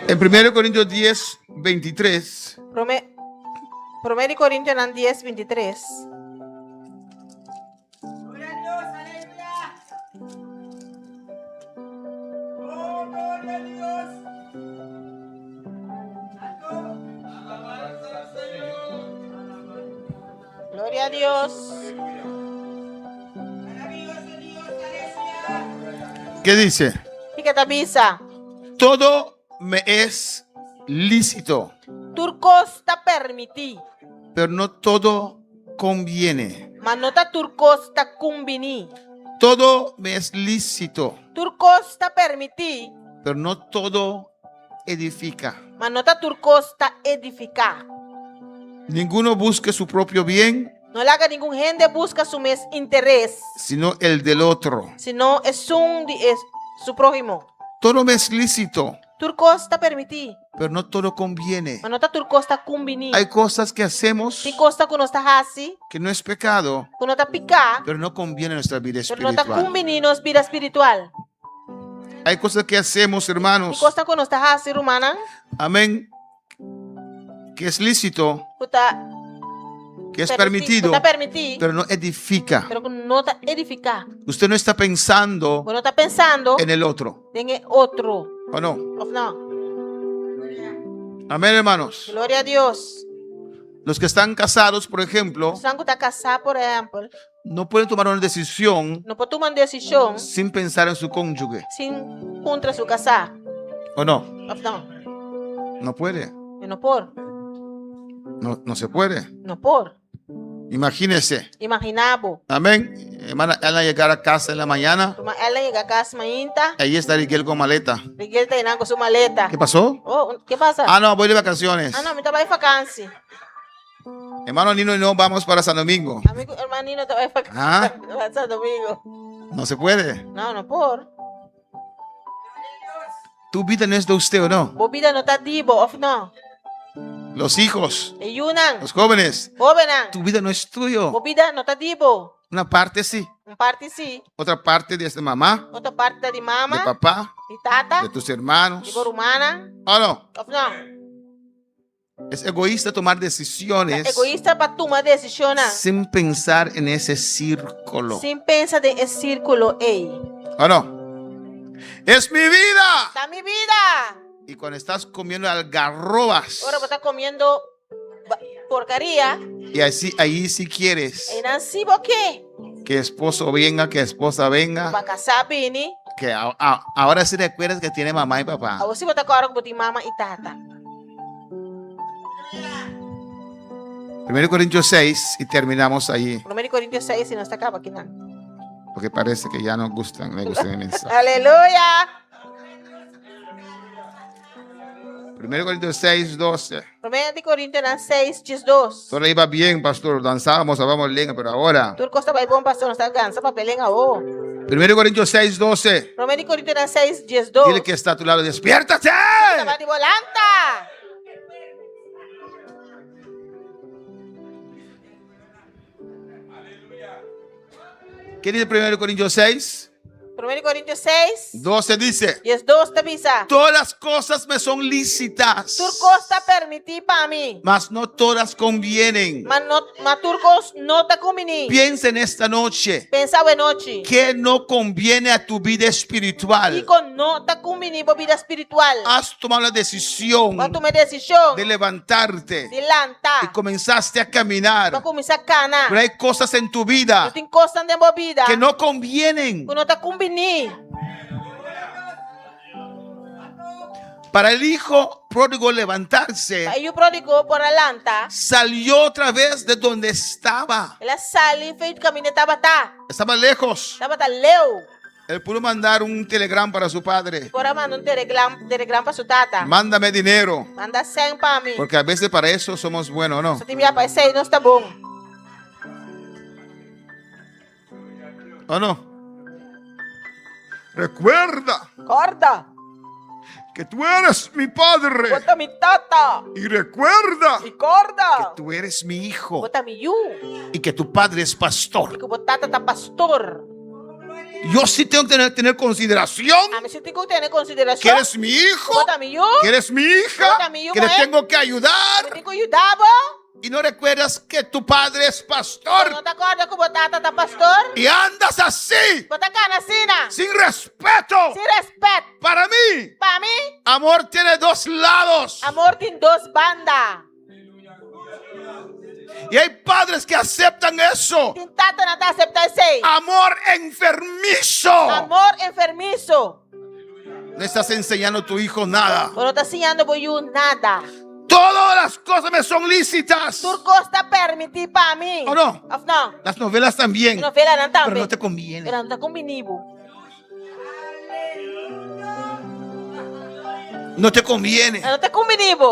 En 1 Corintios 10, 23, 1 Coríntios 10, 23. Gloria a Dios. ¿qué dice? Fica da bisa. Todo me es lícito, Turcos está permitido. pero no todo conviene. Mas não tá turcos está combini. Todo me es lícito, Turcos está permitido. pero no todo edifica. Mas não tá turcos está edificar. Ninguno busque su propio bien, Não haga nenhum gente busca su mes interés, sino el del otro. sino es su prójimo. Todo me es lícito, Turcos está permitido. pero no todo conviene. Mas não tá turcos está combini. Hay cosas que hacemos Tem coisa que não está assim, que no es pecado, que não tá picar, pero no conviene en nuestra vida pero não tá espiritual. combini nos vida espiritual. Hay cosas que hacemos, Tem hermanos, coisa que não está assim, romana, amén, que es lícito, que tá que es permitido, está permitido, pero no edifica. pero que não tá edificar. Usted no está pensando Que não tá pensando en el otro, em outro. ¿o no? Of não. Amén, hermanos. Glória a Deus. Los que están casados, por ejemplo, O sangue está casado, por exemplo, no pueden tomar una decisión não pode tomar uma decisão sin pensar en su cónyuge, sem contra seu casar. ¿o no? Of não. No puede, Eu não por. no se puede. Não por. Imagínese, Imaginabo. amén. Hermana, Ana llegar a casa en la mañana, Ela chega a casa mainta, ahí está Riquel con maleta. Miguel está indo com sua maleta. ¿Qué pasó? Oh, que passa? Ah, no, voy de vacaciones. Ah, não, me estava em vacância. Hermano Nino y no vamos para San Domingo. Amigo, hermanino, estava em Ah. vacância. Domingo. No se puede. Não, não por. Tu vida no es de usted, ¿o no? Bobida não está dibo, of não. Los hijos, E Yunan, los jóvenes, Bobenan. tu vida no es tuyo. Bobida não está dibo. Una parte sí, parte sim, otra parte de mamá, outra parte de de mama, papá, de tata, de tus hermanos. de gorumana. ¿O no? Of não? Es egoísta tomar decisiones Egoísta para tomar decisão, sin pensar en ese círculo. sem pensar de círculo, ei. ¿O no? Es mi vida. Da minha vida. Y cuando estás comiendo algarrobas, Agora você tá comendo porcaria, y así, ahí si quieres e não se o quê? que esposo venga, que esposa venga, Para casar, Bini. que ahora sí recuerdas que tiene mamá y papá. Aí você botar agora com botar mama e tata. 1 Corintios 6 y terminamos ahí, 1 Coríntios 6, e nós tá acaba aqui, não. porque parece que ya no gustan, me gustan el mensaje. Aleluia. 1 Corintios 6, 12. 1 Coríntios 6, 12. Todo iba bien, pastor, danzábamos, hablábamos lengua, pero ahora. Tudo costa vai bom, pastor, nós tá ganhando papelinha, ô. 1 Corintios 6, 12. 1 Coríntios 6, 12. Dile que está a tu lado, despiértate. Estava de volanta. ¿Qué dice 1 Corintios 6? 1 Coríntios 6, 12 dice, 12 te avisa. todas las cosas me son lícitas, Tudo costa permitir para mim. mas no todas convienen. Mas turcos não te conveni. Piensa en esta noche, Pensava em noite. ¿qué no conviene a tu vida E espiritual? com não te conveni para vida espiritual. Has tomado la decisión Para tomar decisão de levantarte de lantar. y comenzaste a caminar, Para começar a canar. pero hay cosas en tu Não vida tem costa na vida. que no convienen. Que não te conveni. Para el hijo pródigo levantarse, Aí o pródigo por a lanta. salió otra vez de donde estaba. Ela sale e fez caminho estava tá. Estaba lejos. Estava tá leu. Él pudo mandar un telegrama para su padre. Por a mandar telegram para sua tata. Mándame dinero. Manda 100 para mim. Porque a veces para eso somos buenos, ¿no? Se te enviar para 6 não está bom. ¿O no? Recuerda Acorda. que tú eres mi padre. Bota mi tata. Y recuerda E corda. que tú eres mi hijo. Bota mi yu. Y que tu padre es pastor. Que o tata tá pastor. Yo sí tengo que tener consideración A mí se tem que ter consideração. que eres mi hijo, Bota mi yu. que eres mi hija, que te tengo que Me ayudar. tem que ajudar, Y no recuerdas que tu padre es pastor. não te acorda que o tata tá pastor? Y andas así, Bota cana sina. sin respeto. Sem respeito. Para mí, Para mim, amor tiene dos lados. amor tem duas bandas. Y hay padres que aceptan eso. Tem tata não tá aceitar isso aí. Amor enfermizo. Amor enfermizo. No estás enseñando a tu hijo nada. Não tá ensinando por you nada. Todas las cosas me son lícitas. Turco está permitir para mim. ¿O no? Of não. Las novelas también. Novela não Pero também. no te conviene. Ela não tá combinando. No te conviene. Ela não tá combinando.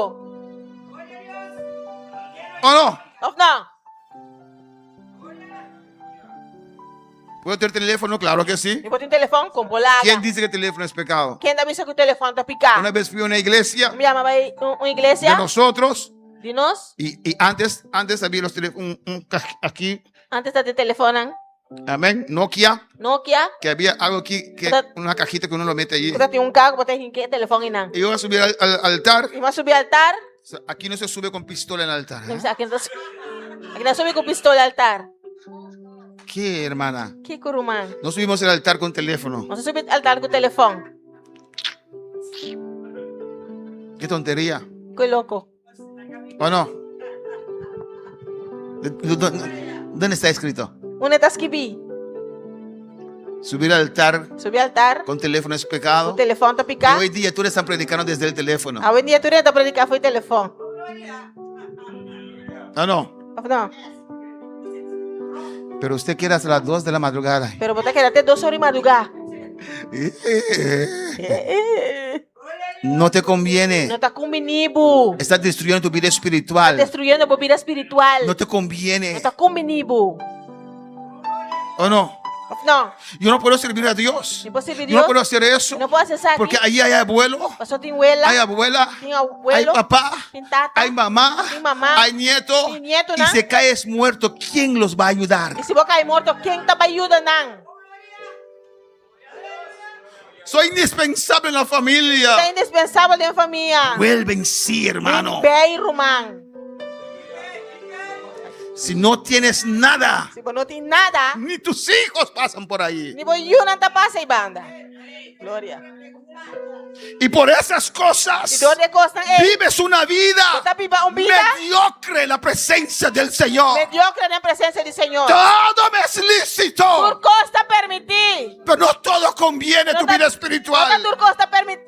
¿O no? Of não. ¿Puedo tener teléfono? Claro que sí. Eu botei um telefone com bolada. ¿Quién dice que el teléfono es pecado? Quem dá missa que o telefone tá picar? Una vez fui a una iglesia Me chamava aí uma igreja de nosotros de nós. y antes había los teléfonos aquí, Antes de telefone, amén, Nokia, Nokia. que había algo aquí, una cajita que uno lo mete allí. Você tem um carro, botei em que telefone não. Y yo iba a subir al altar. E vai subir ao altar. Aquí no se sube con pistola en el altar. ¿Eh? Aqui não sube com pistola ao altar. ¿Qué, hermana? Que curumã. No subimos el altar con teléfono. Você sube ao altar com telefone. Qué tontería. Que louco. ¿O no? ¿Dónde está escrito? Onde está escrito? Subir al altar Subir ao altar. con teléfono es O pecado. telefone tá Y picar. hoy día tú le están predicando desde el teléfono. Hoje em dia tu está predicar foi telefone. ¿O no? Of não. Pero usted quiere hasta las 2 de la madrugada. Pero você quer até 2 horas de madrugada. No te conviene. Não está combinando. Estás destruyendo tu vida espiritual. Destruyendo a vida espiritual. No te Não conviene. está combinando. ¿O no? No. Yo no puedo servir a Dios. No puedo servir a Yo no Dios. puedo hacer eso. No puedo hacer eso aquí. Porque ahí hay abuelo, Pastor tem abuela. hay abuela, Tem abuelo. hay papá, Tem tata. hay mamá, Tem mamá. hay nieto. Tem nieto, Y né? se caes muerto, ¿quién los va a ayudar? E se você cair morto, quem tá ajudando? Soy indispensable en la familia. É indispensável dentro da família. Vuelve en sí, hermano. Bem, Román. Si no tienes nada, Se você não tem nada, ni tus hijos pasan por ahí. nem você não tá passando banda. Glória. Y por esas E cosas onde costa vives una vida Você vive uma vida mediocre en la presencia del Señor. mediocre na presença do Senhor. Todo me es lícito, Por costa permitir. pero no todo conviene tu vida espiritual. Por costa permitir.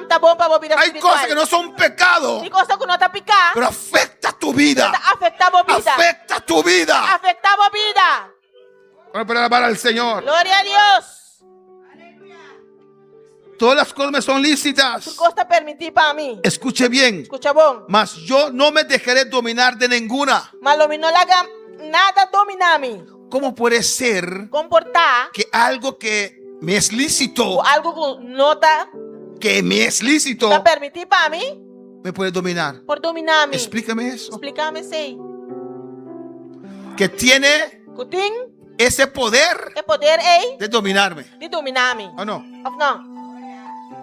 Tá bom para a vida Hay espiritual. cosas que no son pecado, Tem coisa que não tá picar. pero afecta tu vida. Afecta a vida. Afecta tu vida. Afecta a vida. Bueno, para alabar al Señor. Glória a Deus. Todas las cosas me son lícitas. Por costa permitir para mim. Escuche bien. Escucha bom. Mas yo no me dejaré dominar de ninguna. Mas não laga nada dominar-me. ¿Cómo puede ser Comportar que algo que me es lícito, ou algo que não tá permitir para mim, me puede dominar? por dominar-me? Explícame eso. Explícame sei. Que tiene Que tem ese poder é poder de dominarme. de dominar-me. ¿O no? Ou não?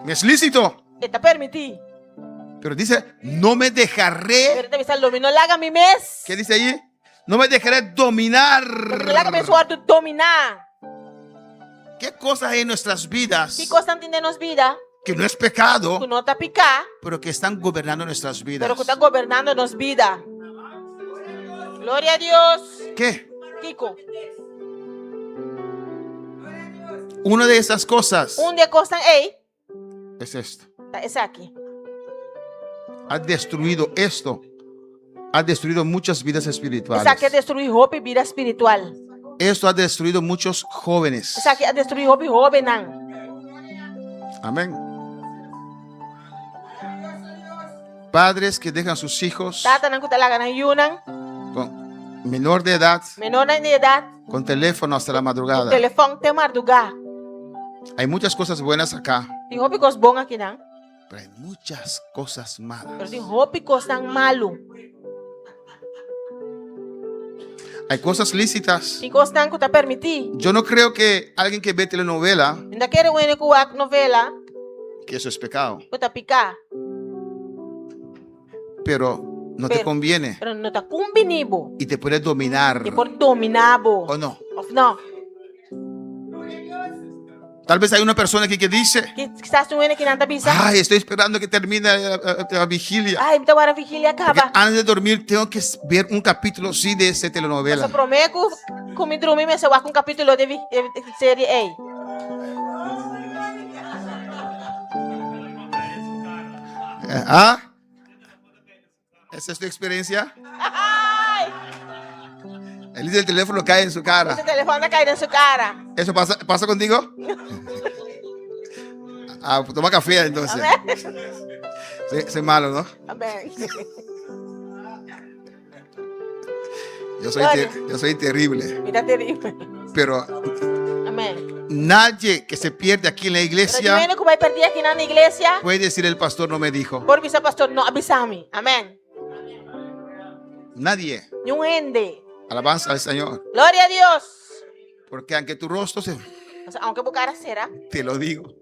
Me es lícito. Está permitir. Pero dice, no me dejaré. Pero te avisa, não laga mi mes. ¿Qué dice allí? No me dejaré dominar. Não laga mi suerte dominar. ¿Qué cosas hay en nuestras vidas Que coisa tem nos vida? que no es pecado, Que não tá picar, pero que están gobernando nuestras vidas? pero que está governando nos vida. Glória a Deus. ¿Qué? Kiko, Una de esas cosas de coisa es esto. esse aqui. Ha destruido esto. Ha destruido muchas vidas espirituales. Esse aqui é destruir roupa e vida espiritual. Esto ha destruido muchos jóvenes. Esse aqui é destruir roupa e roupa não. Amén. Padres que dejan a sus hijos Tata não que laga na yunan, con menor de edad menor na idade, con teléfono hasta la madrugada. telefone tem madrugar. Hay muchas cosas buenas acá, Tem roupa e coisa bom aqui não, pero hay muchas cosas pero malas. tem roupa e coisa malo. Hay cosas lícitas. Tem coisa que tá permitir. Yo no creo que alguien que ve telenovela, Ainda quer o que a novela, que eso es pecado, que tá picar, pero no te Pero- conviene pero não tá combinibo. y te puede dominar. E por dominabo. ¿O no? Não. Tal vez hay una persona aquí que dice, Que estás doendo que não tá pisando. ay, estoy esperando que termine la vigilia. Ai, então agora a vigília Porque acaba. antes de dormir tengo que ver un capítulo sí de esa Eu telenovela. prometo que me dormir, mas eu vou com um capítulo de série A. ¿Ah? ¿Esa es tu experiencia? Ai, El del teléfono cae en su cara. esse telefone tá caindo na sua cara. ¿Eso pasa contigo? Ah, toma café entonces. Amém? Soy malo, ¿no? Amém. Yo soy terrible. Vida terrível. Pero Amém. nadie que se pierde aquí en la Pero iglesia diminuindo que vai perder aqui na igreja, puede decir el pastor no me dijo. por avisar pastor, não avisar-me. Amém. Nadie. Nenhum ende. Alabanza al Señor. Glória a Deus. Porque aunque tu rostro se... Aunque o cara será, Te lo digo.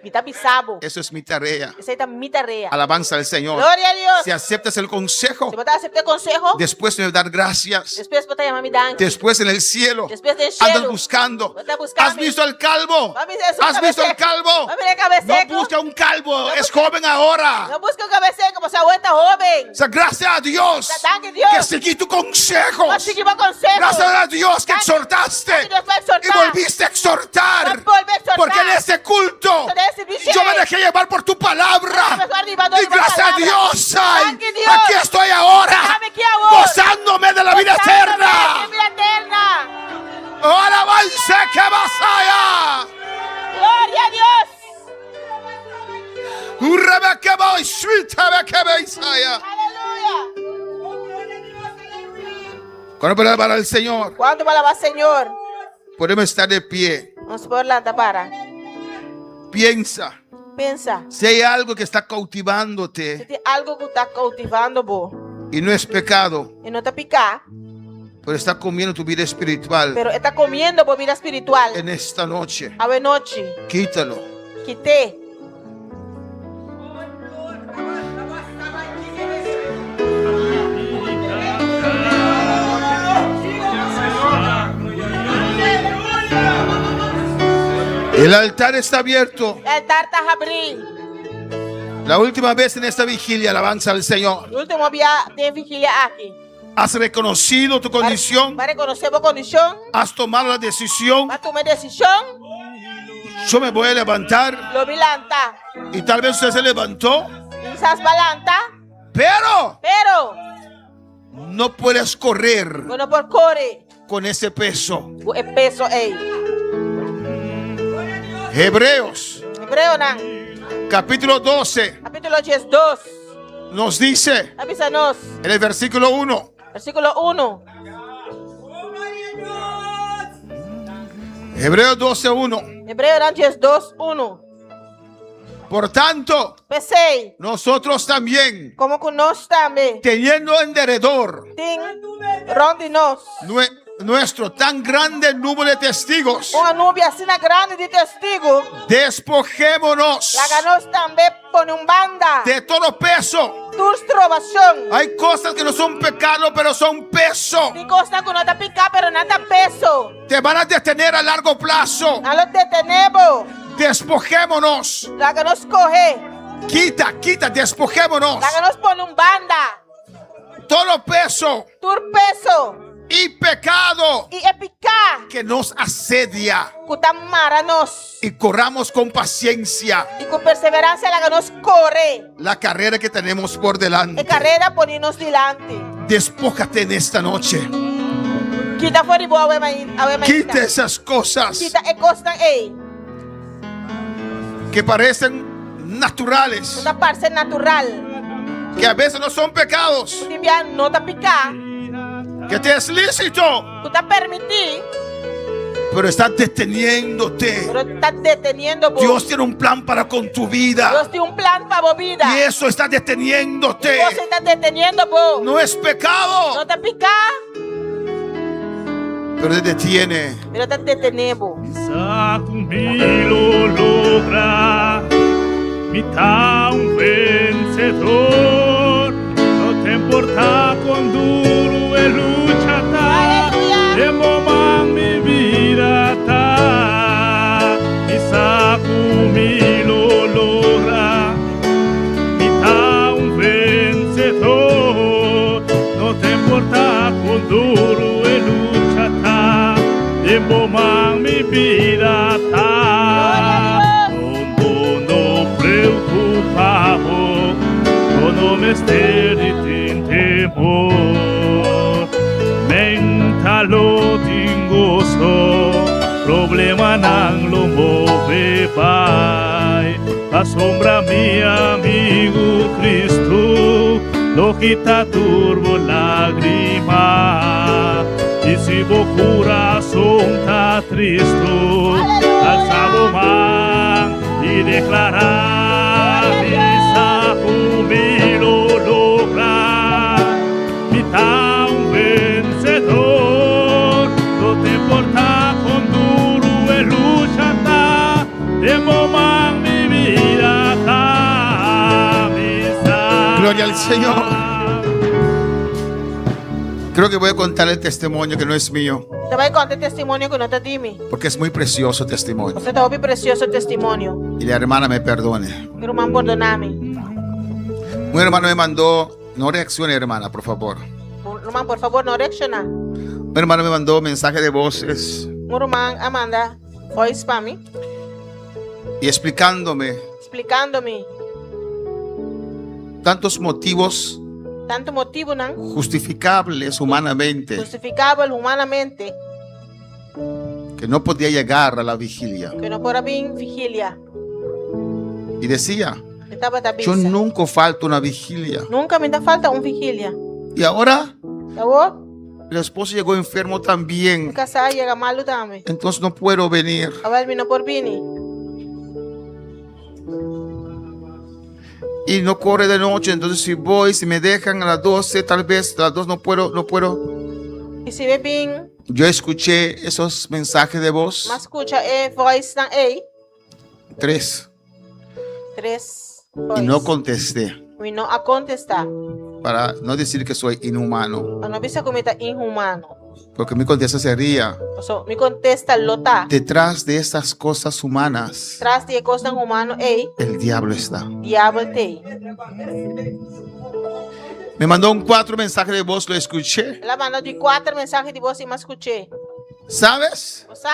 me tá bisabo. Eso es mi tarea. Essa aí tá minha tarea. Alabanza al Señor. Glória a Deus. Si aceptas el consejo, Se você aceitar consejo, después de dar gracias, depois você chamar me dar. después en el cielo, Depois de andas cielo. buscando. Está buscando. ¿Has visto al calvo? Vai me dizer, ¿Has visto al calvo? Vai me cabeça No busca un calvo, es joven ahora. Não busca o cabeça, você aguenta jovem. O sea, gracias a Dios Danke Deus. que seguí tu consejo. Vai seguir meu consejo. Gracias a Dios que exhortaste Deus vai y exortar. volviste a exhortar. Vai volver a exortar. Porque en ese culto Nesse vídeo, yo me dejé llevar por tu palabra. Y gracias a Dios, ay, Danke Deus. aquí estoy ahora, Sabe que agora. gozándome de la vida eterna. Vida eterna. Oh, alabanza que vas allá. Glória a Deus. Rebecca boy, sweet Rebecca Isaiah. Aleluia. Cuando para alabar al Señor, Quando vai lavar, Senhor, Podemos estar de pie. Vamos por la para. Piensa. Pensa. Si hay algo que está Se cautivándote tem algo que está cautivando vos y no es pecado, y no te pica, pero está comiendo tu vida espiritual pero está comiendo por vida espiritual. en esta noche, A ver noche, quítalo. quité. El altar está abierto. El altar está abierto. La última vez en esta vigilia, alabanza al Señor. El último día de vigilia aquí. Has reconocido tu condición. Va a reconocer tu condición. Has tomado la decisión. Va a tomar decisión. Yo me voy a levantar. Lo vilanta. Y tal vez usted se levantó. Quizás balanta. Pero Pero no puedes correr bueno por corre. con ese peso. El peso es. Hebreos Hebreo nan. capítulo 12 Capítulo 2. nos dice Avísanos. en el versículo 1. Versículo 1. Hebreos 12:1. Hebreo nan 2:1. Por tanto, Pensei. nosotros también, Como que nós também. teniendo en derredor Tem ronde nós. nuestro tan grande número de testigos, Uma nuvem assim grande de testigo. despojémonos Laga nós também põe banda. de todo peso. Tus trovação. Hay cosas que no son pecado, pero son peso. Tem coisa que não tá picar, pero nada peso. Te van a detener a largo plazo. A los detenemos. Despojémonos. Laga nós correr. Quita, despojémonos. Laga nós põe banda. Todo peso Tur peso. y pecado E é picar. que nos asedia. Cuta mara nós. Y corramos con paciencia E com perseverança laga nós correr. la carrera que tenemos por delante. E carreira põe nós dilante. Despójate en esta noche. Quita fora boa Quita esas cosas Quita e costa ei. que parecen naturales, Una parte natural. que a veces no son pecados, Timbia no te picar. que te es lícito, Tú te permití, pero estás deteniéndote. pero estás deteniendo vos. Dios tiene un plan para con tu vida Dios tiene un plan para vos vida. y eso está deteniéndote. Vos estás deteniendo vos. No es pecado, No te pica, pero te detiene. pero te detenemos. Quizá conmigo logra mitad un vencedor. No te importa cuán duro el lucha está. Aleluya. De momento mi vida está. Quizá conmigo logra mitad un vencedor. No te importa cuán duro el lucha está. De momento mi vida está. No preocupado, no me esté de temor. Mentalo tingoso, problema nang lo move vai. A sombra mi amigo Cristo, lo quita turbo lágrima. Y si vos corazón está triste, alza man y declarar misa júbilo logra, mitad un vencedor. No te importa con duro el lucha está, de momento mi vida está, misa. Gloria al Señor. Creo que voy a contar el testimonio que no es mío, Te voy a contar testimonio que no te dime. porque es muy precioso testimonio. Você está ouvindo precioso testimonio. Y la hermana me perdone. Pero man perdoname. Un hermano me mandó, no reaccione hermana, por favor. Roman, por favor, no reacciona. Un hermano me mandó mensaje de voces Roman, Amanda, voice para mí, y explicándome explicándome tantos motivos tanto motivo nan justificables humanamente justificable humanamente que no podía llegar a la vigilia. que no pueda vir vigilia. Y decía, Estaba yo tabisa. nunca falto una vigilia. Nunca me da falta un vigilia. Y ahora ¿Sabes? el esposo llegó enfermo también. Kasaya llega malu dami. Entonces no puedo venir. Awal bino por bini. Y no corre de noche. Entonces si voy, si me dejan a las 12, tal vez a las 2 no puedo. Y si bebing, Yo escuché esos mensajes de voz. mas escucha voice ng A. 3. 3 Y voice. no contesté. We no a contesta. Para no decir que soy inhumano. Ano bisa kumita inhumano. Porque mi contestaría. So, mi contesta lota. Detrás de estas cosas humanas, Tras de cosas ng humano A, el diablo está. diablo te. Me mandó 4 mensajes de voz, lo escuché. Ela mandou de 4 mensajes de voz e mas escutei. ¿Sabes? Você?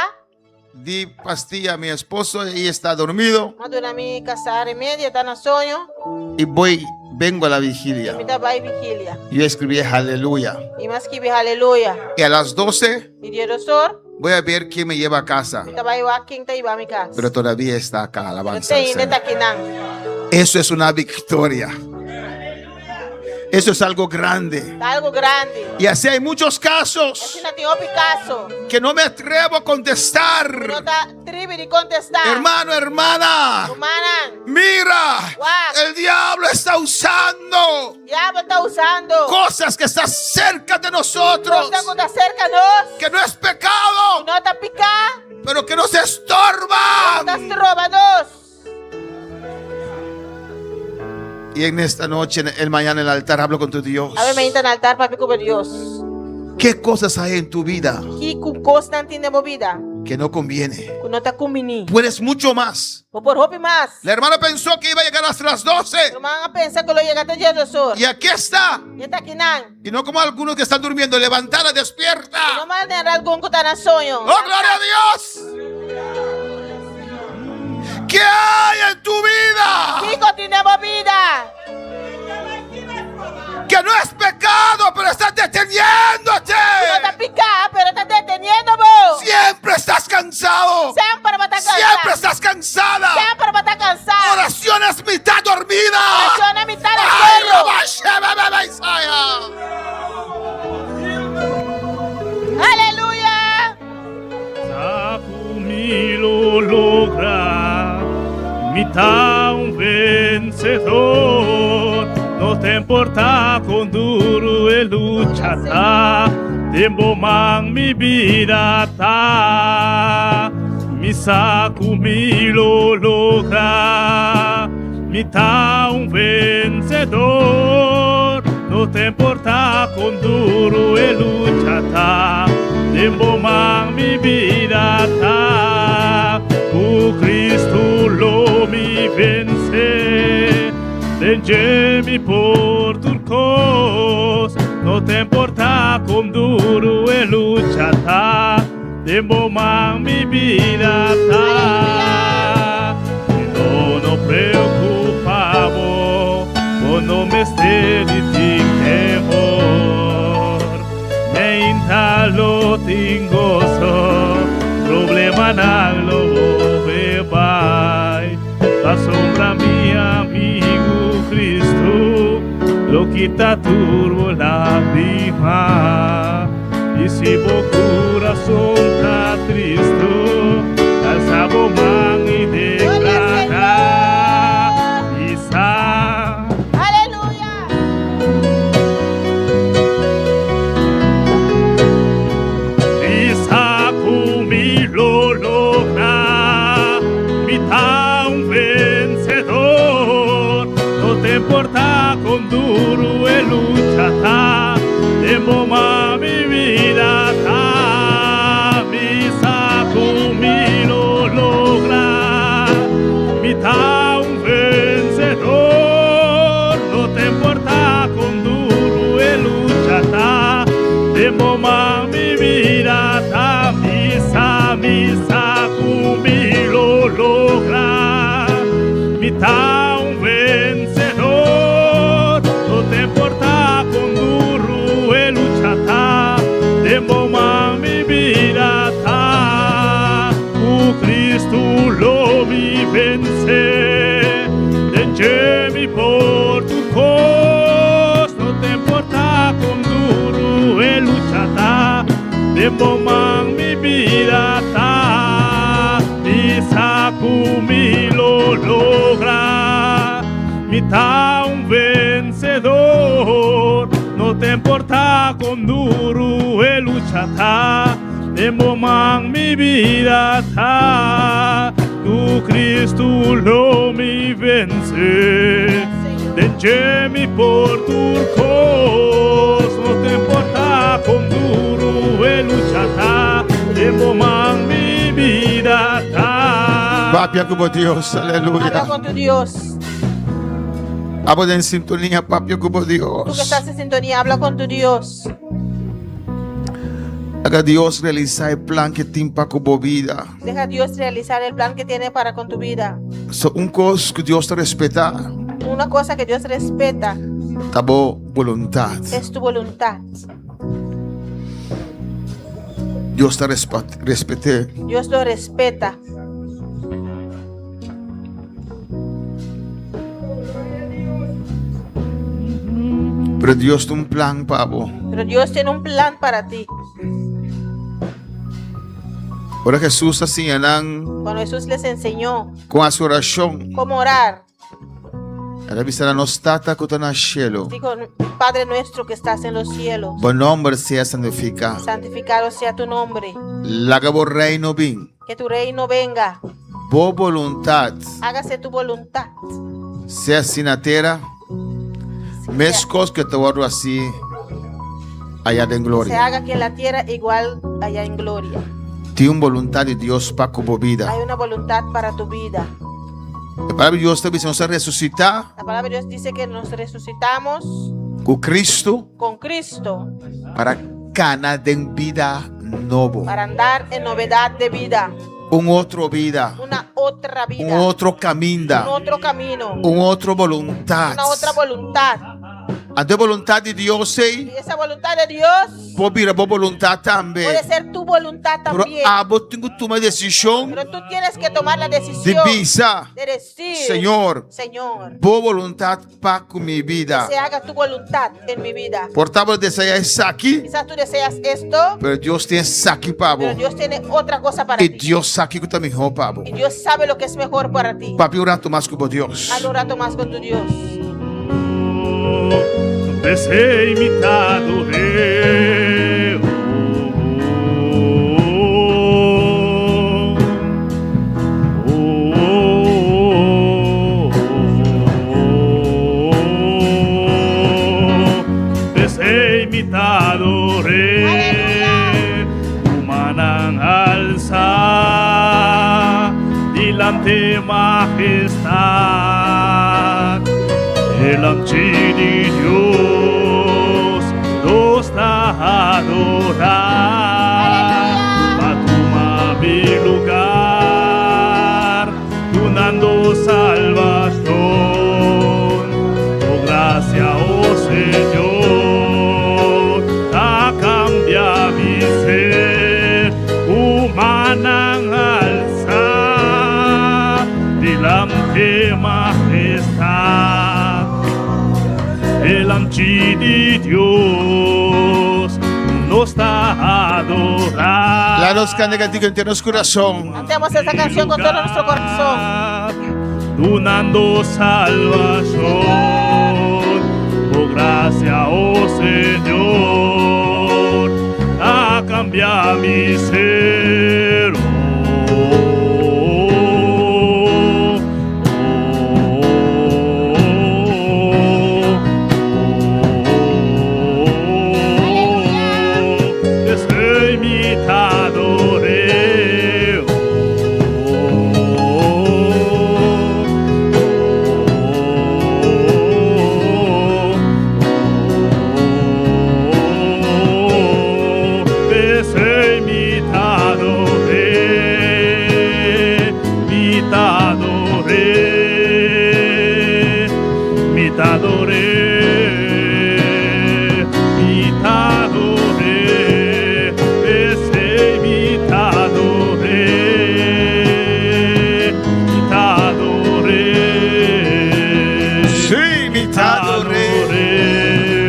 Di pastilla a mi esposo y está dormido. Madura mi casar e media, tá na sonho. Y vengo a la vigilia. Me dá vai vigília. Yo escribí aleluya. E mas que aleluia. Y a las 12 E dia do sor, voy a ver quién me lleva a casa. tá vai walking tá iba mi casa. Pero todavía está acá, Eu alabanza al tenho ainda Señor. tá aqui não. Eso es una victoria. Eso es algo grande. Tá algo grande. Y así hay muchos casos Assim na tem o Picasso. que no me atrevo a Não contestar. tá tribe de contestar. Hermano, hermana, Humanan, mira, el diablo está usando diabo tá usando. cosas que están cerca de nosotros, Coisa que tá cerca nós. que no es pecado, Não tá picar. pero que nos Tá estorban. se rouba nós. Y en esta noche, el mañana en el altar, hablo con tu Dios. A ver, me entra no altar para com Deus. ¿Qué cosas hay en tu vida Que com constante na vida. que no conviene? Que não tá combini. Puedes mucho más. Vou por roupa mais. La hermana pensó que iba a llegar hasta las 12 Irmã pensa que eu ia até dia do sol. y aquí está. E tá aqui não. Y no como algunos que están durmiendo, levantada, despierta. Não mais tem algum que tá na sonho. ¡Oh, gloria a Dios! ¿Qué hay en tu vida? Que continua vida. Que no es pecado, pero estás deteniéndote. Não tá picar, pero tá deteniendo vos. Siempre estás cansado. Sempre vai estar Siempre cansado. estás cansada. Sempre vai estar cansado. Oraciones mitad dormida. Oraciona mitad de Ay, sueño. Rabasheba, Isaiah. Aleluia. Saco mi lo logra, mitad un vencedor. No te importa con duro e lucha ta, tempo man mi vida ta. Mi saco mi lo logra, mitad un vencedor. No te importa con duro e lucha ta, tempo man mi vida ta. O Cristo lo mi vence. Vengemi por turcos, no te importa con duro e lucha ta, tempo man mi vida ta. No preocupavo, o no me esté di temor, me intalo tingoso, problema naglo bebai, la sombra mi amigo Cristo, lo quita turbo la prima. Y si vos corazón está triste, alzamos man y declara, Isa. Aleluia. Isa conmigo lo logra, mitad un vencedor. No te importa con duro e lucha ta, tempo ma mi vida ta. Misa conmigo logra, mitad un vencedor. No te importa con duro e lucha ta, tempo ma mi vida ta. Misa conmigo logra, mitad un vencedor. No te importa con duro e lucha ta, tempo ma mi vida ta. O Cristo lo mi vence, vengemi por tu cos. No te importa con duro e lucha ta, vencedor. No te importa con duro el luchata, de momang mi vida ta. Tu Cristo lo mi vence, denche mi por turcos. No te importa con duro el luchata, de momang mi vida ta. Papi, como Dios, Habla aleluya. con tu Dios. Habla en sintonía, papi, como Tú que Dios. estás en sintonía, habla con tu Dios. Haga Dios realizar el plan que tiene para como vida. Deja a Dios realizar el plan que tiene para con tu vida. So, un cosa que Dios te respeta, Una cosa que Dios respeta tabo voluntad. es tu voluntad. Dios te respete. Dios lo respeta. Pero Dios tiene un plan, pavo. Pero Dios tiene un plan para ti. Ahora Jesús así andan Cuando Jesús les enseñó con su oración. cómo orar, Ahora vista no stata que está en el cielo. dijo: Padre nuestro que estás en los cielos, Buen nombre sea santificado. santificado sea tu nombre. Laga bo reino bin. Que tu reino venga. Bo voluntad. Hágase tu voluntad. Sea sin la tierra. Mescos que te guardo así. Allá en Se gloria. haga aquí en la tierra igual allá en gloria. Tiene voluntad de Dios para como vida. Hay una voluntad para tu vida. La palabra de Dios te dice, se resucita La palabra de Dios dice que nos resucitamos con Cristo con Cristo para ganar de vida nuevo. para andar en novedad de vida. Un otro vida. Una otra vida. Un otro camino. Un otro camino. Un otro voluntad. Una otra voluntad. Ante voluntad de Dios, Y esa voluntad de Dios vos mira, vos voluntad también. puede ser tu voluntad Pero también. vos tengo que tomar decisión Pero tú tienes que tomar la de decisión visa. de decir: Señor, Señor, vos voluntad para con mi vida. se haga tu voluntad en mi vida. Por tal desea esa aquí, Quizás tú deseas esto, pero Dios tiene aquí para pero vos. Dios tiene otra cosa para Y ti. Dios aquí que está mejor para vos. Y Dios sabe lo que es mejor para ti. Papi, un rato más como Dios. Haz un rato más con tu Dios. Te sei imitado de te sei imitado de humanan alza dilante majestad. Delante de Dios nos da adorar. Patuma mi lugar, donando salvación. Oh gracia, oh Señor, a cambia mi ser. Humana alza, delante majestad. Delante de Dios nos da adorar. La nos canta cantico en nuestro corazón. Cantemos esa canción con todo nuestro corazón. Donando salvación. Oh gracia, oh Señor, a cambiar mi ser.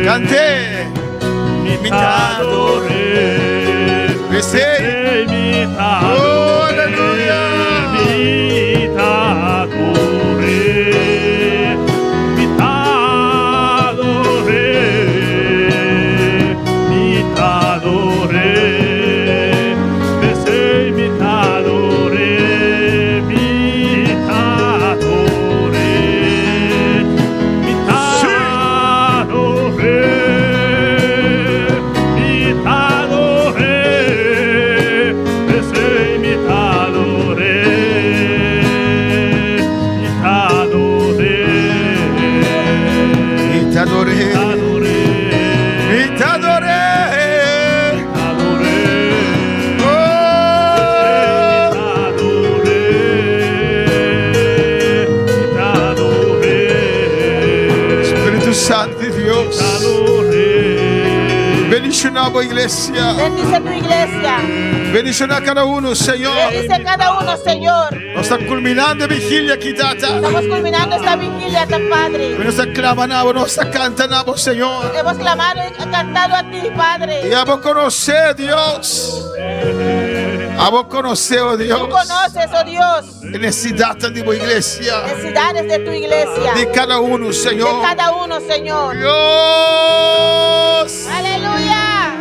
Cante, imitadore, Besé. imitadore, Oh, aleluya. imitadore, imitadore. de Dios. Bendicionamos, iglesia. Bendice tu iglesia. Bendición a cada uno, Señor. Bendice a cada uno, Señor. Nos está culminando vigilia aquí, Tata. Estamos culminando esta vigilia, Padre. Nos está clamando, nos está cantando, Señor. Hemos clamado y cantado a ti, Padre. Y a vos conocer, Dios. A vos conocer, oh Dios. Tú conoces, oh Dios, Necesidad de tu iglesia. necesidades de tu iglesia. De cada uno, Señor. De cada uno, Señor. Dios. Aleluya.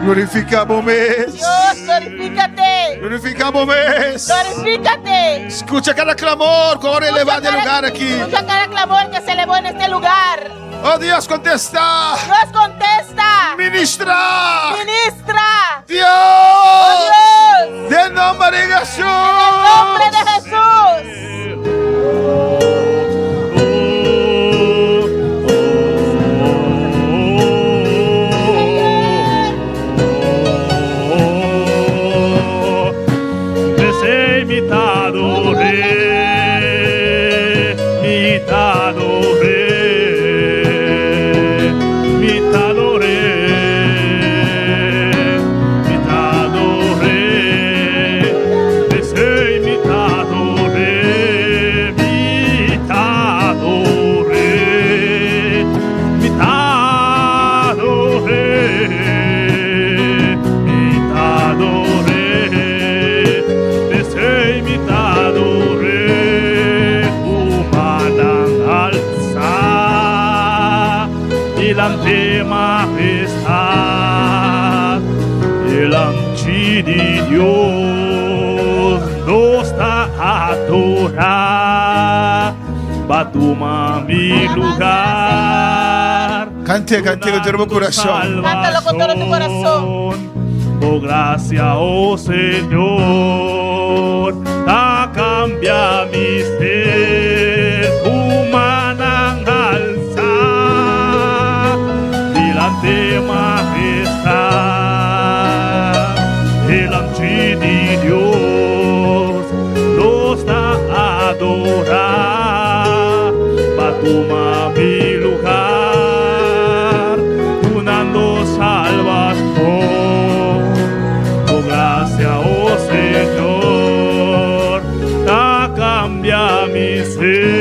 Glorificamos mes. Dios, glorifícate. Glorificamos mes. Glorifícate. Escucha cada clamor que ahora elevado del lugar aquí. Escucha cada clamor que se elevó en este lugar. Oh Dios, contesta. Dios contesta. Ministra. Ministra. Dios. Oh Dios. De nombre de Jesús. En el nombre de Jesús. Delante de Dios nos está adorar, va a tomar mi lugar. Cante con todo tu corazón. Cántalo con todo tu corazón. Oh, gracias, oh Señor, a cambiar mi ser, tu mano alzar, delante majestad, delante de Dios, nos da adorar, va a tomar mi lugar, tú nos salvas. Señor, a cambiar mi ser.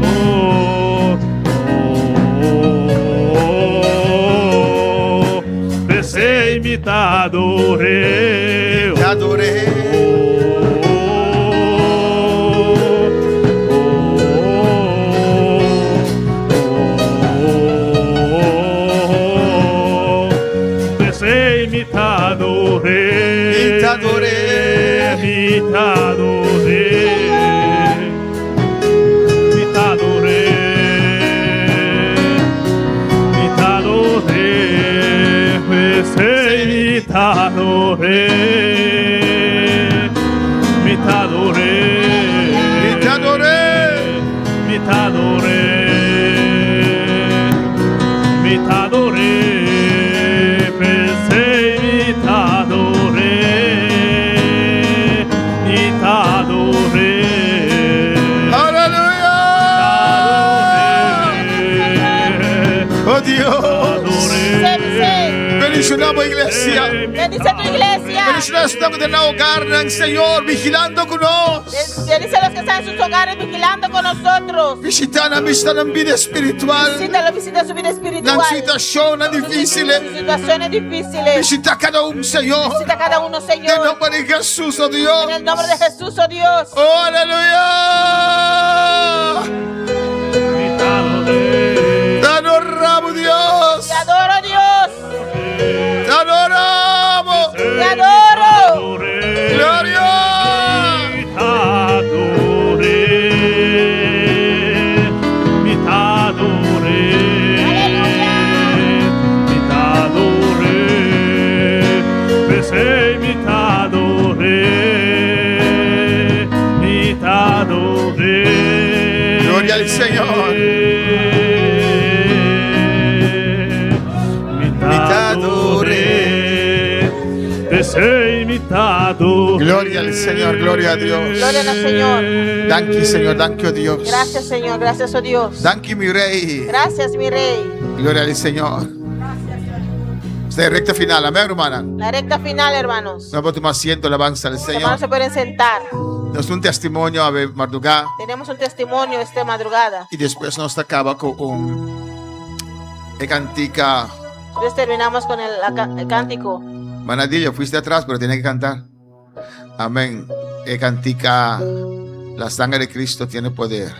Oh, besé y me te adoré. Te adoré. Bendicionamos, iglesia. Bendice tu iglesia. Bendicionamos en el hogar del Señor, vigilando con nosotros. Bendice a los que están en sus hogares vigilando con nosotros. Visitando la vida espiritual. Visita su vida espiritual. Las situaciones difíciles. Situaciones difíciles. Visita cada uno, Señor. Visita cada uno, Señor. En el nombre de Jesús, oh Dios. En el nombre de Jesús, oh Dios. Oh, aleluya. Te adoramos, Dios. Te adoro, Dios. Te adoramos. Te adoro. Gloria. Gloria al Señor. sei imitato. Gloria al Señor, gloria a Dios. Gloria al Señor. Danke, Señor, danke, oh Dios. Gracias, Señor. Gracias, oh Dios. Danke, mi Rey. Gracias, mi Rey. Gloria al Señor. Esta es recta final, amén, hermana. La recta final, hermanos. No por tu asiento, alabanza al Los Señor. hermanos se pueden sentar. Nos un testimonio a madrugada Tenemos un testimonio esta madrugada. y después nos acaba con el cantica. Entonces terminamos con el cántico. Manadillo, fuiste atrás, pero tiene que cantar. Amén. El cantica. La sangre de Cristo tiene poder.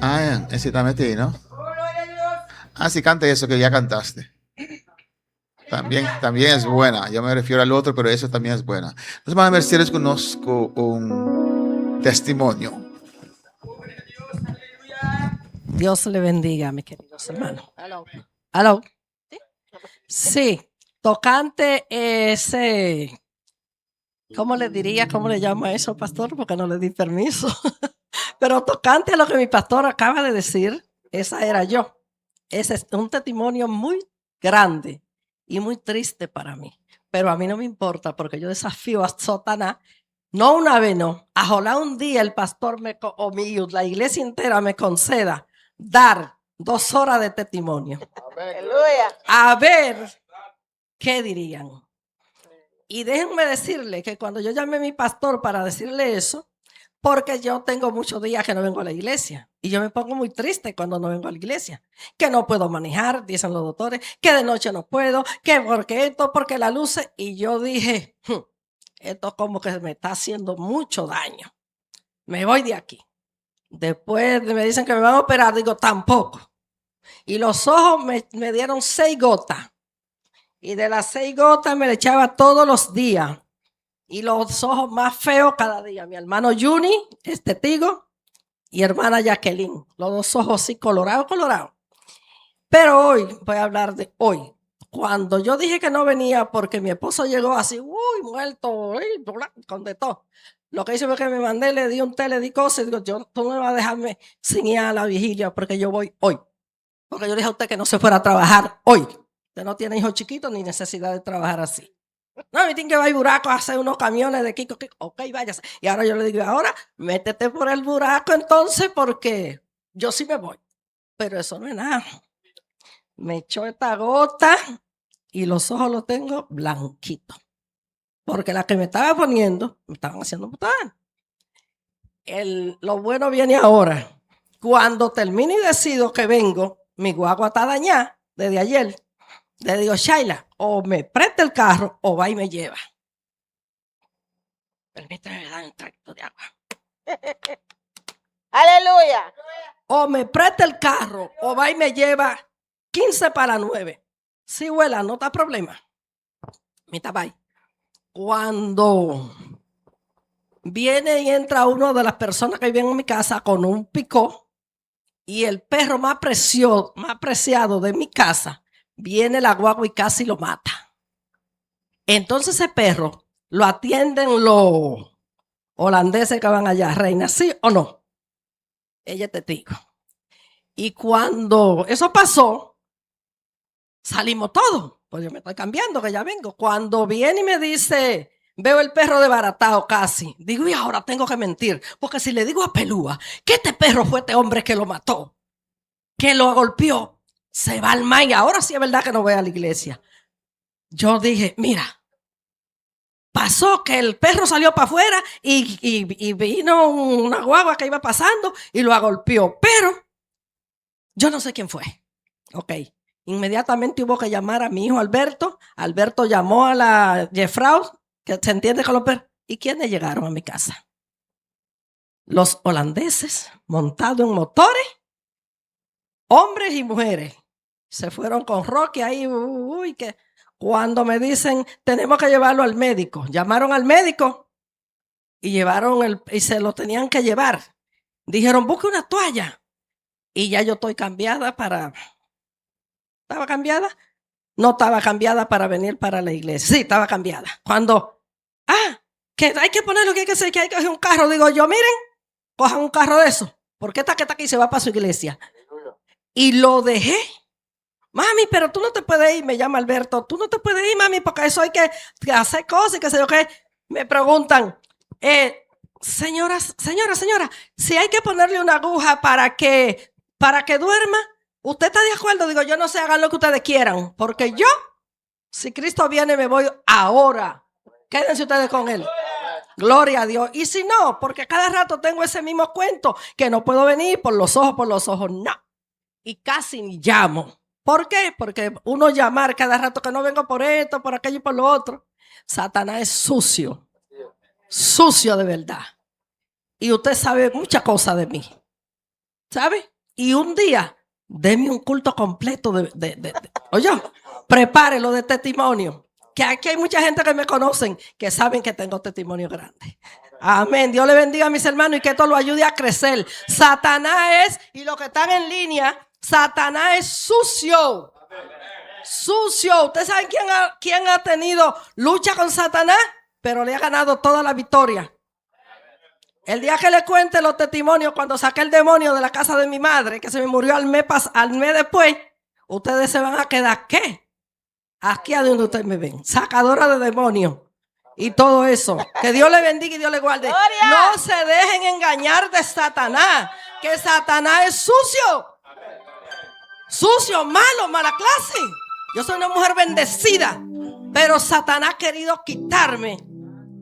Ah, ese está metido, ¿no? Ah, sí, canta eso que ya cantaste. También es buena. Yo me refiero al otro, pero eso también es buena. Entonces, van a ver si les conozco un testimonio. Dios le bendiga, mis queridos hermanos. Aló. Sí, tocante ese, ¿cómo le diría? ¿Cómo le llama eso, pastor? Porque no le di permiso. Pero tocante a lo que mi pastor acaba de decir, esa era yo. Ese es un testimonio muy grande y muy triste para mí. Pero a mí no me importa porque yo desafío a Satanás. No una vez, no. Ojalá un día el pastor la iglesia entera me conceda dar 2 horas de testimonio. Aleluya. A ver qué dirían. Y déjenme decirle que cuando yo llamé a mi pastor para decirle eso, porque yo tengo muchos días que no vengo a la iglesia. Y yo me pongo muy triste cuando no vengo a la iglesia. Que no puedo manejar, dicen los doctores. Que de noche no puedo. Que porque esto, porque la luz. Y yo dije, esto como que me está haciendo mucho daño. Me voy de aquí. Después me dicen que me van a operar. Digo, tampoco. Y los ojos me dieron 6 gotas. Y de las 6 gotas me le echaba todos los días. Y los ojos más feos cada día. Mi hermano Juni es testigo. Y hermana Jacqueline. Los 2 ojos así colorados. Pero hoy, voy a hablar de hoy. Cuando yo dije que no venía porque mi esposo llegó así, muerto, con de todo. Lo que hice fue que me mandé, le di un té, le di cosas. Y digo, tú no me vas a dejarme sin ir a la vigilia porque yo voy hoy. Porque yo le dije a usted que no se fuera a trabajar hoy. Usted no tiene hijos chiquitos ni necesidad de trabajar así. No, me tienen que ir a buraco a hacer unos camiones de Kiko. Ok, váyase. Y ahora yo le digo, ahora métete por el buraco entonces porque yo sí me voy. Pero eso no es nada. Me echó esta gota y los ojos los tengo blanquitos. Porque la que me estaba poniendo, me estaban haciendo botar. Lo bueno viene ahora. Cuando termine y decido que vengo, mi guagua está dañada desde ayer. Le digo, Shaila, o me presta el carro o va y me lleva. Permítame dar un tracto de agua. Aleluya. O me presta el carro o va y me lleva 15 para 9. Sí, abuela, no está problema. Mita, bye. Cuando viene y entra uno de las personas que viven en mi casa con un picó y el perro más preciado de mi casa, viene la guagua y casi lo mata. Entonces ese perro lo atienden los holandeses que van allá, reina, ¿sí o no? Ella es testigo. Y cuando eso pasó, salimos todos. Pues yo me estoy cambiando, que ya vengo. Cuando viene y me dice, veo el perro desbaratado casi. Digo, y ahora tengo que mentir. Porque si le digo a Pelúa que este perro fue este hombre que lo mató, que lo golpeó, se va al mar y ahora sí es verdad que no voy a la iglesia. Yo dije, mira, pasó que el perro salió para afuera y vino una guagua que iba pasando y lo agolpeó. Pero yo no sé quién fue. Ok. Inmediatamente hubo que llamar a mi hijo Alberto. Alberto llamó a la Jeffrau, que se entiende con los perros. ¿Y quiénes llegaron a mi casa? Los holandeses montados en motores, hombres y mujeres. Se fueron con Rocky ahí, que cuando me dicen, tenemos que llevarlo al médico. Llamaron al médico y y se lo tenían que llevar. Dijeron, busque una toalla. Y ya yo estoy cambiada para... ¿Estaba cambiada? No estaba cambiada para venir para la iglesia. Sí, estaba cambiada. Cuando, que hay que poner lo que hay que hacer, que hay que coger un carro. Digo yo, miren, cojan un carro de eso. Porque esta que está aquí se va para su iglesia. Y lo dejé. Mami, pero tú no te puedes ir, me llama Alberto, tú no te puedes ir, mami, porque eso hay que hacer cosas y que sé yo qué. Me preguntan, señora, si hay que ponerle una aguja para que duerma, ¿usted está de acuerdo? Digo, yo no sé, hagan lo que ustedes quieran, porque yo, si Cristo viene, me voy ahora. Quédense ustedes con él. Gloria a Dios. Y si no, porque cada rato tengo ese mismo cuento, que no puedo venir por los ojos, no. Y casi ni llamo. ¿Por qué? Porque uno llamar cada rato que no vengo por esto, por aquello y por lo otro. Satanás es sucio. Sucio de verdad. Y usted sabe muchas cosas de mí. ¿Sabe? Y un día, deme un culto completo oye, prepárelo de testimonio. Que aquí hay mucha gente que me conocen, que saben que tengo testimonio grande. Amén. Dios le bendiga a mis hermanos y que esto lo ayude a crecer. Satanás es, y los que están en línea, Satanás es sucio. Sucio. ¿Ustedes saben quién ha tenido lucha con Satanás? Pero le ha ganado toda la victoria. El día que le cuente los testimonios cuando saqué el demonio de la casa de mi madre, que se me murió al mes después, ustedes se van a quedar, ¿qué? Aquí a donde ustedes me ven, sacadora de demonios y todo eso. Que Dios le bendiga y Dios le guarde. ¡Gloria! No se dejen engañar de Satanás, que Satanás es sucio. Sucio, malo, mala clase. Yo soy una mujer bendecida, pero Satanás ha querido quitarme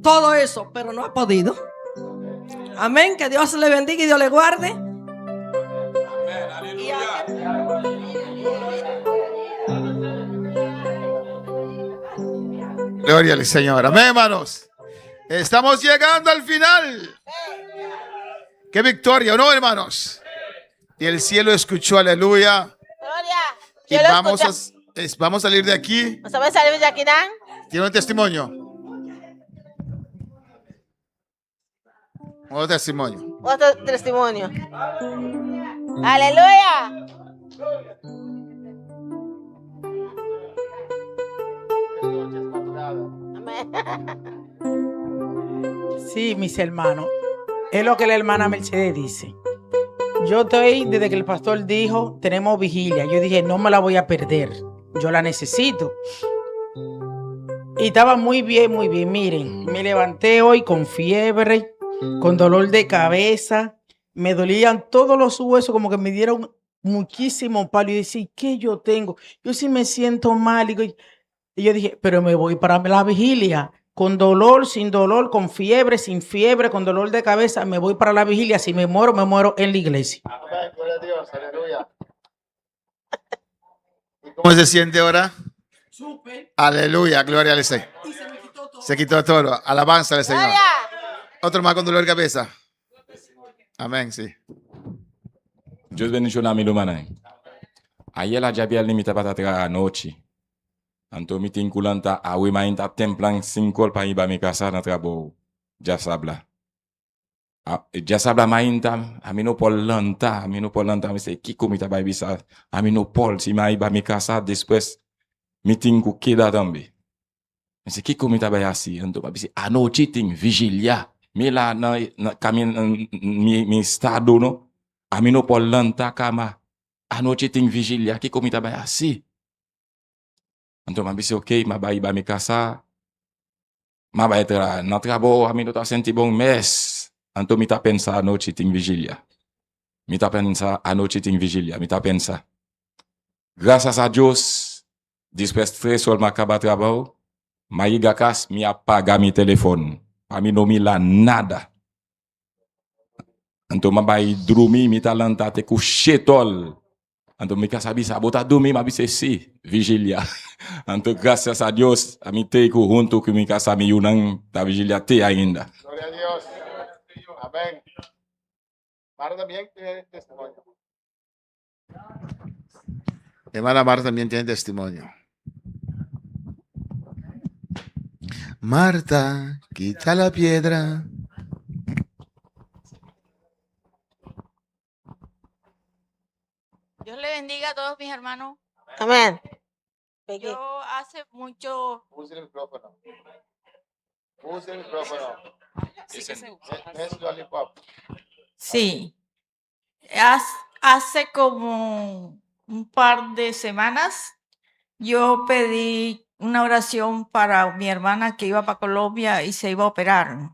todo eso, pero no ha podido. Amén, que Dios le bendiga y Dios le guarde. Amén, aleluya. Gloria al Señor. Amén, hermanos. Estamos llegando al final. Qué victoria, ¿no, hermanos? Y el cielo escuchó, aleluya. Y vamos a salir de aquí. ¿Vamos a salir de aquí, Dan? ¿Tiene un testimonio? Otro testimonio. Otro testimonio. Aleluya. Sí, mis hermanos, es lo que la hermana Mercedes dice. Yo estoy, desde que el pastor dijo, tenemos vigilia, yo dije, no me la voy a perder, yo la necesito. Y estaba muy bien, miren, me levanté hoy con fiebre, con dolor de cabeza, me dolían todos los huesos, como que me dieron muchísimo palo. Y decía, ¿qué yo tengo? Yo sí me siento mal. Y yo dije, pero me voy para la vigilia. Con dolor, sin dolor, con fiebre, sin fiebre, con dolor de cabeza, me voy para la vigilia. Si me muero en la iglesia. Amén, gloria a Dios, aleluya. ¿Cómo se siente ahora? Súper. Aleluya, gloria al Señor. Y se me quitó todo. Se quitó todo. Alabanza al Señor. ¡Gloria! Otro más con dolor de cabeza. Amén, sí. Dios bendición a mi lumana. Ayer la Javier limita para atrás anoche. Anto mi tinkulanta awi mainta templang singkol pa iba mi casa na trabo jasabla. Jasabla mainta amino polanta mi se kiko mi tabay bisa amino pol si ma iba mi casa después mi tinku kida tambi. Mi se kiko mi tabay asi anto pa bisi anoche ting vigilia. Mi la na kamin mi estado no amino polanta kama anoche ting vigilia kiko mi tabay asi. Anto mabisi ok, mabay ba mi casa, mabay tra na trabo, ami no ta senti bon mes. Anto mi ta pensa anoche ting vigilia. Mi ta pensa anoche ting vigilia, mi ta pensa. Gracias a Dios, después 3 horas macaba trabajo, ma iga kas mi apaga mi teléfono. Ami no mi la nada. Anto mabay drumi mi talanta te couchetol. Anto mi casa bisa bota dormir, ma bisa si vigilia. Anto gracias a Dios, a mi te junto con mi casa mi unang ta vigilia te ainda. Gloria a Dios. Amén. Marta también tiene testimonio. Hermana Marta también tiene testimonio. Marta, quita la piedra. Dios le bendiga a todos mis hermanos. Amén. Yo hace mucho... Use el micrófono. Use el micrófono. Sí. Hace como un par de semanas, yo pedí una oración para mi hermana que iba para Colombia y se iba a operar.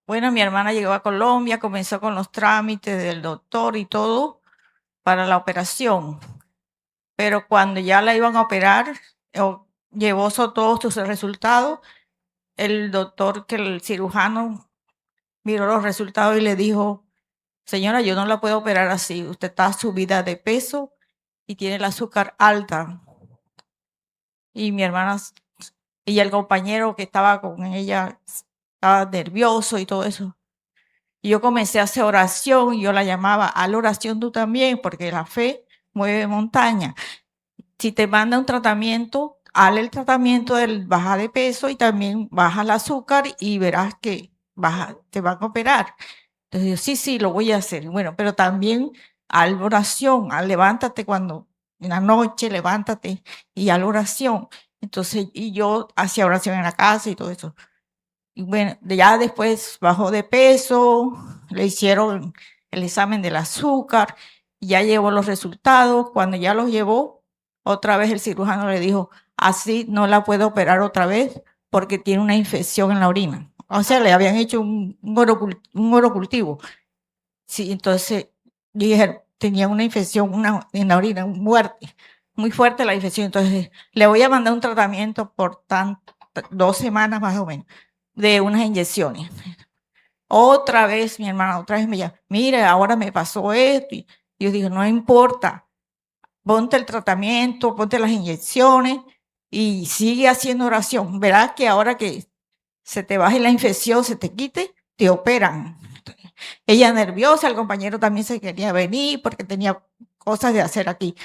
Bueno, mi hermana llegó a Colombia, comenzó con los trámites del doctor y todo para la operación. Pero cuando ya la iban a operar, llevó todos sus resultados, el doctor, que el cirujano, miró los resultados y le dijo: señora, yo no la puedo operar así. Usted está subida de peso y tiene el azúcar alta. Y mi hermana y el compañero que estaba con ella estaba nervioso y todo eso. Y yo comencé a hacer oración y yo la llamaba: haz la oración tú también, porque la fe mueve montaña. Si te manda un tratamiento, hazle el tratamiento del baja de peso y también baja el azúcar y verás que te van a operar. Entonces yo, sí, lo voy a hacer. Bueno, pero también haz la oración, levántate cuando en la noche, levántate y haz la oración. Entonces, y yo hacía oración en la casa y todo eso. Y bueno, ya después bajó de peso, le hicieron el examen del azúcar, ya llevó los resultados. Cuando ya los llevó, otra vez el cirujano le dijo: así no la puedo operar otra vez porque tiene una infección en la orina. O sea, le habían hecho un orocultivo. Sí, entonces dije, tenía una infección en la orina, muy fuerte la infección. Entonces le voy a mandar un tratamiento por 2 semanas más o menos, de unas inyecciones. Otra vez mi hermana, otra vez me llama: mire, ahora me pasó esto. Y yo digo: no importa, ponte el tratamiento, ponte las inyecciones y sigue haciendo oración. Verás que ahora que se te baje la infección, se te quite, te operan. Ella nerviosa, el compañero también se quería venir porque tenía cosas de hacer aquí.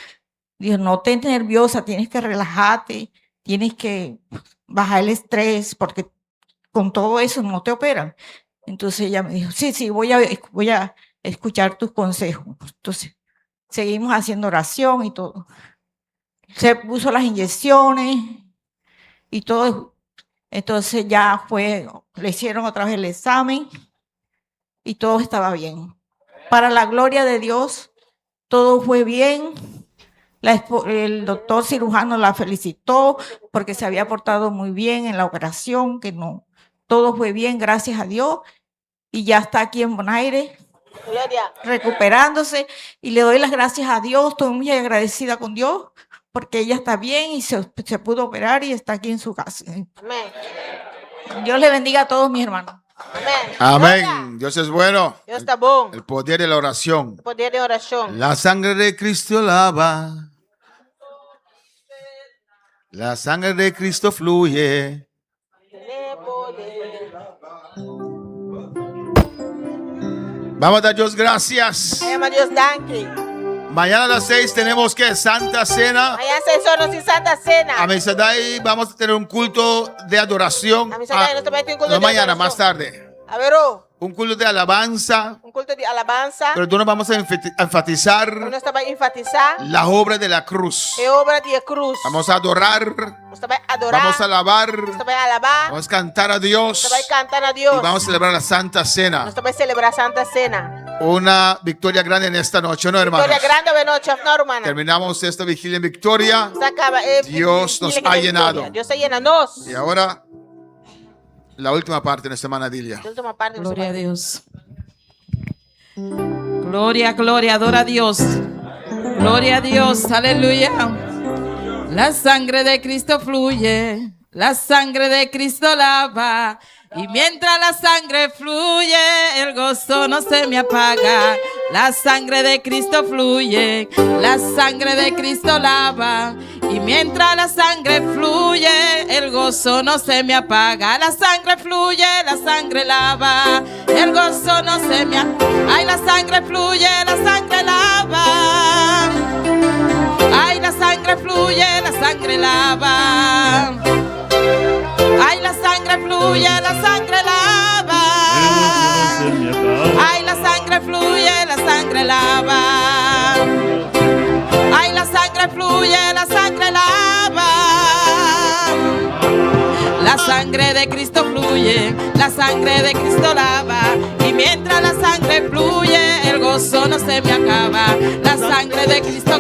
Dijo: no estés nerviosa, tienes que relajarte, tienes que bajar el estrés porque con todo eso no te operan. Entonces ella me dijo: sí, voy a escuchar tus consejos. Entonces seguimos haciendo oración y todo. Se puso las inyecciones y todo. Entonces ya le hicieron otra vez el examen y todo estaba bien. Para la gloria de Dios, todo fue bien. El doctor cirujano la felicitó porque se había portado muy bien en la operación, todo fue bien, gracias a Dios. Y ya está aquí en Bonaire, recuperándose. Y le doy las gracias a Dios, estoy muy agradecida con Dios porque ella está bien y se pudo operar y está aquí en su casa. Amén. Dios le bendiga a todos mis hermanos. Amén. Dios es bueno. Dios está bueno. El poder de la oración. El poder de oración. La sangre de Cristo lava. La sangre de Cristo fluye. Vamos a dar Dios gracias. Dios danke. Mañana a las 6 tenemos que Santa Cena. Mañana 6 horas sin Santa Cena. A Mesadai vamos a tener un culto de adoración. No mañana, más tarde. A ver, un culto de alabanza. Un culto de alabanza. Pero no vamos a enfatizar la obra de la cruz. Vamos a adorar. Vamos a alabar. Vamos a cantar a Dios. Y vamos a celebrar la Santa Cena. Una victoria grande en esta noche, ¿no, hermanos? Terminamos esta vigilia en victoria. Dios nos ha llenado. Y ahora la última parte de esta semana, Dilia. Gloria a Dios. Gloria, gloria, adora a Dios. Gloria a Dios, aleluya. La sangre de Cristo fluye, la sangre de Cristo lava. Y mientras la sangre fluye, el gozo no se me apaga. La sangre de Cristo fluye, la sangre de Cristo lava. Y mientras la sangre fluye, el gozo no se me apaga. La sangre fluye, la sangre lava. El gozo no se me apaga. Ay, la sangre fluye, la sangre lava. Ay, la sangre fluye, la sangre lava. Ay, la sangre fluye, la sangre lava. Ay, la sangre fluye, la sangre lava. Ay, la sangre fluye, la sangre lava. La sangre de Cristo fluye, la sangre de Cristo lava. Y mientras la sangre fluye, el gozo no se me acaba. La sangre de Cristo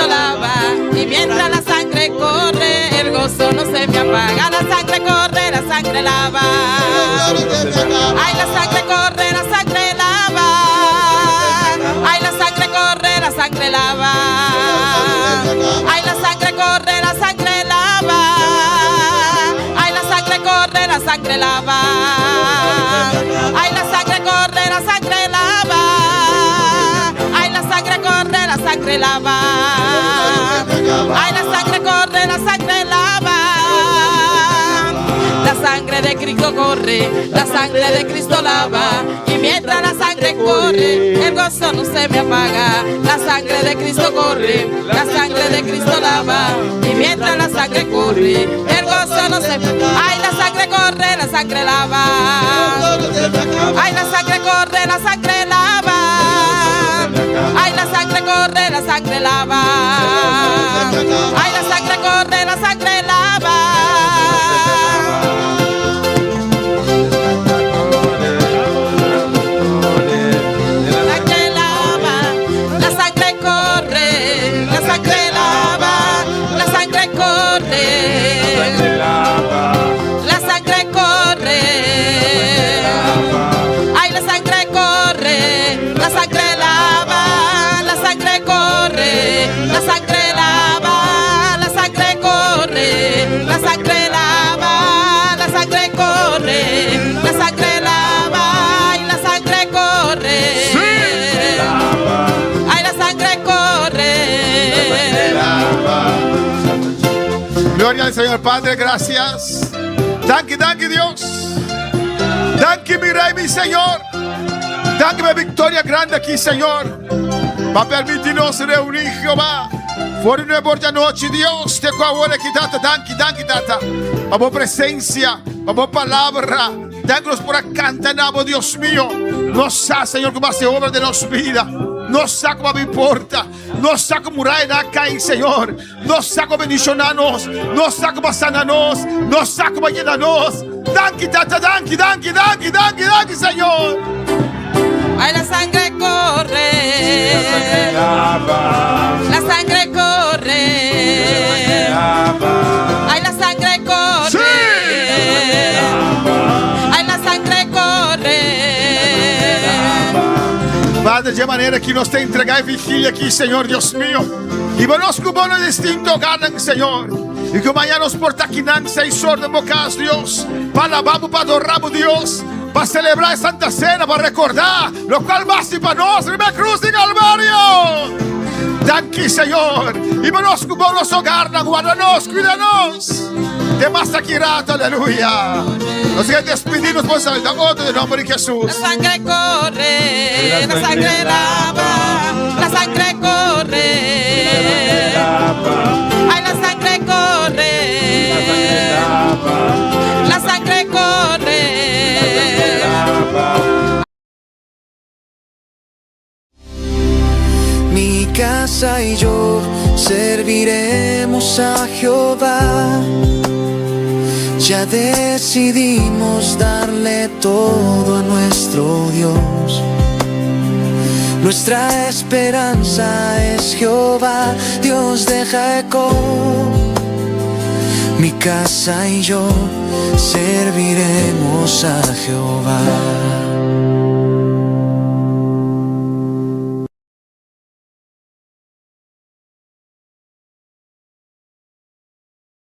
lava. Y mientras la sangre corre, el gozo no se me apaga. La sangre corre, la sangre lava. Ay, la sangre corre, la sangre lava. Ay, la sangre corre, la sangre lava. Ay, la sangre corre, la sangre lava. Ay, la sangre corre, la sangre lava. Ay, la sangre corre, la sangre lava. Ay, la sangre corre, la sangre lava. Ay, la sangre corre, la sangre lava. La sangre de Cristo corre, la sangre de Cristo lava. Y mientras la sangre corre, el gozo no se me apaga. La sangre de Cristo corre, la sangre de Cristo lava. Y mientras la sangre corre, el gozo no se me apaga. Ay, la sangre corre, la sangre lava. Ay, la sangre corre, la sangre lava. Ay, la sangre corre, la sangre lava. Ay, la sangre corre, la sangre lava. La sangre corre, la sangre lava. La sangre corre, la sangre corre. Ay, la sangre corre, la sangre lava. La sangre corre, la sangre lava. La sangre corre, la sangre lava. La sangre corre, la sangre lava. Ay, la sangre corre. Ay, la sangre corre. Gloria al Señor Padre, gracias. Thank you, Dios. Thank you, mi Rey, mi Señor. Thank you, mi victoria grande aquí, Señor. Va a permitirnos reunir, Jehová. Por una buena noche, Dios. Te coabole que tata, thank you, tata. A boa presencia, a boa palavra. Danos por acá, Dios mío. Nos sabe, Señor, como hace obra de nos vida. Nos sabe como me importa. Nos sabe como murar na cair, Señor. Nos sabe como bendicionarnos. Nos sabe como sanarnos. Nos sabe como llenarnos. Danke, tata, danke, Señor. Ay, la sangre corre. La sangre corre. Ay, la sangre corre. Ay, la sangre corre. Padre, de maneira que nos te entregar vigília aqui, Senhor, Deus mío. E vamos com bom distinto ganan, Senhor. E que amanhã nos porta aqui nan 6 horas de bocas, Deus. Para alabamos, para adoramos, Deus. Para celebrar a Santa Cena, para recordar lo qual basta para nós, na cruz de Calvário. Danke, Senhor. E vamos com bom nosso hogar, guarda-nos, cuida-nos. Te más aqui rato, aleluia. Nos queremos despedirnos por salud, en nombre de Jesús. La sangre corre, la sangre lava, la sangre corre. Ay, la sangre corre, la sangre corre. Mi casa y yo serviremos a Jehová. Ya decidimos darle todo a nuestro Dios. Nuestra esperanza es Jehová, Dios de Jacob. Mi casa y yo serviremos a Jehová.